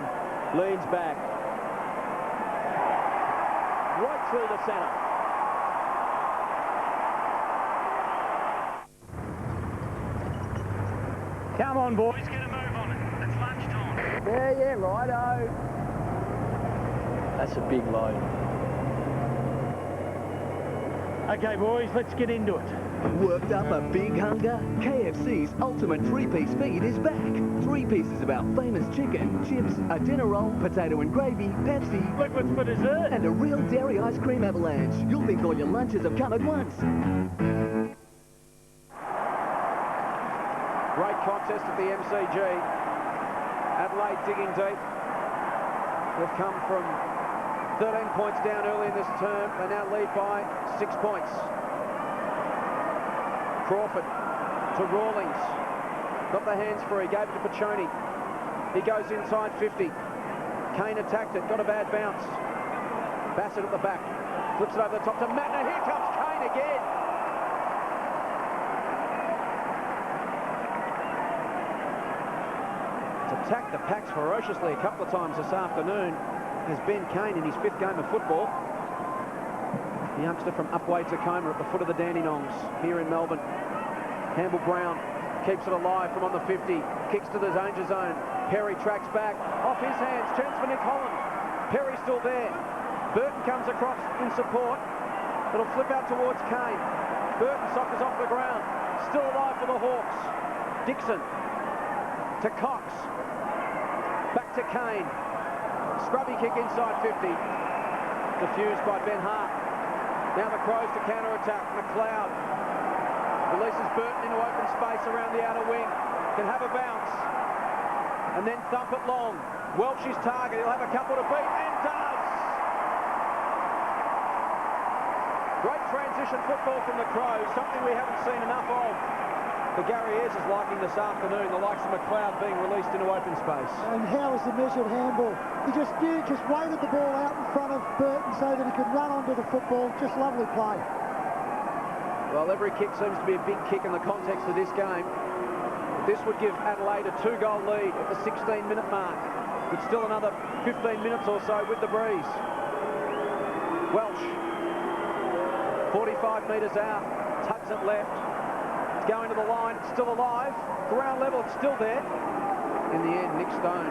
leans back. Right through the centre. Come on, boys, get a move on it. It's lunchtime. Yeah, righto. That's a big load. Okay, boys, let's get into it. Worked up a big hunger? KFC's ultimate 3-piece feed is back. 3 pieces of our famous chicken, chips, a dinner roll, potato and gravy, Pepsi, liquids for dessert, and a real dairy ice cream avalanche. You'll think all your lunches have come at once. Great contest at the MCG. Adelaide digging deep. They've come from 13 points down early in this term. They now lead by 6 points. Crawford to Rawlings. Got the hands free, gave it to Baccioni. He goes inside 50. Kane attacked it, got a bad bounce. Bassett at the back. Flips it over the top to Matner. Here comes Kane again. To attack the packs ferociously a couple of times this afternoon has Ben Kane in his 5th game of football. the youngster from Upway Tacoma at the foot of the Dandenongs here in Melbourne. Campbell Brown keeps it alive from on the 50, kicks to the danger zone. Perry tracks back, off his hands, chance for Nick Holland. Perry's still there. Burton comes across in support. It'll flip out towards Kane. Burton soccers off the ground. Still alive for the Hawks. Dixon to Cox. Back to Kane. Scrubby kick inside 50. Diffused by Ben Hart. Now the Crows to counter-attack. McLeod releases Burton into open space around the outer wing. Can have a bounce. And then thump it long. Welch is target. He'll have a couple to beat and does. Great transition football from the Crows. Something we haven't seen enough of. But Gary Ayres is liking this afternoon the likes of McLeod being released into open space. And how was the measured handball? He just weighted the ball out in front of Burton so that he could run onto the football. Just lovely play. Well, every kick seems to be a big kick in the context of this game. This would give Adelaide a 2-goal lead at the 16-minute mark. With still another 15 minutes or so with the breeze. Welch, 45 metres out, tugs it left. It's going to the line, it's still alive. Ground level, it's still there. In the end, Nick Stone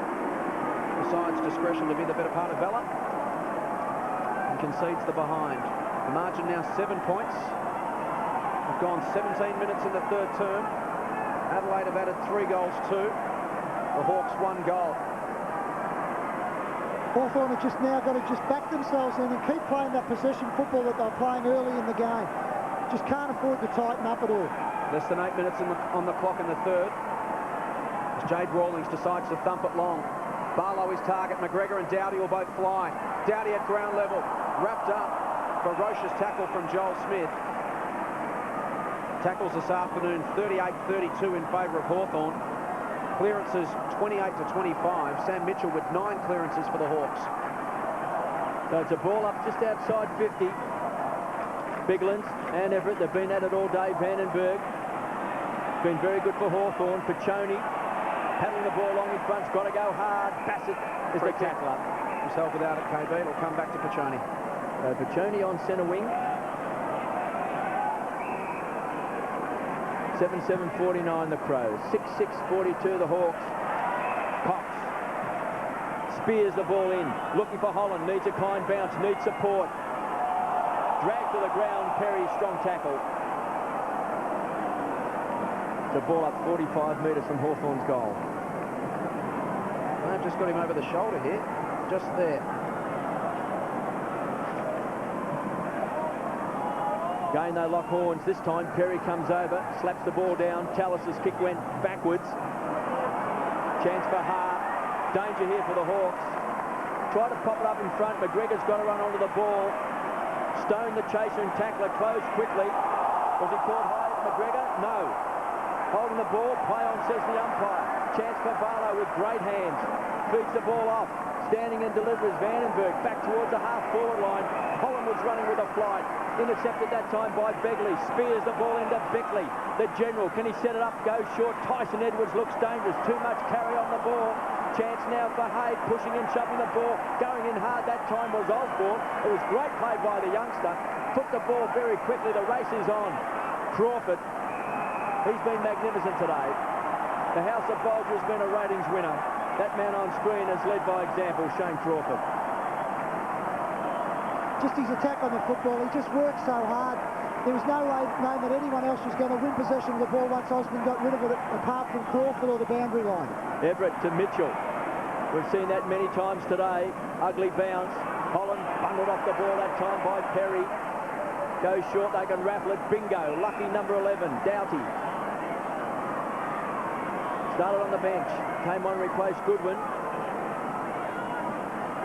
decides discretion to be the better part of valour and concedes the behind. The margin now 7 points. We've gone 17 minutes in the third term. Adelaide have added 3 goals too. The Hawks 1 goal. Hawthorn have just now got to just back themselves in and keep playing that possession football that they were playing early in the game. Just can't afford to tighten up at all. Less than 8 minutes on the clock in the third. As Jade Rawlings decides to thump it long. Barlow is target. McGregor and Dowdy will both fly. Dowdy at ground level. Wrapped up. Ferocious tackle from Joel Smith. Tackles this afternoon 38-32 in favour of Hawthorn. Clearances 28-25. Sam Mitchell with 9 clearances for the Hawks. So it's a ball up just outside 50. Biglands and Everett, they've been at it all day. Vandenberg been very good for Hawthorn. Piccioni paddling the ball along in front. Got to go hard. Bassett is the tackler. Himself without it, KB. It'll come back to Piccioni. Piccioni on centre wing. 7-7-49 the Crows. 6-6-42 the Hawks. Cox spears the ball in. Looking for Holland. Needs a kind bounce. Needs support. Dragged to the ground. Perry, strong tackle. The ball up 45 metres from Hawthorn's goal. They've just got him over the shoulder here. Just there. Again, they lock horns. This time, Perry comes over, slaps the ball down. Tallis's kick went backwards. Chance for Hart. Danger here for the Hawks. Try to pop it up in front. McGregor's got to run onto the ball. Stone, the chaser and tackler, close quickly. Was he caught high, McGregor? No. Holding the ball, play on, says the umpire. Chance for Barlow with great hands. Feeds the ball off. Standing and delivers Vandenberg back towards the half-forward line. Holland was running with a flight. Intercepted that time by Begley. Spears the ball into Beckley. The general, can he set it up? Goes short. Tyson Edwards looks dangerous. Too much carry on the ball. Chance now for Haig, pushing and shoving the ball. Going in hard that time was Osborne. It was great play by the youngster. Took the ball very quickly. The race is on. Crawford, he's been magnificent today. The House of Bolger has been a ratings winner. That man on screen has led by example, Shane Crawford. Just his attack on the football, he just worked so hard. There was no way known that anyone else was going to win possession of the ball once Osborne got rid of it, apart from Crawford or the boundary line. Everett to Mitchell. We've seen that many times today. Ugly bounce. Holland bundled off the ball that time by Perry. Goes short, they can raffle it. Bingo. Lucky number 11, Doughty. Started on the bench. Came on, replaced Goodwin.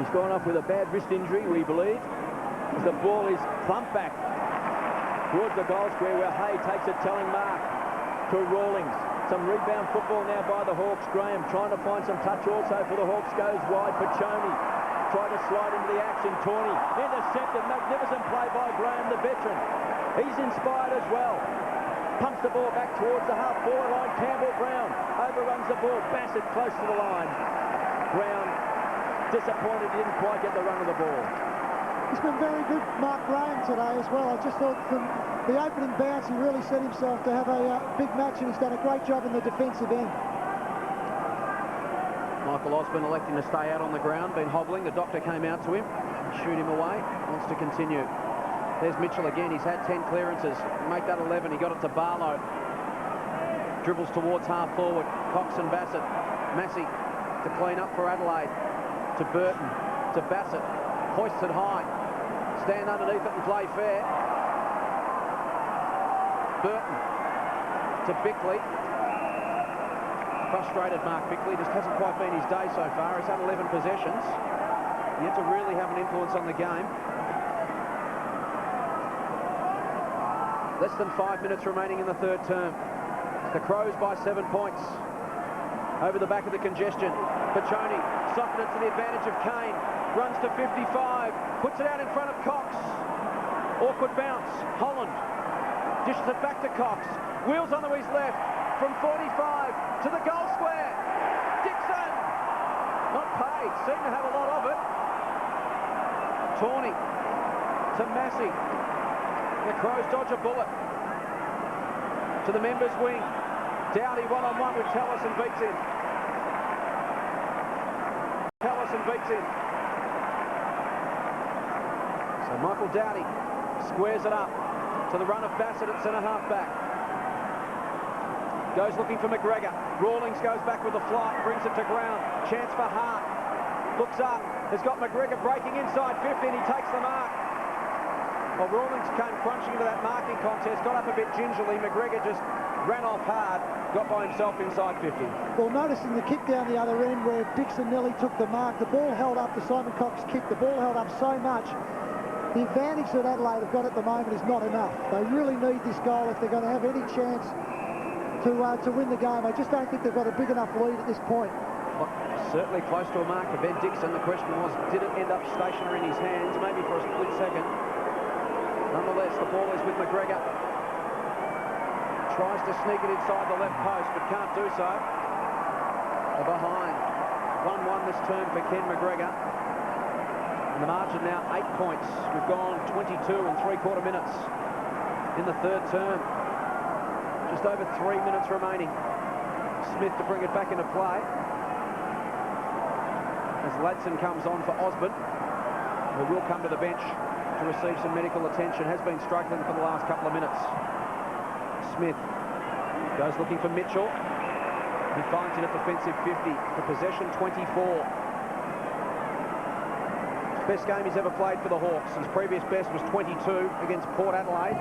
He's gone off with a bad wrist injury, we believe. As the ball is thumped back towards the goal square where Hay takes a telling mark to Rawlings. Some rebound football now by the Hawks. Graham trying to find some touch also for the Hawks. Goes wide. Piccioni tried to slide into the action. Tawney intercepted. Magnificent play by Graham, the veteran. He's inspired as well. Pumps the ball back towards the half-forward line. Campbell Brown overruns the ball. Bassett close to the line. Brown disappointed he didn't quite get the run of the ball. He's been very good, Mark Graham, today as well. I just thought from the opening bounce, he really set himself to have a big match, and he's done a great job in the defensive end. Michael Osborne electing to stay out on the ground, been hobbling. The doctor came out to him, shoot him away, wants to continue. There's Mitchell again. He's had 10 clearances. Make that 11. He got it to Barlow. Dribbles towards half forward. Cox and Bassett. Massey to clean up for Adelaide. To Burton. To Bassett. Hoists it high. Stand underneath it and play fair. Burton to Bickley. Frustrated Mark Bickley. Just hasn't quite been his day so far. He's had 11 possessions. Yet to really have an influence on the game. Less than 5 minutes remaining in the third term. The Crows by 7 points. Over the back of the congestion. Pachoni softened it to the advantage of Kane. Runs to 55. Puts it out in front of Cox. Awkward bounce. Holland dishes it back to Cox. Wheels onto his left. From 45 to the goal square. Dixon. Not paid. Seemed to have a lot of it. Tawney to Massey. The Crows dodge a bullet. To the members' wing. Dowdy one-on-one with Tallis and beats him. Tallis and beats him. So Michael Dowdy squares it up to the run of Bassett at centre half back. Goes looking for McGregor. Rawlings goes back with a flight, brings it to ground. Chance for Hart. Looks up. Has got McGregor breaking inside 50 and he takes the mark. Well, Rawlings came crunching into that marking contest, got up a bit gingerly. McGregor just ran off hard, got by himself inside 50. Well, noticing the kick down the other end where Dixon nearly took the mark, the ball held up, the Simon Cox kick, the ball held up so much. The advantage that Adelaide have got at the moment is not enough. They really need this goal if they're going to have any chance to win the game. I just don't think they've got a big enough lead at this point. Well, certainly close to a mark for Ben Dixon. The question was, did it end up stationary in his hands? Maybe for a split second. Nonetheless, the ball is with McGregor. Tries to sneak it inside the left post, but can't do so. They're behind. 1-1 this turn for Ken McGregor. And the margin now 8 points. We've gone 22 and 3/4 minutes in the third term. Just over 3 minutes remaining. Smith to bring it back into play. As Ladson comes on for Osborne, who will come to the bench to receive some medical attention. Has been struggling for the last couple of minutes. Smith goes looking for Mitchell. He finds it at defensive 50 for possession 24. Best game he's ever played for the Hawks. His previous best was 22 against Port Adelaide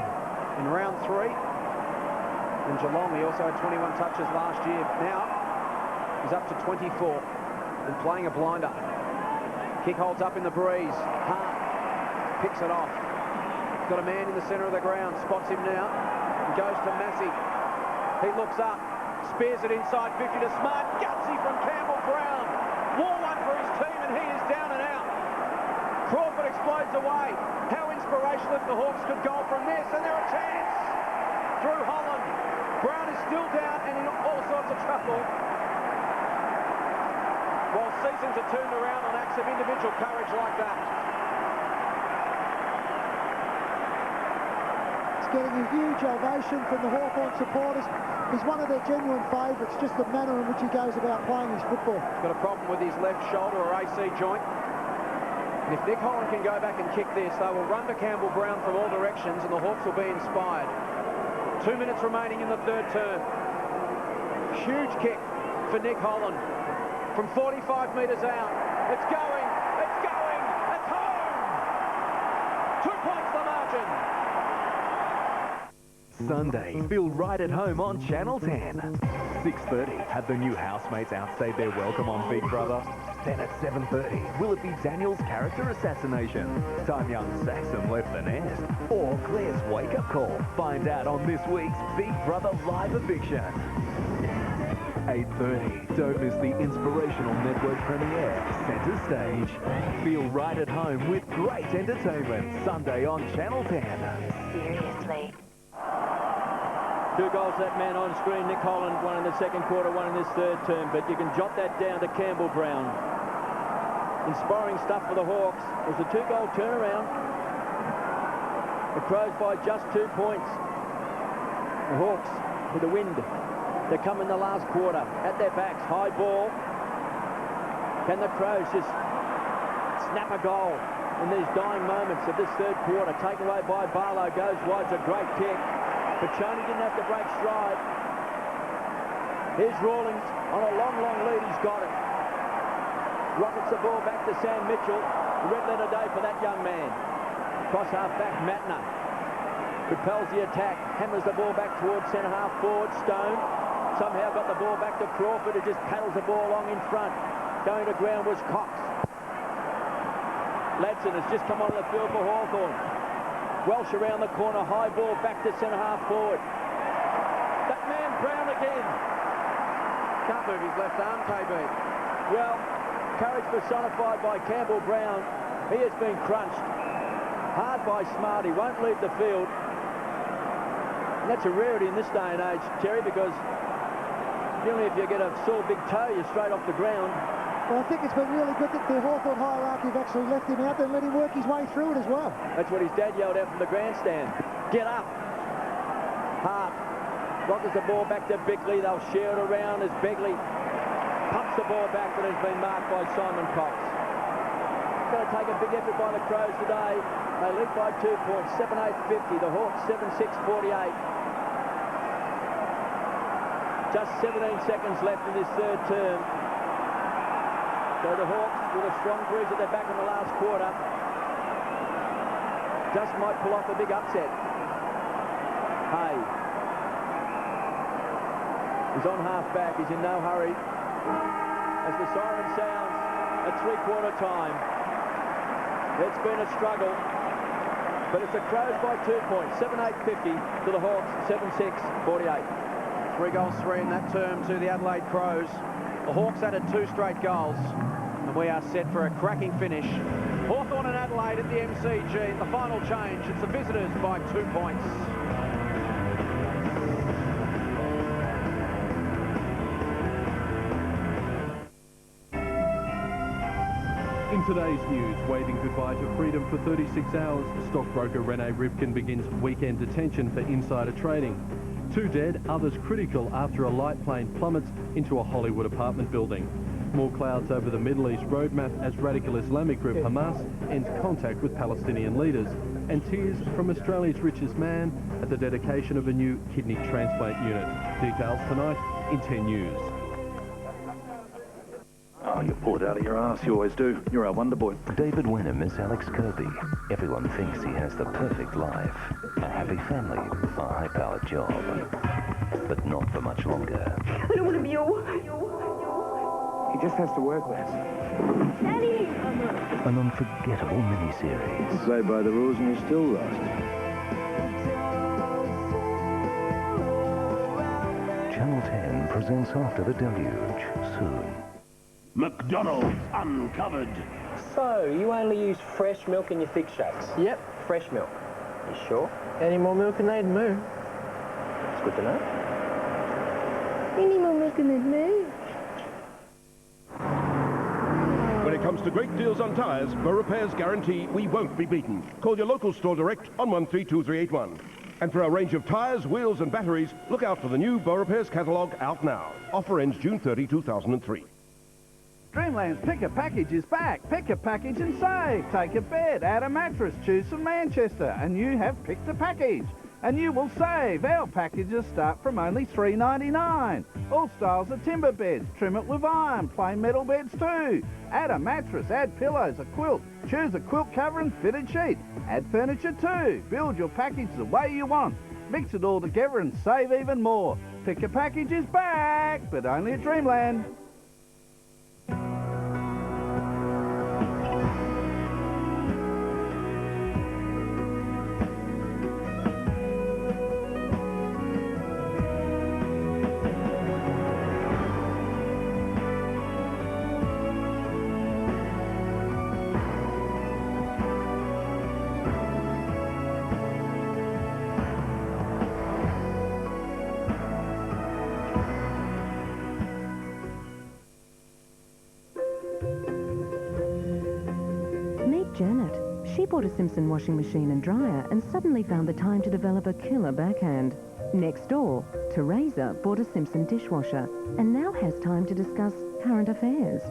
in round 3. In Geelong, he also had 21 touches last year. Now, he's up to 24 and playing a blinder. Kick holds up in the breeze. Hart picks it off. Got a man in the centre of the ground. Spots him now. And goes to Massey. He looks up. Spears it inside 50 to Smart. Gutsy from Campbell Brown. War one for his team and he is down and out. Crawford explodes away. How inspirational if the Hawks could go from this. And they're a chance. Through Holland. Brown is still down and in all sorts of trouble. While seasons are turned around on acts of individual courage like that. It's getting a huge ovation from the Hawthorn supporters. He's one of their genuine favourites, just the manner in which he goes about playing his football. He's got a problem with his left shoulder or AC joint. And if Nick Holland can go back and kick this, they will run to Campbell Brown from all directions and the Hawks will be inspired. 2 minutes remaining in the third term. Huge kick for Nick Holland. From 45 metres out. It's going! It's going! It's home! 2 points the margin! Sunday, feel right at home on Channel 10. 6:30, have the new housemates outstayed their welcome on Big Brother? Then at 7:30, will it be Daniel's character assassination? Time young Saxon left the nest? Or Claire's wake-up call? Find out on this week's Big Brother Live Eviction. 8:30, don't miss the inspirational network premiere, Centre Stage. Feel right at home with great entertainment, Sunday on Channel 10. Seriously. 2 goals, that man on screen, Nick Holland, one in the second quarter, one in this third term, but you can jot that down to Campbell Brown. Inspiring stuff for the Hawks. It was a 2-goal turnaround. The Crows by just 2 points. The Hawks with the wind. They come in the last quarter. At their backs, high ball. Can the Crows just snap a goal in these dying moments of this third quarter? Taken away by Barlow, goes wide. It's a great kick. Pachoni didn't have to break stride. Here's Rawlings on a long, long lead. He's got it. Rockets the ball back to Sam Mitchell. Red letter day for that young man. Cross half back, Matner. Repels the attack. Hammers the ball back towards centre half forward. Stone somehow got the ball back to Crawford, who just paddles the ball along in front. Going to ground was Cox. Ladson has just come onto the field for Hawthorn. Welsh around the corner. High ball back to centre half forward. That man Brown again. Can't move his left arm, KB. Well, courage personified by Campbell Brown. He has been crunched hard by Smarty, won't leave the field. And that's a rarity in this day and age, Terry, because generally if you get a sore big toe, you're straight off the ground. Well, I think it's been really good that the Hawthorn hierarchy have actually left him out there and let him work his way through it as well. That's what his dad yelled out from the grandstand. Get up. Hart rockets the ball back to Bickley. They'll share it around as Begley pumps the ball back, but has been marked by Simon Cox. Going to take a big effort by the Crows today. They lead by 2 points, 7-8-50. The Hawks 7-6-48. Just 17 seconds left in this third term. So the Hawks with a strong breeze at their back in the last quarter just might pull off a big upset. Hay is on half back. He's in no hurry. As the siren sounds at three-quarter time. It's been a struggle, but it's the Crows by 2 points, 7-8-50 to the Hawks, 7-6-48. 3 goals, 3 in that term to the Adelaide Crows. The Hawks added 2 straight goals, and we are set for a cracking finish. Hawthorn and Adelaide at the MCG. The final change, it's the visitors by 2 points. In today's news, waving goodbye to freedom for 36 hours, stockbroker Rene Ripken begins weekend detention for insider trading. 2 dead, others critical after a light plane plummets into a Hollywood apartment building. More clouds over the Middle East roadmap as radical Islamic group Hamas ends contact with Palestinian leaders. And tears from Australia's richest man at the dedication of a new kidney transplant unit. Details tonight in 10 News. Oh, you pull it out of your ass. You always do. You're our wonder boy. David Wenham is Alex Kirby. Everyone thinks he has the perfect life. A happy family, a high-powered job. But not for much longer. I don't want to be your wife. He just has to work less. Daddy! An unforgettable miniseries. You play by the rules and you're still lost. Channel 10 presents After the Deluge soon. McDonald's Uncovered. So, you only use fresh milk in your thick shakes? Yep, fresh milk. You sure? Any more milk and they'd move. It's good to know. Any more milk and they'd move. When it comes to great deals on tyres, for repairs guarantee we won't be beaten. Call your local store direct on 132381. And for our range of tyres, wheels and batteries, look out for the new Bow Repairs catalogue out now. Offer ends June 30, 2003. Dreamland's Pick a Package is back. Pick a package and save. Take a bed, add a mattress, choose from Manchester, and you have picked a package. And you will save. Our packages start from only $3.99. All styles of timber beds. Trim it with iron. Plain metal beds too. Add a mattress, add pillows, a quilt. Choose a quilt cover and fitted sheet. Add furniture too. Build your package the way you want. Mix it all together and save even more. Pick a Package is back, but only at Dreamland. Janet. She bought a Simpson washing machine and dryer and suddenly found the time to develop a killer backhand. Next door, Teresa bought a Simpson dishwasher and now has time to discuss current affairs.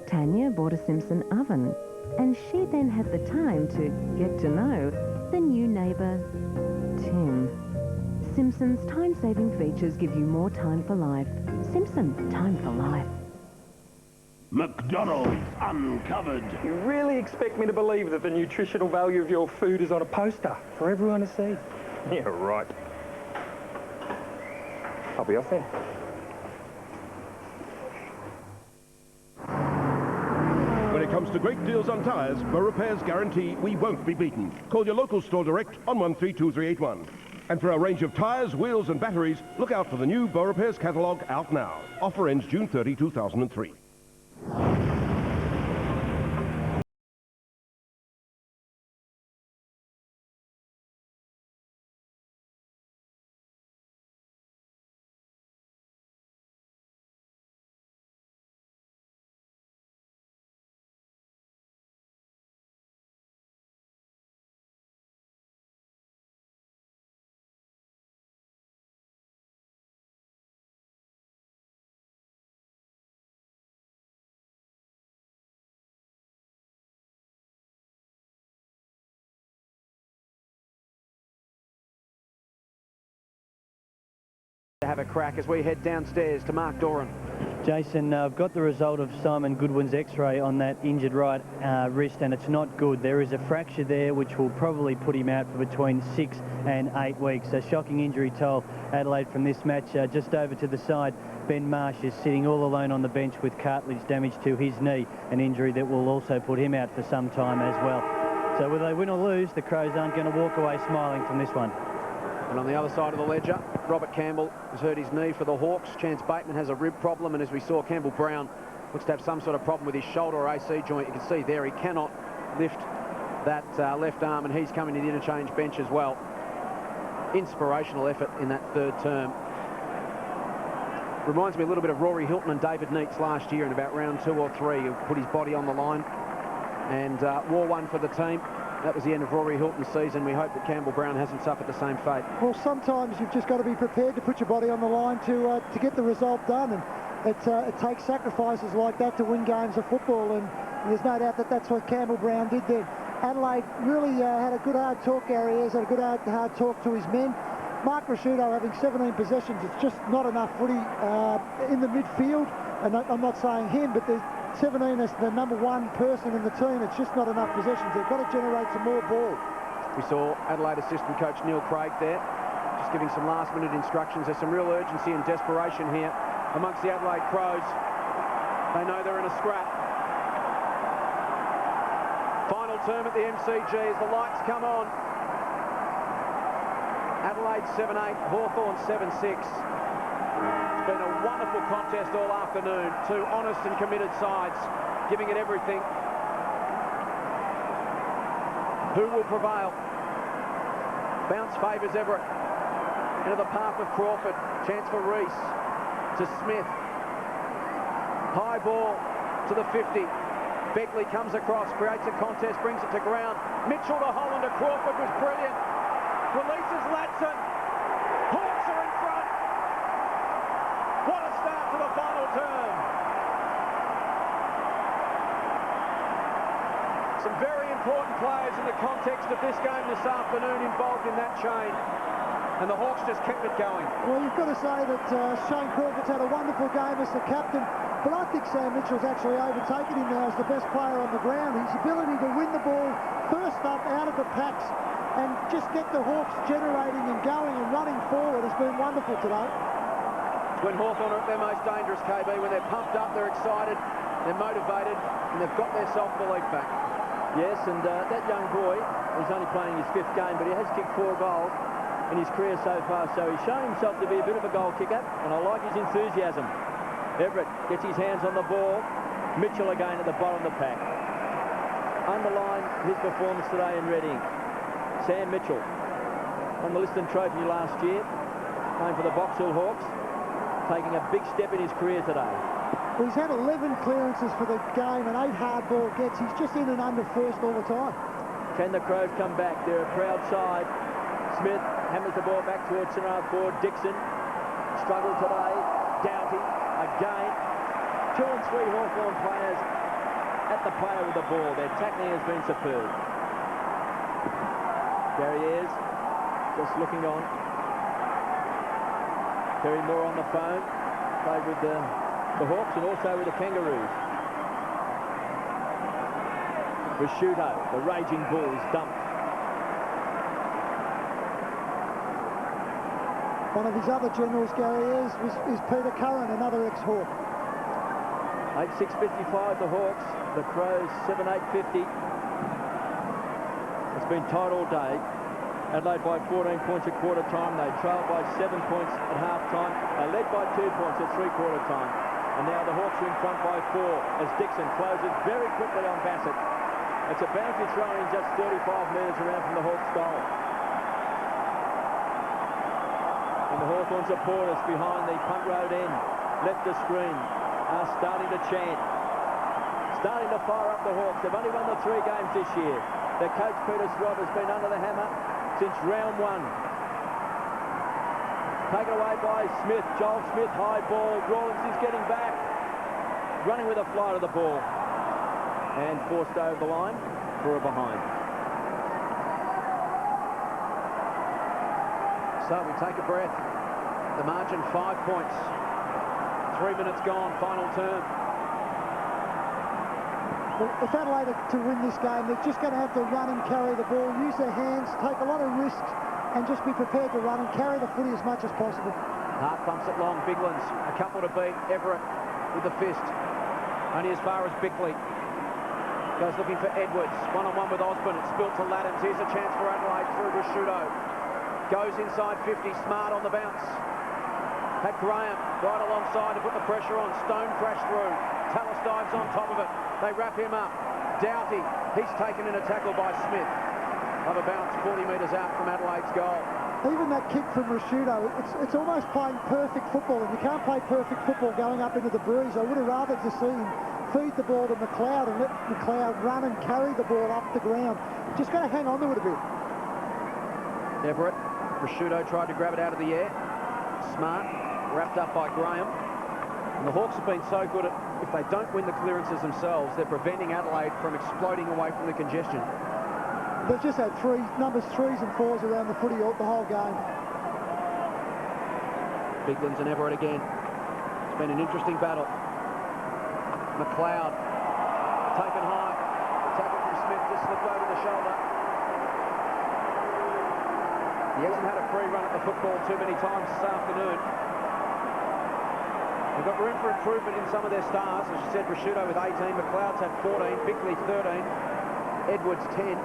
Tanya bought a Simpson oven, and she then had the time to get to know the new neighbour, Tim. Simpson's time-saving features give you more time for life. Simpson, time for life. McDonald's Uncovered. You really expect me to believe that the nutritional value of your food is on a poster for everyone to see? Yeah, right. I'll be off then. When it comes to great deals on tyres, Repairs guarantee we won't be beaten. Call your local store direct on 132381. And for a range of tyres, wheels and batteries, look out for the new Repairs catalogue out now. Offer ends June 30, 2003. To have a crack as we head downstairs to Mark Doran. Jason, I've got the result of Simon Goodwin's x-ray on that injured right wrist, and it's not good. There is a fracture there which will probably put him out for between 6 and 8 weeks. A shocking injury toll Adelaide from this match. Just over to the side, Ben Marsh is sitting all alone on the bench with cartilage damage to his knee, an injury that will also put him out for some time as well. So whether they win or lose, the Crows aren't going to walk away smiling from this one. And on the other side of the ledger, Robert Campbell has hurt his knee for the Hawks. Chance Bateman has a rib problem, and as we saw, Campbell Brown looks to have some sort of problem with his shoulder or AC joint. You can see there he cannot lift that left arm, and he's coming to the interchange bench as well. Inspirational effort in that third term. Reminds me a little bit of Rory Hilton and David Neitz last year in about round 2 or 3. He put his body on the line and wore one for the team. That was the end of Rory Hilton's season. We hope that Campbell Brown hasn't suffered the same fate. Well, sometimes you've just got to be prepared to put your body on the line to get the result done, and it takes sacrifices like that to win games of football, and there's no doubt that that's what Campbell Brown did then. Adelaide really had a good hard talk, Gary Ayres had a good hard talk to his men. Mark Rasciuto having 17 possessions, it's just not enough footy in the midfield, and I'm not saying him, but there's 17 as the number one person in the team. It's just not enough possessions. They've got to generate some more ball. We saw Adelaide assistant coach Neil Craig there, just giving some last-minute instructions. There's some real urgency and desperation here amongst the Adelaide Crows. They know they're in a scrap. Final term at the MCG as the lights come on. Adelaide 7-8, Hawthorn 7-6. It's been a wonderful contest all afternoon. Two honest and committed sides giving it everything. Who will prevail? Bounce favours Everett. Into the path of Crawford. Chance for Reese. To Smith. High ball to the 50. Beckley comes across, creates a contest, brings it to ground. Mitchell to Holland to Crawford was brilliant. Releases Latson. Hawks are in front. What a start to the final term. Some very important players in the context of this game this afternoon involved in that chain. And the Hawks just kept it going. Well, you've got to say that Shane Crawford's had a wonderful game as the captain, but I think Sam Mitchell's actually overtaken him now as the best player on the ground. His ability to win the ball first up out of the packs and just get the Hawks generating and going and running forward has been wonderful today. When Hawthorn are at their most dangerous, KB, when they're pumped up, they're excited, they're motivated, and they've got their self-belief back. Yes, and that young boy is only playing his 5th game, but he has kicked 4 goals in his career so far, so he's shown himself to be a bit of a goal kicker, and I like his enthusiasm. Everett gets his hands on the ball. Mitchell again at the bottom of the pack. Underline his performance today in red ink. Sam Mitchell won the Liston Trophy last year, playing for the Box Hill Hawks, taking a big step in his career today. He's had 11 clearances for the game and 8 hard ball gets. He's just in and under first all the time. Can the Crows come back? They're a proud side. Smith hammers the ball back towards centre half forward. Dixon struggled today. Doughty again. 2 and 3 Hawthorn players at the player with the ball. Their tackling has been superb. There he is, just looking on. Terry Moore on the phone. Played with the Hawks and also with the Kangaroos. Prosciutto, the raging bull, is dumped. One of his other generals, Gary, is Peter Curran, another ex-Hawk. 8:6:55 the Hawks, the Crows 7:8:50. It's been tight all day. Adelaide by 14 points at quarter time. They trailed by 7 points at half time. They led by 2 points at three-quarter time. And now the Hawks are in front by 4 as Dixon closes very quickly on Bassett. It's a boundary throw in just 35 metres around from the Hawks' goal. And the Hawthorn supporters behind the punt road end, left the screen, are starting to chant. Starting to fire up the Hawks. They've only won the 3 games this year. Their coach, Peter Swab, has been under the hammer since round 1. Taken away by Smith. Joel Smith, high ball. Rawlings is getting back. Running with a fly to the ball. And forced over the line for a behind. So we take a breath. The margin 5 points. 3 minutes gone, final term. Well, if Adelaide are to win this game, they're just going to have to run and carry the ball, use their hands, take a lot of risks, and just be prepared to run and carry the footy as much as possible. Hart bumps it long. Biglan's a couple to beat. Everett with the fist. Only as far as Bickley. Goes looking for Edwards. One-on-one with Osborne. It's spilt to Laddams. Here's a chance for Adelaide through Prosciutto. Goes inside 50. Smart on the bounce. Had Graham right alongside to put the pressure on. Stone crashed through. Tallis dives on top of it. They wrap him up. Doughty. He's taken in a tackle by Smith. Another bounce 40 metres out from Adelaide's goal. Even that kick from Prosciutto, it's almost playing perfect football, and you can't play perfect football going up into the breeze. I would have rather just seen him feed the ball to McLeod and let McLeod run and carry the ball up the ground. Just got to hang on to it a bit. Everett. Prosciutto tried to grab it out of the air. Smart. Wrapped up by Graham. And the Hawks have been so good at, if they don't win the clearances themselves, they're preventing Adelaide from exploding away from the congestion. They've just had numbers 3s and 4s around the footy the whole game. Biglan's and Everett again. It's been an interesting battle. McLeod taken high. The tackle from Smith just slipped over the shoulder. He hasn't had a free run at the football too many times this afternoon. They've got room for improvement in some of their stars. As you said, Prosciutto with 18, McLeod's had 14, Bickley 13, Edwards 10.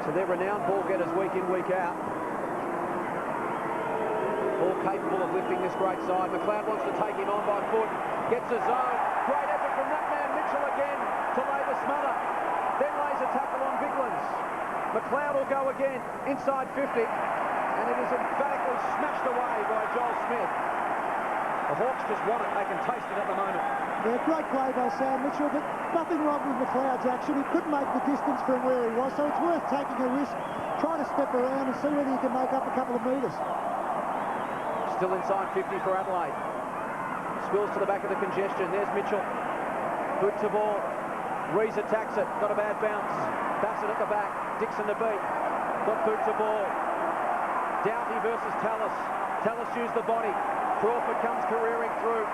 So they're renowned ball getters week in, week out. All capable of lifting this great side. McLeod wants to take him on by foot. Gets a zone. Great effort from that man, Mitchell again, to lay the smother. Then lays a tackle on Biglan's. McLeod will go again, inside 50. And it is emphatically smashed away by Joel Smith. The Hawks just want it. They can taste it at the moment. Yeah, great play by Sam Mitchell, but nothing wrong with McLeod's action. He couldn't make the distance from where he was, so it's worth taking a risk, trying to step around and see whether you can make up a couple of metres. Still inside 50 for Adelaide. Spills to the back of the congestion. There's Mitchell. Boots the ball. Rees attacks it. Got a bad bounce. Bassett at the back. Dixon to beat. Got Boots the ball. Doughty versus Tallis. Tallis used the body. Crawford comes careering through.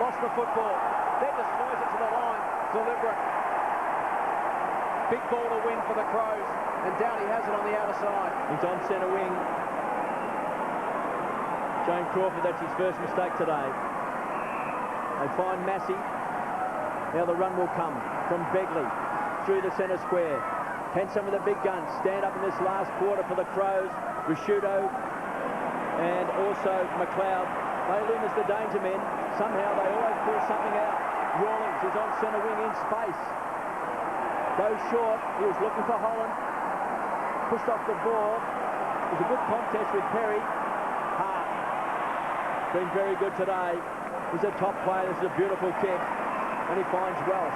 Lost the football. Then destroys it to the line. Deliberate. Big ball to win for the Crows. And Doughty has it on the outer side. He's on centre wing. James Crawford, that's his first mistake today. They find Massey. Now the run will come from Begley through the centre square. Can some of the big guns stand up in this last quarter for the Crows? Prosciutto and also McLeod. They loom as the danger men. Somehow they always pull something out. Rawlings is on centre wing in space. Goes short. He was looking for Holland. Pushed off the ball. It was a good contest with Perry. Hart. Been very good today. He's a top player. This is a beautiful kick. And he finds Welsh.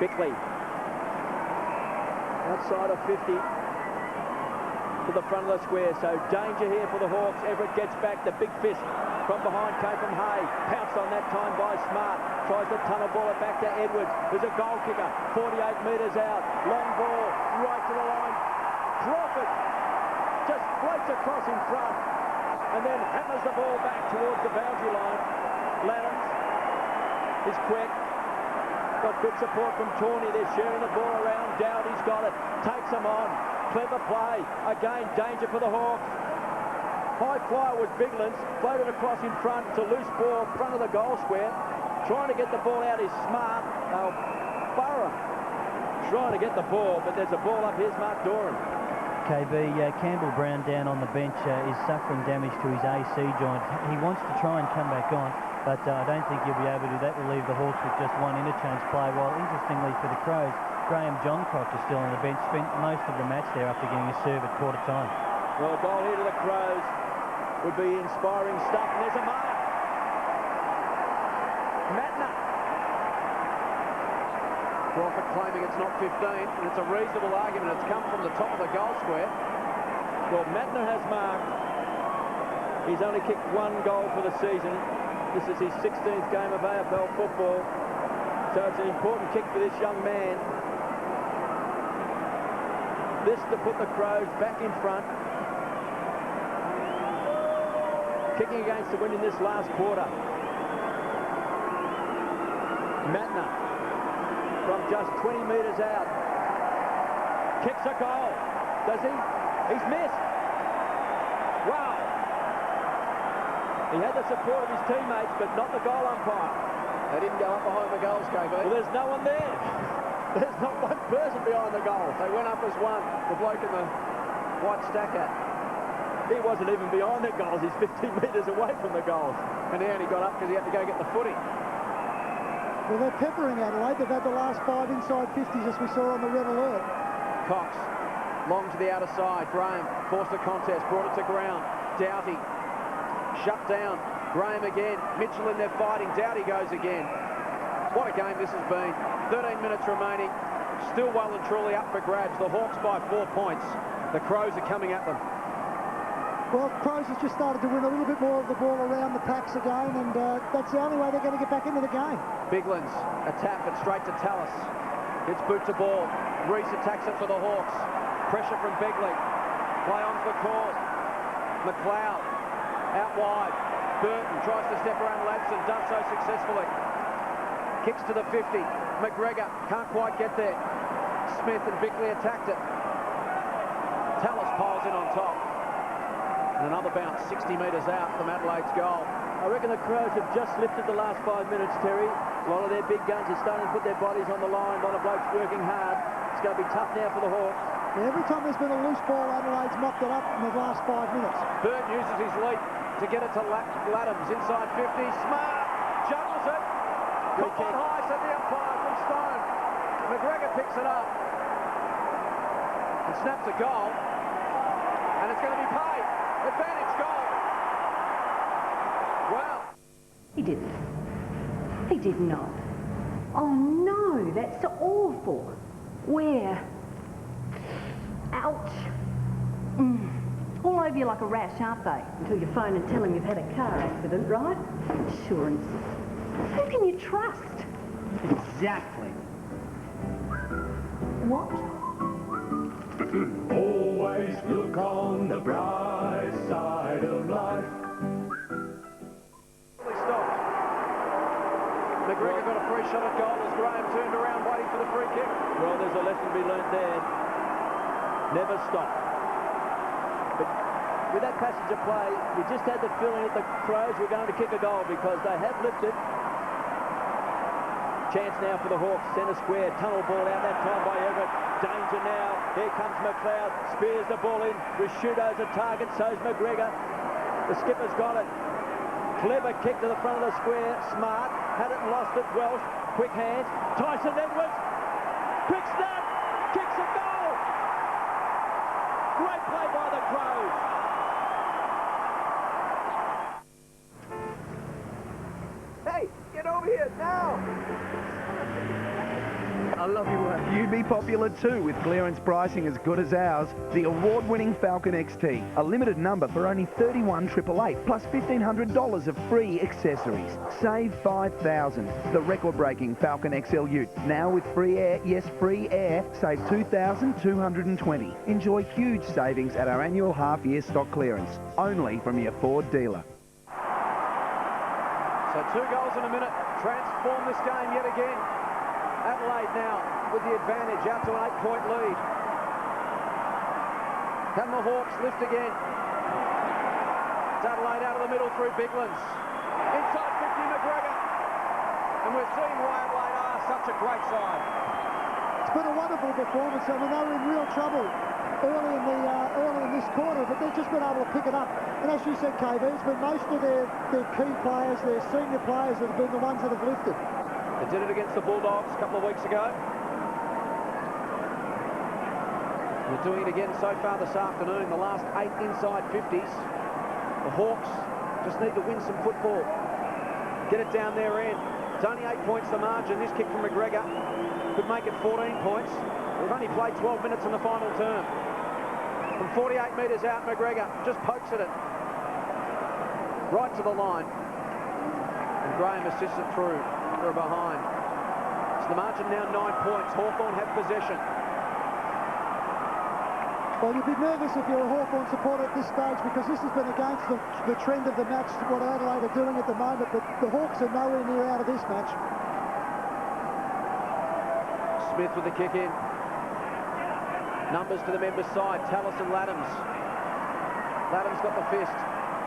Bickley. Outside of 50. To the front of the square. So danger here for the Hawks. Everett gets back. The big fist from behind came from Hay. Pounced on that time by Smart. Tries to tunnel ball it back to Edwards. There's a goal kicker. 48 metres out. Long ball. Right to the line. Crawford just floats across in front. And then hammers the ball back towards the boundary line. Laddams is quick. Got good support from Tawney. They're sharing the ball around. Dowdy's got it. Takes them on. Clever play. Again, danger for the Hawks. High flyer was Biglands. Floated across in front. It's a loose ball in front of the goal square. Trying to get the ball out is Smart. Burrow trying to get the ball, but there's a ball up. Here's Mark Doran. KB, Campbell Brown down on the bench is suffering damage to his AC joint. He wants to try and come back on, but I don't think he'll be able to. That will leave the Hawks with just one interchange play, while interestingly for the Crows, Graham Johncroft is still on the bench, spent most of the match there after getting a serve at quarter time. Well, a goal here to the Crows would be inspiring stuff, and there's a mark. Matner. Crawford claiming it's not 15, and it's a reasonable argument. It's come from the top of the goal square. Well, Matner has marked. He's only kicked one goal for the season. This is his 16th game of AFL football. So it's an important kick for this young man. This to put the Crows back in front. Kicking against the wind in this last quarter. Matner from just 20 metres out. Kicks a goal. Does he? He's missed. Wow. He had the support of his teammates, but not the goal umpire. They didn't go up behind the goals, KB. Well, there's no one there. There's not one person behind the goal. They went up as one. The bloke in the white stack hat. He wasn't even behind the goals. He's 15 metres away from the goals. And he only got up because he had to go get the footy. Well, they're peppering Adelaide. They've had the last 5 inside 50s, as we saw on the red alert. Cox, long to the outer side. Graham forced a contest, brought it to ground. Doughty, shut down. Graham again. Mitchell in there fighting. Doughty goes again. What a game this has been. 13 minutes remaining. Still well and truly up for grabs. The Hawks by 4 points. The Crows are coming at them. Well, Crows has just started to win a little bit more of the ball around the packs again, and that's the only way they're going to get back into the game. Biglands, a tap, but straight to Tallis. It's boot to ball. Reese attacks it for the Hawks. Pressure from Begley. Play on for the cause. McLeod, out wide. Burton tries to step around Ladson, does so successfully. Kicks to the 50. McGregor can't quite get there. Smith and Bickley attacked it. Tallis piles in on top. And another bounce 60 metres out from Adelaide's goal. I reckon the Crows have just lifted the last 5 minutes, Terry. A lot of their big guns are starting to put their bodies on the line. A lot of blokes working hard. It's going to be tough now for the Hawks. Yeah, every time there's been a loose ball, Adelaide's mopped it up in the last 5 minutes. Burton uses his leap to get it to Laddams inside 50. Smart juggles it. Caught on high, said the umpire from Stone. McGregor picks it up and snaps a goal. And it's going to be paid. Advantage goal. Wow. He didn't. He did not. Oh no, that's awful. Where? Ouch. All over you like a rash, aren't they? Until you phone and tell him you've had a car accident, right? Insurance. Who can you trust? Exactly. What? Always look on the bright side of life. Stopped. McGregor got a free shot at goal as Graham turned around waiting for the free kick. Well, there's a lesson to be learnt there. Never stop. But with that passage of play, you just had the feeling that the Crows were going to kick a goal because they have lifted. Chance now for the Hawks, centre square, tunnel ball out that time by Everett. Danger now, here comes McLeod, spears the ball in, Risciuto's a target, so's McGregor. The skipper's got it. Clever kick to the front of the square, Smart, had it and lost it, Welsh, quick hands, Tyson Edwards, quick snap, kicks a goal! Great play by the Crows. You'd be popular too with clearance pricing as good as ours. The award-winning Falcon XT. A limited number for only $31,888 plus $1,500 of free accessories. Save $5,000. The record-breaking Falcon XL Ute. Now with free air. Yes, free air. Save $2,220. Enjoy huge savings at our annual half-year stock clearance. Only from your Ford dealer. So 2 goals in a minute. Transform this game yet again. Adelaide now with the advantage out to an 8-point lead. Can the Hawks lift again? It's Adelaide out of the middle through Biglands. Inside 50, McGregor. And we're seeing why Adelaide are such a great side. It's been a wonderful performance. I mean, they were in real trouble early in this quarter, but they've just been able to pick it up. And as you said, KB, it's been most of their key players, their senior players that have been the ones that have lifted. They did it against the Bulldogs a couple of weeks ago. They're doing it again so far this afternoon. The last 8 inside 50s. The Hawks just need to win some football. Get it down their end. It's only 8 points the margin. This kick from McGregor could make it 14 points. We've only played 12 minutes in the final term. From 48 metres out, McGregor just pokes at it. Right to the line. And Graham assists it through for a behind. So the margin now 9 points. Hawthorn have possession. Well, you'd be nervous if you're a Hawthorn supporter at this stage because this has been against the trend of the match, what Adelaide are doing at the moment, but the Hawks are nowhere near out of this match. Smith with the kick in. Numbers to the members' side. Tallis and Laddams. Laddams got the fist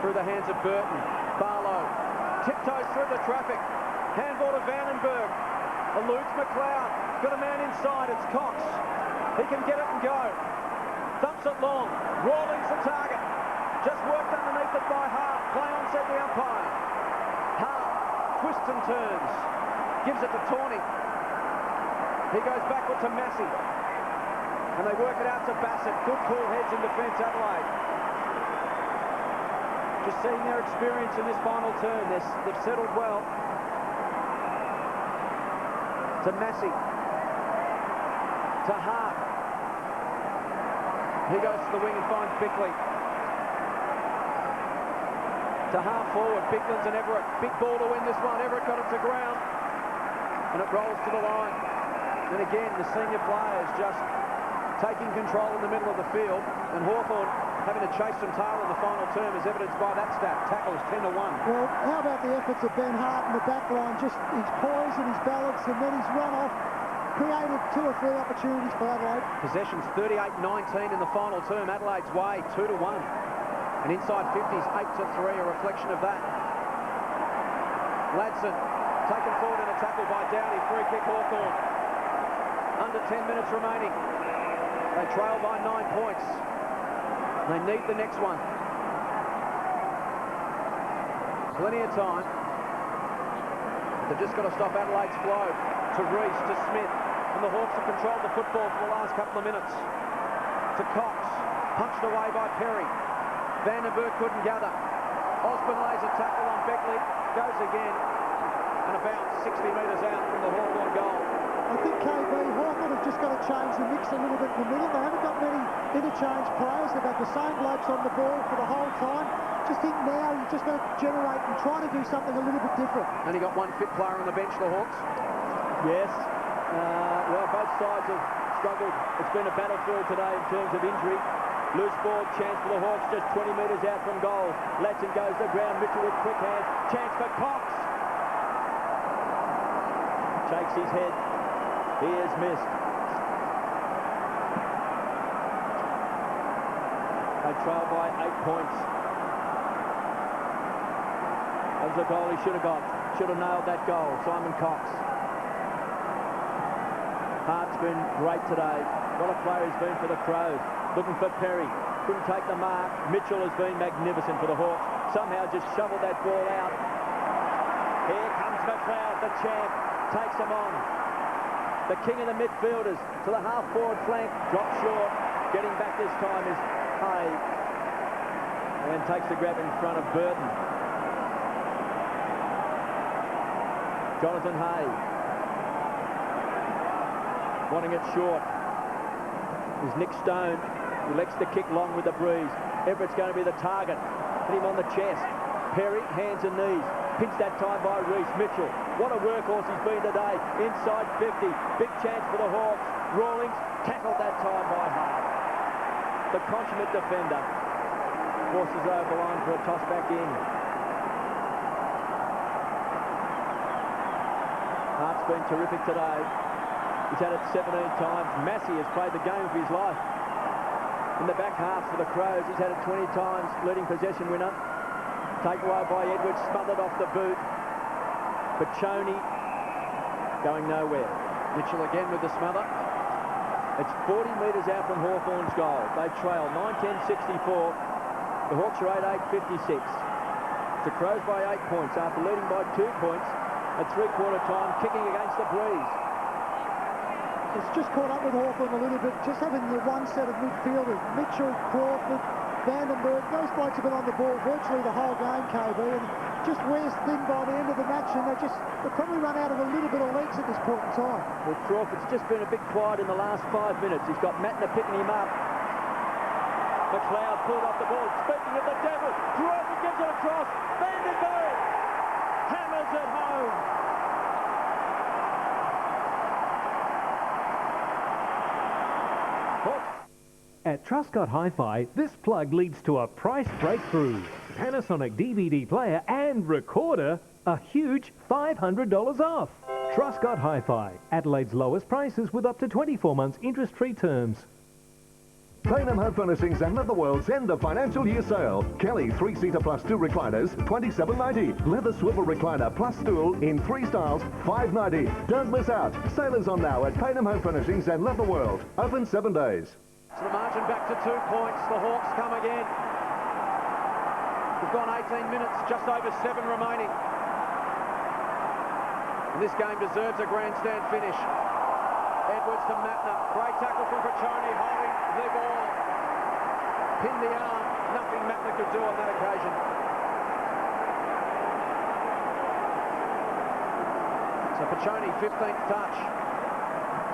through the hands of Burton. Barlow tiptoes through the traffic. Handball to Vandenberg. Eludes McLeod. Got a man inside. It's Cox. He can get it and go. Dumps it long. Rawlings the target. Just worked underneath it by Hart. Play on, said the umpire. Hart twists and turns. Gives it to Tawney. He goes backward to Massey. And they work it out to Bassett. Good cool heads in defence, Adelaide. Just seeing their experience in this final term. They've settled well. To Massey. To Hart. He goes to the wing and finds Bickley. To half forward, Biglands and Everett. Big ball to win this one. Everett got it to ground. And it rolls to the line. And again, the senior players just taking control in the middle of the field, and Hawthorn having to chase some tail in the final term is evidenced by that stat. Tackles 10-1. Well, how about the efforts of Ben Hart in the back line? Just his poise and his balance, and then his run-off created 2 or 3 opportunities for Adelaide. Possessions 38-19 in the final term. Adelaide's way 2-1. And inside 50s 8-3, a reflection of that. Ladson taken forward in a tackle by Downey. Free kick Hawthorn. Under 10 minutes remaining. They trail by 9 points. They need the next one. Plenty of time. They've just got to stop Adelaide's flow. To Reese, to Smith. And the Hawks have controlled the football for the last couple of minutes. To Cox. Punched away by Perry. Vandenberg couldn't gather. Osborne lays a tackle on Beckley. Goes again. And about 60 metres out from the Hawthorn goal. I think KB, Hawthorn have just got to change the mix a little bit in the middle. They haven't got many interchange players. They've had the same blokes on the ball for the whole time. Just think now you've just got to generate and try to do something a little bit different. Only got one fit player on the bench, the Hawks. Yes. Well, both sides have struggled. It's been a battlefield today in terms of injury. Loose ball, chance for the Hawks, just 20 metres out from goal. Ladson goes to the ground, Mitchell with quick hands. Chance for Cox. Shakes his head. He has missed. They trail by 8 points. That was a goal he should have got. Should have nailed that goal, Simon Cox. Hart's been great today. What a player he's been for the Crows. Looking for Perry. Couldn't take the mark. Mitchell has been magnificent for the Hawks. Somehow just shoveled that ball out. Here comes McLeod, the champ. Takes him on. The king of the midfielders to the half-forward flank. Drops short. Getting back this time is Hay. And then takes the grab in front of Burton. Jonathan Hay. wanting it short. Is Nick Stone. He elects to kick long with the breeze. Everett's going to be the target. Hit him on the chest. Perry, hands and knees. Pinched that time by Reece Mitchell. What a workhorse he's been today. Inside 50. Big chance for the Hawks. Rawlings tackled that time by Hart. The consummate defender. Forces over the line for a toss back in. Hart's been terrific today. He's had it 17 times. Massey has played the game of his life. In the back half for the Crows, he's had it 20 times, leading possession winner. Taken away by Edwards, smothered off the boot. Pachoni going nowhere. Mitchell again with the smother. It's 40 metres out from Hawthorn's goal. They trail 9-10-64. The Hawks are 8-8-56. The Crows by 8 points after leading by 2 points at three-quarter time, kicking against the breeze. It's just caught up with Hawthorn a little bit, just having the one set of midfielders, Mitchell, Crawford, Vandenberg. Those blokes have been on the ball virtually the whole game, KB, and just wears thin by the end of the match, and they've probably run out of a little bit of legs at this point in time. Well, Crawford's just been a bit quiet in the last 5 minutes. He's got Mattner picking him up. McLeod pulled off the ball. Speaking of the devil, Crawford gives it across. Vandenberg hammers it home. At Truscott Hi-Fi, this plug leads to a price breakthrough. Panasonic DVD player and recorder, a huge $500 off. Truscott Hi-Fi, Adelaide's lowest prices with up to 24 months interest-free terms. Payneham Home Furnishings and Leatherworld's end of financial year sale. Kelly 3-seater plus 2 recliners, $27.90. Leather swivel recliner plus stool in 3 styles, $5.90. Don't miss out. Sale is on now at Payneham Home Furnishings and Leatherworld. Open 7 days. So the margin back to 2 points. The Hawks come again. We've gone 18 minutes, just over 7 remaining. And this game deserves a grandstand finish. Edwards to Mattner. Great tackle from Pachoni, holding the ball. Pinned the arm. Nothing Mattner could do on that occasion. So Pachoni, 15th touch.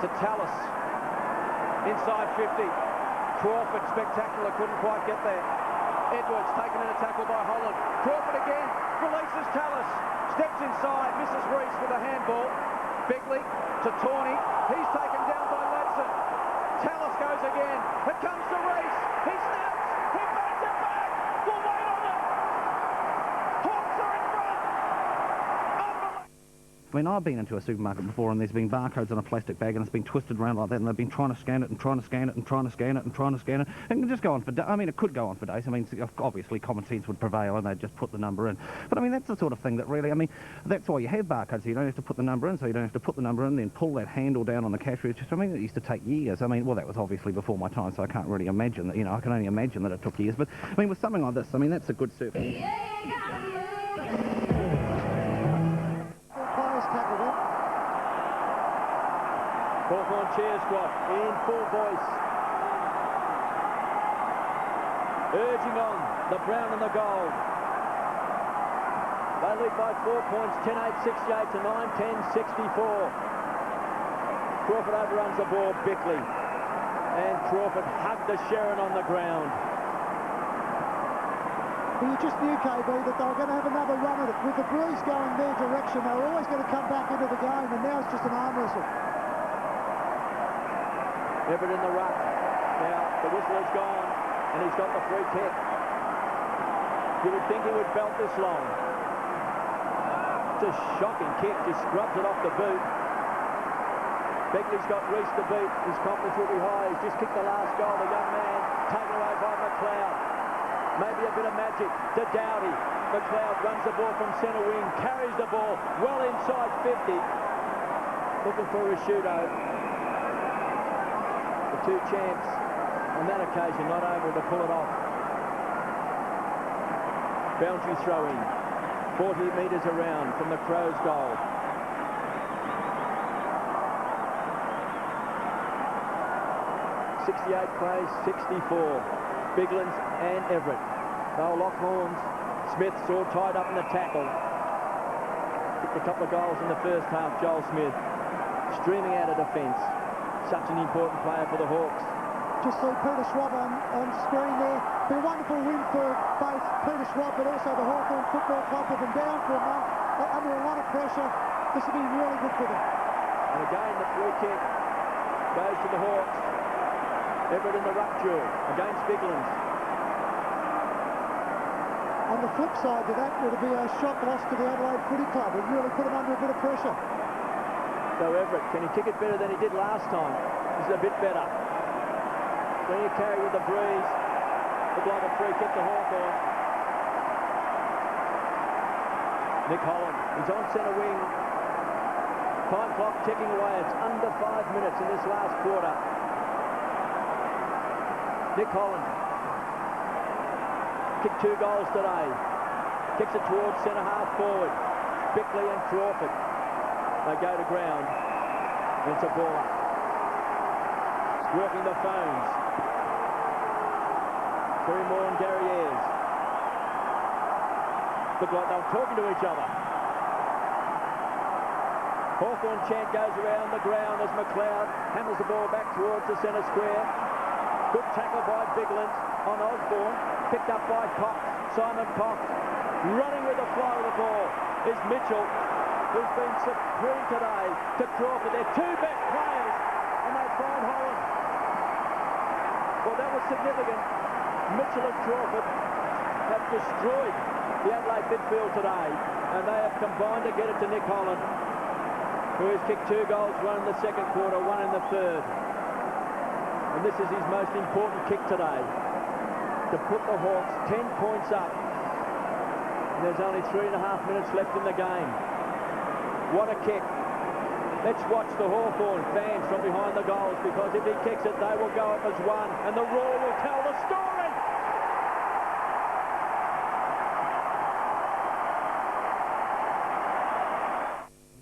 To Tallis. Inside 50. Crawford, spectacular, couldn't quite get there. Edwards taken in a tackle by Holland. Crawford again, releases Tallis. Steps inside, misses Reece with a handball. Beckley to Tawney. He's taken down by Ledson. Tallis goes again. It comes to Reece. He snaps. He bangs it back. We'll wait on it. Hawks are in front. I mean, I've been into a supermarket before and there's been barcodes on a plastic bag and it's been twisted around like that and they've been trying to scan it and trying to scan it and trying to scan it and trying to scan it. And it can just go on for days. I mean, it could go on for days. I mean, obviously common sense would prevail and they'd just put the number in. But I mean, that's the sort of thing that really, I mean, that's why you have barcodes. So you don't have to put the number in, so you don't have to put the number in, then pull that handle down on the cash register. I mean, it used to take years. I mean, well, that was obviously before my time, so I can't really imagine that, you know, I can only imagine that it took years. But I mean, with something like this, I mean, that's a good service. Hawthorn cheer squad in full voice. Urging on the brown and the gold. They lead by 4 points, 10-8-68 to 9-10-64. Crawford overruns the ball, Beckley. And Crawford hugged the Sherrin on the ground. Well, you just knew, KB, that they were going to have another run at it. With the breeze going their direction, they were always going to come back into the game, and now it's just an arm wrestle. Everett in the ruck. Now, the whistle is gone, and he's got the free kick. You would think he would belt this long. Just shocking kick, just scrubs it off the boot. Beckley's got Reece to beat. His confidence will be high. He's just kicked the last goal. The young man taken away by McLeod. Maybe a bit of magic to Dowdy. McLeod runs the ball from centre wing, carries the ball well inside 50. Looking for Rashudo. The 2 champs on that occasion not able to pull it off. Boundary throw in. 40 metres around from the Crows' goal. .68 plays, 64. Biglands and Everett. They'll lock horns. Smith's all tied up in the tackle. Kicked a couple of goals in the first half, Joel Smith. Streaming out of defence. such an important player for the Hawks. Just see Peter Schwab on screen there. Be a wonderful win for both Peter Schwab but also the Hawthorn Football Club. They've been down for a month, under a lot of pressure. This will be really good for them. And again, the free kick goes to the Hawks. Everett in the ruck duel against Biglands. On the flip side to that would be a shock loss to the Adelaide Footy Club. It really put them under a bit of pressure. So Everett, can he kick it better than he did last time? This is a bit better. When you carry with the breeze, look like a free kick to Hawthorn. Nick Holland, he's on centre wing. Time clock ticking away. It's under 5 minutes in this last quarter. Nick Holland kicked 2 goals today. Kicks it towards centre half forward. Bickley and Crawford. They go to ground. It's a ball up. Walking the phones. Terry Moore and Gary Ayres. Look like they were talking to each other. Hawthorn chant goes around the ground as McLeod hammers the ball back towards the centre square. Good tackle by Biglands on Osborne. Picked up by Cox. Simon Cox. Running with the flow of the ball is Mitchell, who's been supreme today, to Crawford. They're 2 best players, and they find Holland. Well, that was significant. Mitchell and Crawford have destroyed the Adelaide midfield today, and they have combined to get it to Nick Holland, who has kicked 2 goals, 1 in the second quarter, 1 in the third. And this is his most important kick today, to put the Hawks 10 points up. And there's only 3.5 minutes left in the game. What a kick. Let's watch the Hawthorn fans from behind the goals, because if he kicks it, they will go up as one, and the roar will tell the story.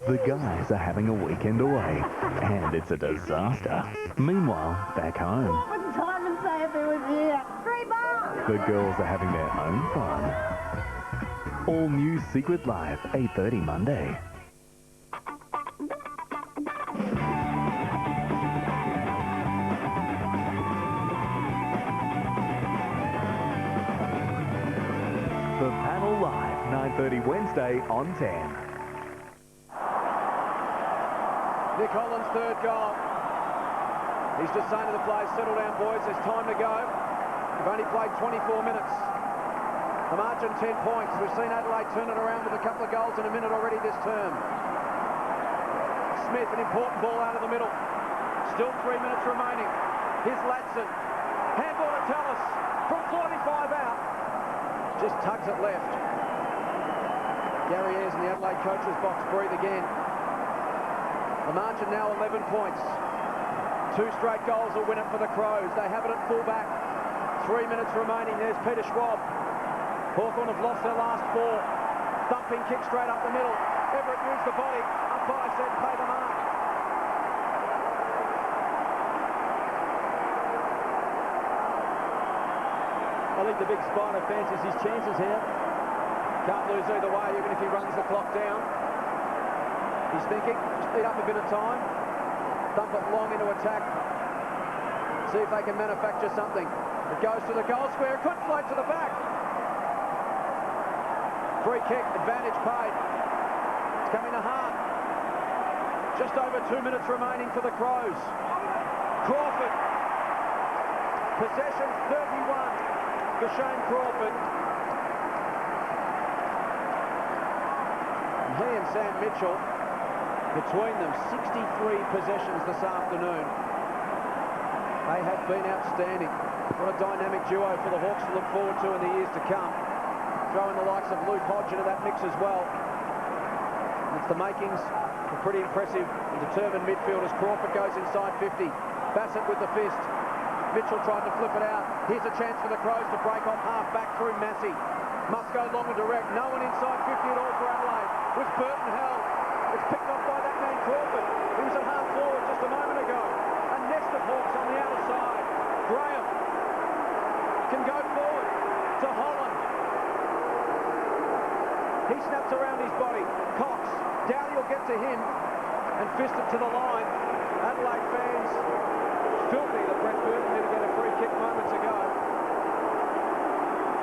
The guys are having a weekend away, and it's a disaster. Meanwhile, back home, What would Simon say if he was here? 3 bars! the girls are having their own fun. All new Secret Life, 8:30 Monday. The Panel Live, 9:30 Wednesday on 10. Nick Holland's 3rd goal. He's just saying to the players, settle down, boys, there's time to go. We've only played 24 minutes. The margin 10 points. We've seen Adelaide turn it around with a couple of goals in a minute already this term. Smith, an important ball out of the middle. Still 3 minutes remaining. Here's Latson. Handball to Tallis from 45 out. Just tugs it left. Gary Ayres in the Adelaide coach's box breathe again. The margin now 11 points. 2 straight goals will win it for the Crows. They have it at full-back. 3 minutes remaining. There's Peter Schwab. Hawthorn have lost their last 4. Thumping kick straight up the middle. Everett used the body. Umpire said pay the mark. I think the big Spider fancies his chances here. Can't lose either way, even if he runs the clock down. He's thinking, speed up a bit of time, dump it long into attack, see if they can manufacture something. It goes to the goal square, it could float to the back. Free kick, advantage paid. It's coming to half. Just over 2 minutes remaining for the Crows. Crawford. Possession 31 for Shane Crawford. And he and Sam Mitchell, between them, 63 possessions this afternoon. They have been outstanding. What a dynamic duo for the Hawks to look forward to in the years to come. Throw in the likes of Luke Hodge into that mix as well. And it's the makings of pretty impressive and determined midfielders. Crawford goes inside 50. Bassett with the fist. Mitchell tried to flip it out. Here's a chance for the Crows to break off half back through Massey. Must go long and direct. No one inside 50 at all for Adelaide. Was Burton held. It's picked off by that man Crawford. He was at half forward just a moment ago. A nest of Hawks on the outer side. Graham can go forward to Holland. He snaps around his body. Cox. Dowdy will get to him and fist it to the line. Adelaide fans, filthy that Brett Burton didn't get a free kick moments ago.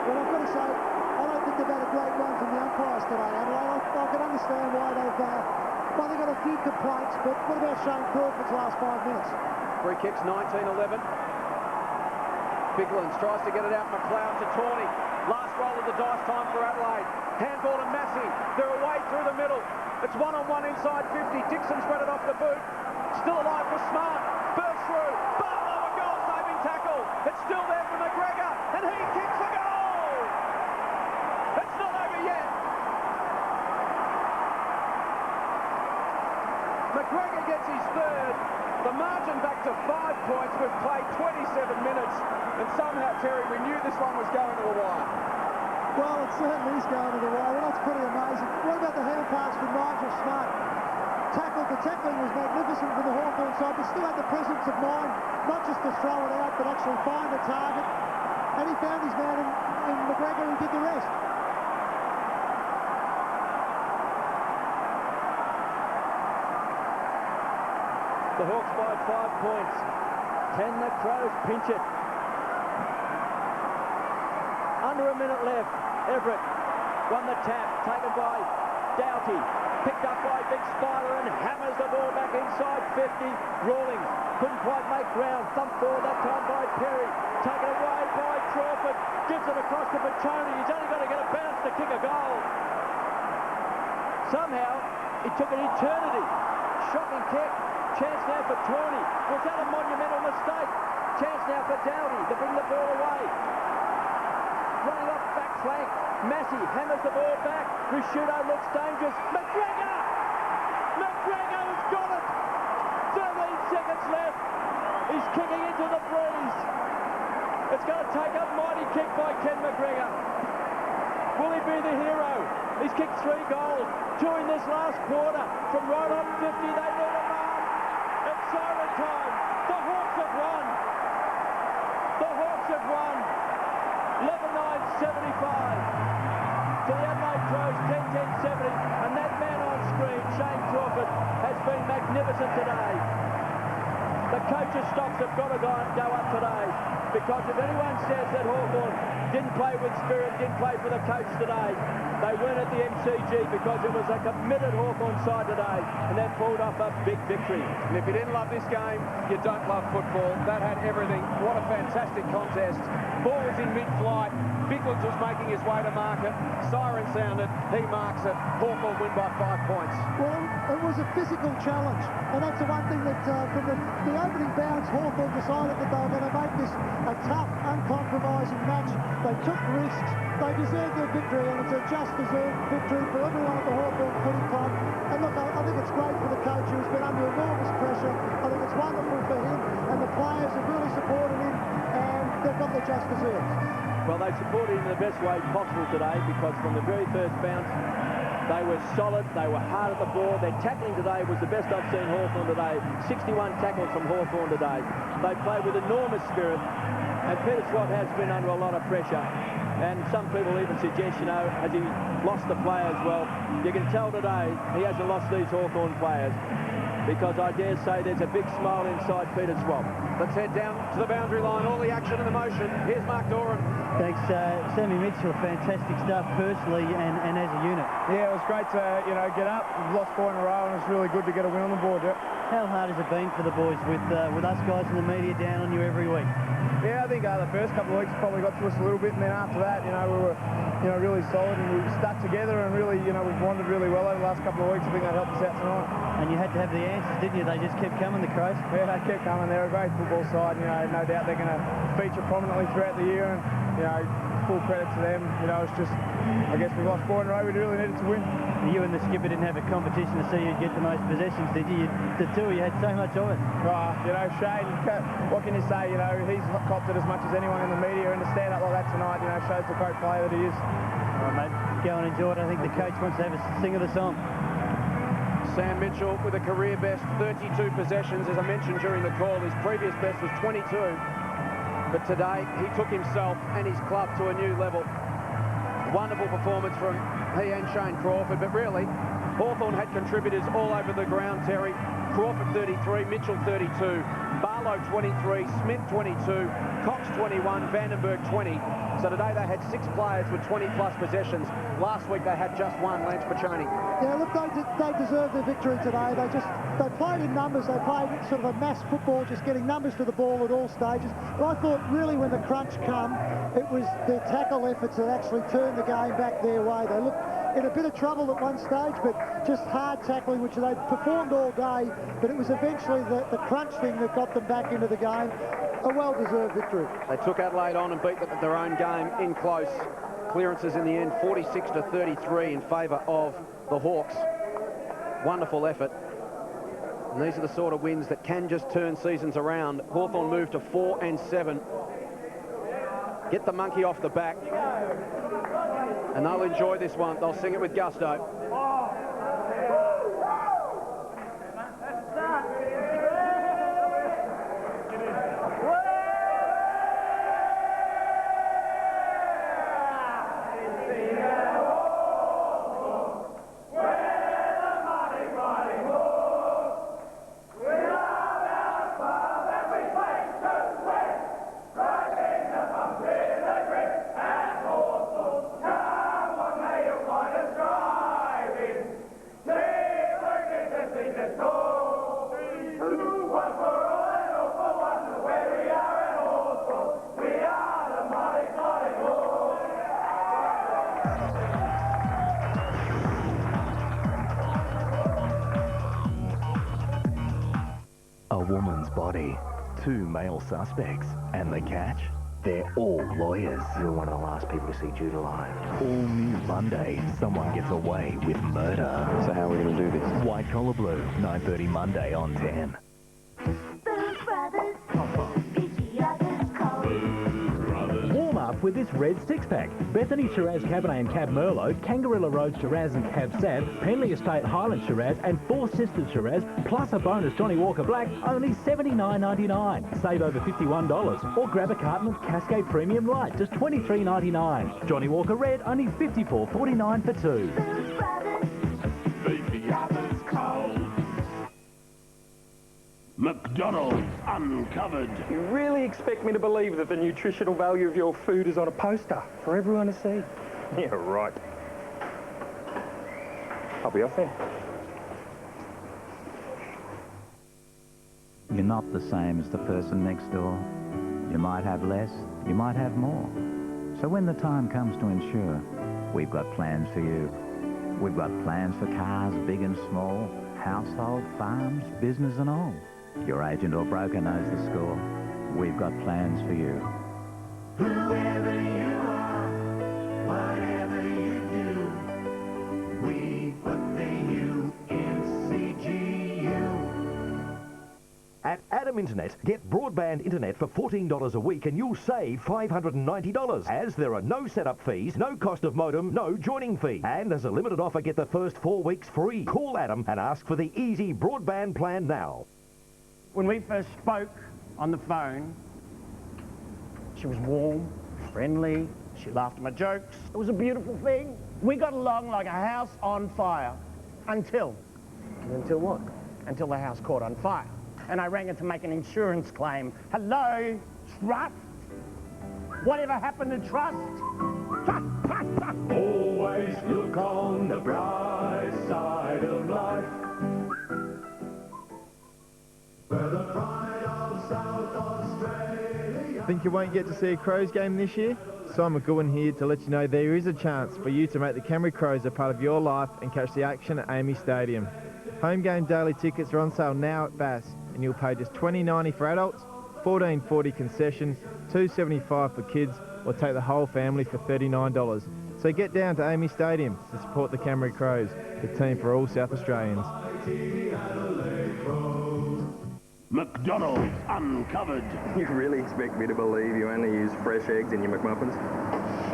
Well, I've got to say, I don't think they've had a great run from the umpires today, Adelaide. I can understand why they've got a few complaints, but what about Shane Crawford's last 5 minutes? Free kicks 19-11. Biglands tries to get it out. McLeod to Tawney. Last roll of the dice time for Adelaide. Handball to Massey. They're away through the middle. It's one-on-one inside 50. Dixon spread it off the boot. Still alive for Smart. Burst through. Barlow, a goal-saving tackle. It's still there for McGregor, and he kicks a goal. It's not over yet. McGregor gets his third. The margin back to 5 points. We've played 27 minutes, and somehow, Terry, we knew this one was going to the wire. Well, it certainly is going to the wire, and that's pretty amazing. What about the hand pass from Nigel Smart? The tackling was magnificent from the Hawthorn side, but still had the presence of mind, not just to throw it out, but actually find the target. And he found his man in McGregor, who did the rest. The Hawks by 5 points. Can the Crows pinch it? Under a minute left. Everett won the tap, taken by Doughty. Picked up by Big Spider and hammers the ball back inside 50. Rawlings couldn't quite make ground. Thumped forward that time by Perry. Taken away by Crawford. Gives it across to Pachoni. He's only got to get a bounce to kick a goal. Somehow, it took an eternity. Shocking kick. Chance now for Tawney. Was that a monumental mistake? Chance now for Doughty to bring the ball away. Running off back flank. Massey hammers the ball back. Rusciuto looks dangerous. McGregor! McGregor's got it! 13 seconds left. He's kicking into the breeze. It's going to take a mighty kick by Ken McGregor. Will he be the hero? He's kicked 3 goals. 2 in this last quarter. From right on 50, they need a mark. It's siren time. The Hawks have won. The Hawks have won. 11-9-75 to the Adelaide Crows, 10-10-70, and that man on screen, Shane Crawford, has been magnificent today. The coaches' stocks have got to go up today, because if anyone says that Hawthorn didn't play with spirit, didn't play for the coach today, they weren't at the MCG, because it was a committed Hawthorn side today, and they pulled off a big victory. And if you didn't love this game, you don't love football. That had everything. What a fantastic contest. Ball was in mid-flight. Biglands was making his way to market. Siren sounded. He marks it. Hawthorn win by 5 points. Well, it was a physical challenge, and that's the one thing that from the opening bounce, Hawthorn decided that they were going to make this a tough, uncompromising match. They took risks. They deserved their victory, and it's a just deserved victory for everyone at the Hawthorn Footy Club. And look, I think it's great for the coach, who's been under enormous pressure. I think it's wonderful for him, and the players have really supported him, and they've got their just desserts. Well, they supported him in the best way possible today, because from the very first bounce, they were solid, they were hard at the ball. Their tackling today was the best I've seen Hawthorn today. 61 tackles from Hawthorn today. They played with enormous spirit, and Peter Swab has been under a lot of pressure. And some people even suggest, you know, has he lost the players? Well, you can tell today he hasn't lost these Hawthorn players, because I dare say there's a big smile inside Peter Swab. Let's head down to the boundary line. All the action and the motion. Here's Mark Doran. Thanks, Sammy Mitchell. Fantastic stuff personally and as a unit. Yeah, it was great to, get up. We've lost 4 in a row, and it's really good to get a win on the board. Yeah. How hard has it been for the boys with us guys in the media down on you every week? Yeah, I think the first couple of weeks probably got to us a little bit, and then after that, we were, really solid, and we stuck together, and really, we've wandered really well over the last couple of weeks. I think that helped us out tonight. And you had to have the answers, didn't you? They just kept coming, the Crows. Yeah, they kept coming. They're a great football side. No doubt they're going to feature prominently throughout the year, and full credit to them. It's just, I guess we lost 4 in a row. We really needed to win. You and the skipper didn't have a competition to see who'd get the most possessions, did you? The two of you had so much of it. Shane, what can you say? He's copped it as much as anyone in the media, and to stand up like that tonight, shows the great player that he is. All right, mate, go and enjoy it. I think the coach wants to have a sing of the song. Sam Mitchell with a career best 32 possessions. As I mentioned during the call, his previous best was 22. But today, he took himself and his club to a new level. Wonderful performance from he and Shane Crawford, but really, Hawthorn had contributors all over the ground, Terry. Crawford 33, Mitchell 32, Barlow 23, Smith 22, Cox 21, Vandenberg 20. So today they had 6 players with 20-plus possessions. Last week they had just one, Lance Piccioni. Yeah, look, they deserved the victory today. They played in numbers. They played sort of a mass football, just getting numbers to the ball at all stages. But I thought really when the crunch come, it was their tackle efforts that actually turned the game back their way. They looked in a bit of trouble at one stage, but just hard tackling, which they performed all day. But it was eventually the crunch thing that got them back into the game. A well-deserved victory. They took Adelaide on and beat them at their own game in close. Clearances in the end, 46-33 in favour of the Hawks. Wonderful effort. And these are the sort of wins that can just turn seasons around. Hawthorn moved to 4-7. Get the monkey off the back. And they'll enjoy this one. They'll sing it with gusto. A woman's body, 2 male suspects, and the catch? They're all lawyers. You're one of the last people to see Jude alive. All new Monday, someone gets away with murder. So how are we going to do this? White Collar Blue, 9:30 Monday on 10. Warm up with this red six-pack. Bethany Shiraz Cabernet and Cab Merlot, Kangarilla Road Shiraz and Cab Sav, Penley Estate Highland Shiraz and Four Sisters Shiraz, plus a bonus Johnny Walker Black, only $79.99. Save over $51. Or grab a carton of Cascade Premium Light, just $23.99. Johnny Walker Red, only $54.49 for 2. McDonald's Uncovered. You really expect me to believe that the nutritional value of your food is on a poster for everyone to see? Yeah, right. I'll be off then. You're not the same as the person next door. You might have less, you might have more. So when the time comes to insure, we've got plans for you. We've got plans for cars, big and small, household, farms, business and all. Your agent or broker knows the score. We've got plans for you. Whoever you are, whatever you do, we put the U in CGU. At Adam Internet, get broadband internet for $14 a week and you'll save $590, as there are no setup fees, no cost of modem, no joining fee. And as a limited offer, get the first 4 weeks free. Call Adam and ask for the easy broadband plan now. When we first spoke on the phone, she was warm, friendly, she laughed at my jokes. It was a beautiful thing. We got along like a house on fire. Until what? Until the house caught on fire. And I rang her to make an insurance claim. Hello, trust? Whatever happened to trust? Trust. Always look on the bright side of life. We're the pride of South Australia. Think you won't get to see a Crows game this year? Simon McGowan here to let you know there is a chance for you to make the Canberra Crows a part of your life and catch the action at AAMI Stadium. Home game daily tickets are on sale now at Bass, and you'll pay just $20.90 for adults, $14.40 concession, $2.75 for kids, or take the whole family for $39. So get down to AAMI Stadium to support the Canberra Crows, the team for all South Australians. McDonald's Uncovered. You really expect me to believe you only use fresh eggs in your McMuffins?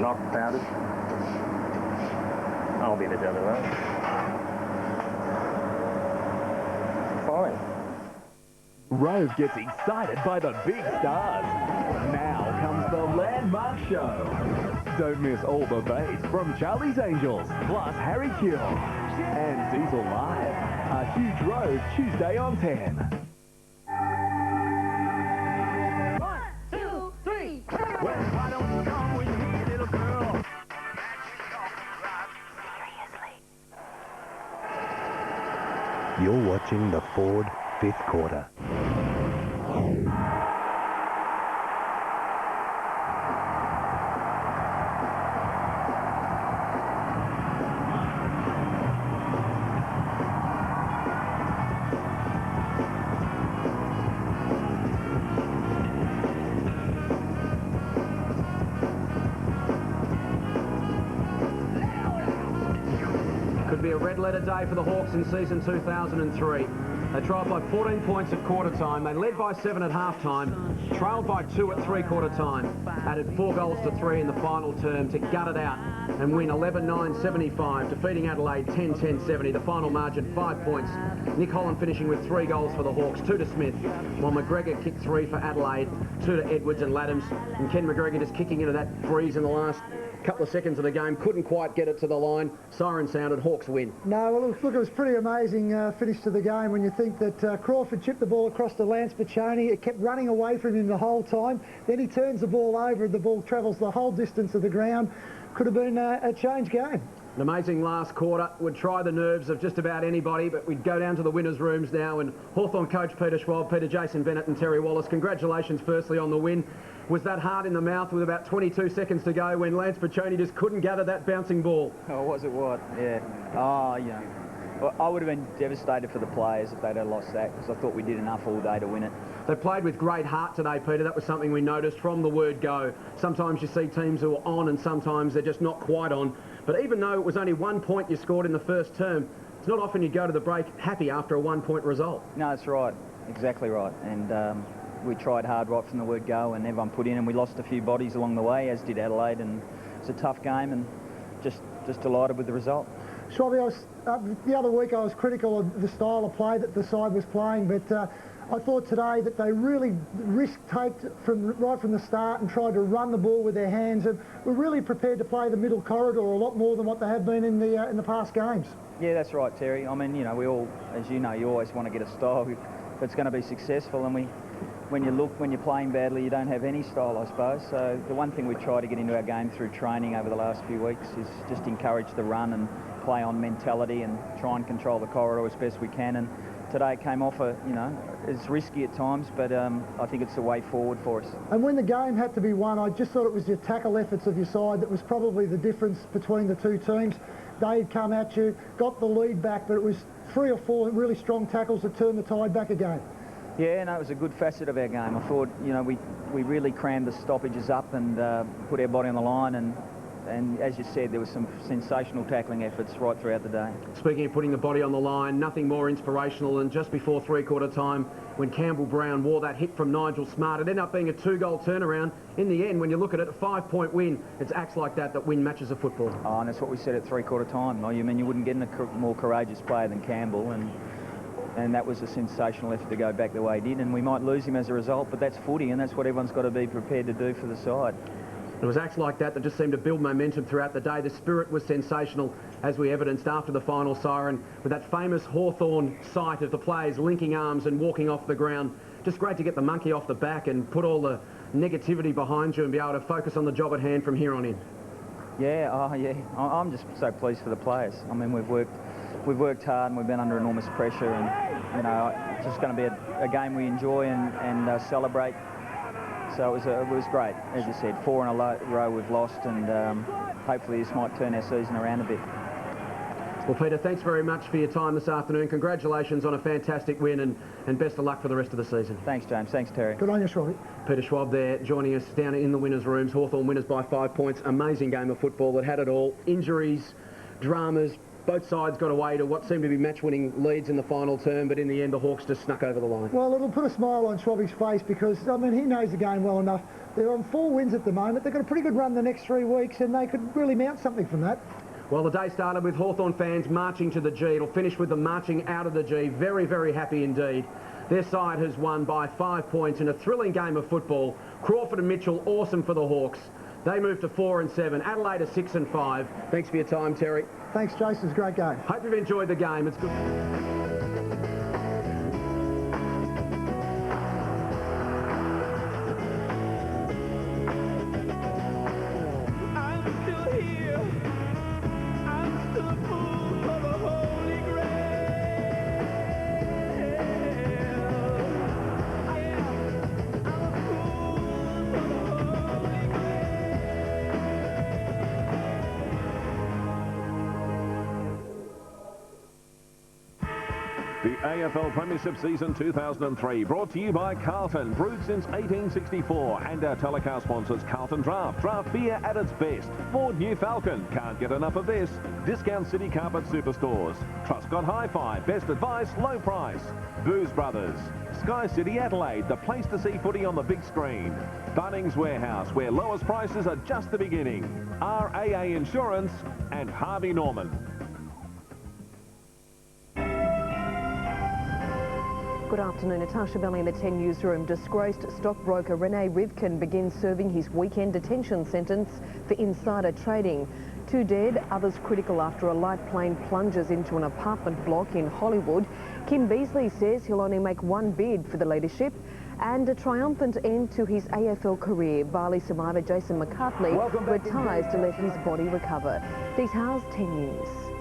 Not powdered? I'll be the judge of that. Fine. Rove gets excited by the big stars. Now, comes the Landmark Show. Don't miss all the bass from Charlie's Angels, plus Harry Kill and Diesel Live. A huge road Tuesday on 10. 1, 2, 3, 4. Well, why don't you come with me, little girl? You're watching the Ford fifth quarter. Could be a red-letter day for the Hawks in season 2003. They trailed by 14 points at quarter time. They led by 7 at half time, trailed by 2 at three-quarter time, added 4 goals to 3 in the final term to gut it out and win 11-9-75, defeating Adelaide 10-10-70. The final margin, 5 points. Nick Holland finishing with 3 goals for the Hawks, 2 to Smith, while McGregor kicked 3 for Adelaide, 2 to Edwards and Laddams. And Ken McGregor just kicking into that breeze in the last couple of seconds of the game, couldn't quite get it to the line. Siren sounded, Hawks win. No, well, look, it was pretty amazing finish to the game when you think that Crawford chipped the ball across to Lance Piccioni. It kept running away from him the whole time. Then he turns the ball over, the ball travels the whole distance of the ground. Could have been a change game. An amazing last quarter. Would try the nerves of just about anybody, but we'd go down to the winners' rooms now, and Hawthorn coach Peter Schwab, Peter Jason Bennett and Terry Wallace, congratulations firstly on the win. Was that hard in the mouth with about 22 seconds to go when Lance Piccioni just couldn't gather that bouncing ball? Oh, was it what? Yeah. Oh, yeah. Well, I would have been devastated for the players if they'd have lost that, because I thought we did enough all day to win it. They played with great heart today, Peter. That was something we noticed from the word go. Sometimes you see teams who are on and sometimes they're just not quite on. But even though it was only 1 point you scored in the first term, it's not often you go to the break happy after a 1 point result. No, that's right. Exactly right. And we tried hard right from the word go, and everyone put in, and we lost a few bodies along the way, as did Adelaide, and it's a tough game, and just delighted with the result. Schwabby, the other week I was critical of the style of play that the side was playing, but I thought today that they really risk-taked right from the start and tried to run the ball with their hands, and were really prepared to play the middle corridor a lot more than what they have been in the past games. Yeah, that's right, Terry. I mean, you know, we all, as you know, you always want to get a style that's going to be successful, and when you're playing badly, you don't have any style, I suppose. So the one thing we try to get into our game through training over the last few weeks is just encourage the run and play on mentality and try and control the corridor as best we can. And today it came off it's risky at times, but I think it's the way forward for us. And when the game had to be won, I just thought it was your tackle efforts of your side that was probably the difference between the two teams. They'd come at you, got the lead back, but it was 3 or 4 really strong tackles that turned the tide back again. Yeah, no, it was a good facet of our game. I thought, you know, we really crammed the stoppages up and put our body on the line, and as you said, there was some sensational tackling efforts right throughout the day. Speaking of putting the body on the line, nothing more inspirational than just before three-quarter time when Campbell Brown wore that hit from Nigel Smart. It ended up being a 2-goal turnaround. In the end, when you look at it, a 5-point win. It's acts like that win matches of football. Oh, and that's what we said at three-quarter time. I mean, you wouldn't get a more courageous player than Campbell, and that was a sensational effort to go back the way he did, and we might lose him as a result, but that's footy, and that's what everyone's got to be prepared to do for the side. It was acts like that just seemed to build momentum throughout the day. The spirit was sensational, as we evidenced after the final siren, with that famous Hawthorn sight of the players linking arms and walking off the ground. Just great to get the monkey off the back and put all the negativity behind you and be able to focus on the job at hand from here on in. Yeah, I'm just so pleased for the players. I mean, we've worked hard and we've been under enormous pressure, and you know, it's just going to be a game we enjoy and celebrate. So it was great, as you said. 4 in a row we've lost, and hopefully this might turn our season around a bit. Well, Peter, thanks very much for your time this afternoon. Congratulations on a fantastic win, and best of luck for the rest of the season. Thanks, James. Thanks, Terry. Good on you, Schwab. Peter Schwab there joining us down in the winners' rooms. Hawthorn winners by 5 points. Amazing game of football that had it all. Injuries, dramas. Both sides got away to what seemed to be match-winning leads in the final term, but in the end, the Hawks just snuck over the line. Well, it'll put a smile on Schwabby's face because, I mean, he knows the game well enough. They're on 4 wins at the moment. They've got a pretty good run the next 3 weeks, and they could really mount something from that. Well, the day started with Hawthorn fans marching to the G. It'll finish with them marching out of the G. Very, very happy indeed. Their side has won by 5 points in a thrilling game of football. Crawford and Mitchell, awesome for the Hawks. They move to 4 and 7. Adelaide are 6 and 5. Thanks for your time, Terry. Thanks, Jason. It's a great game. Hope you've enjoyed the game. It's good. The AFL Premiership Season 2003, brought to you by Carlton, brewed since 1864, and our telecast sponsors Carlton Draft. Draft beer at its best. Ford New Falcon, can't get enough of this. Discount City Carpet Superstores. Truscott Hi-Fi, best advice, low price. Booze Brothers. Sky City Adelaide, the place to see footy on the big screen. Bunnings Warehouse, where lowest prices are just the beginning. RAA Insurance and Harvey Norman. Good afternoon. Natasha Belly in the 10 newsroom. Disgraced stockbroker Rene Rivkin begins serving his weekend detention sentence for insider trading. 2 dead, others critical after a light plane plunges into an apartment block in Hollywood. Kim Beazley says he'll only make one bid for the leadership. And a triumphant end to his AFL career. Bali survivor Jason McCartney retires to let his body recover. These House 10 News.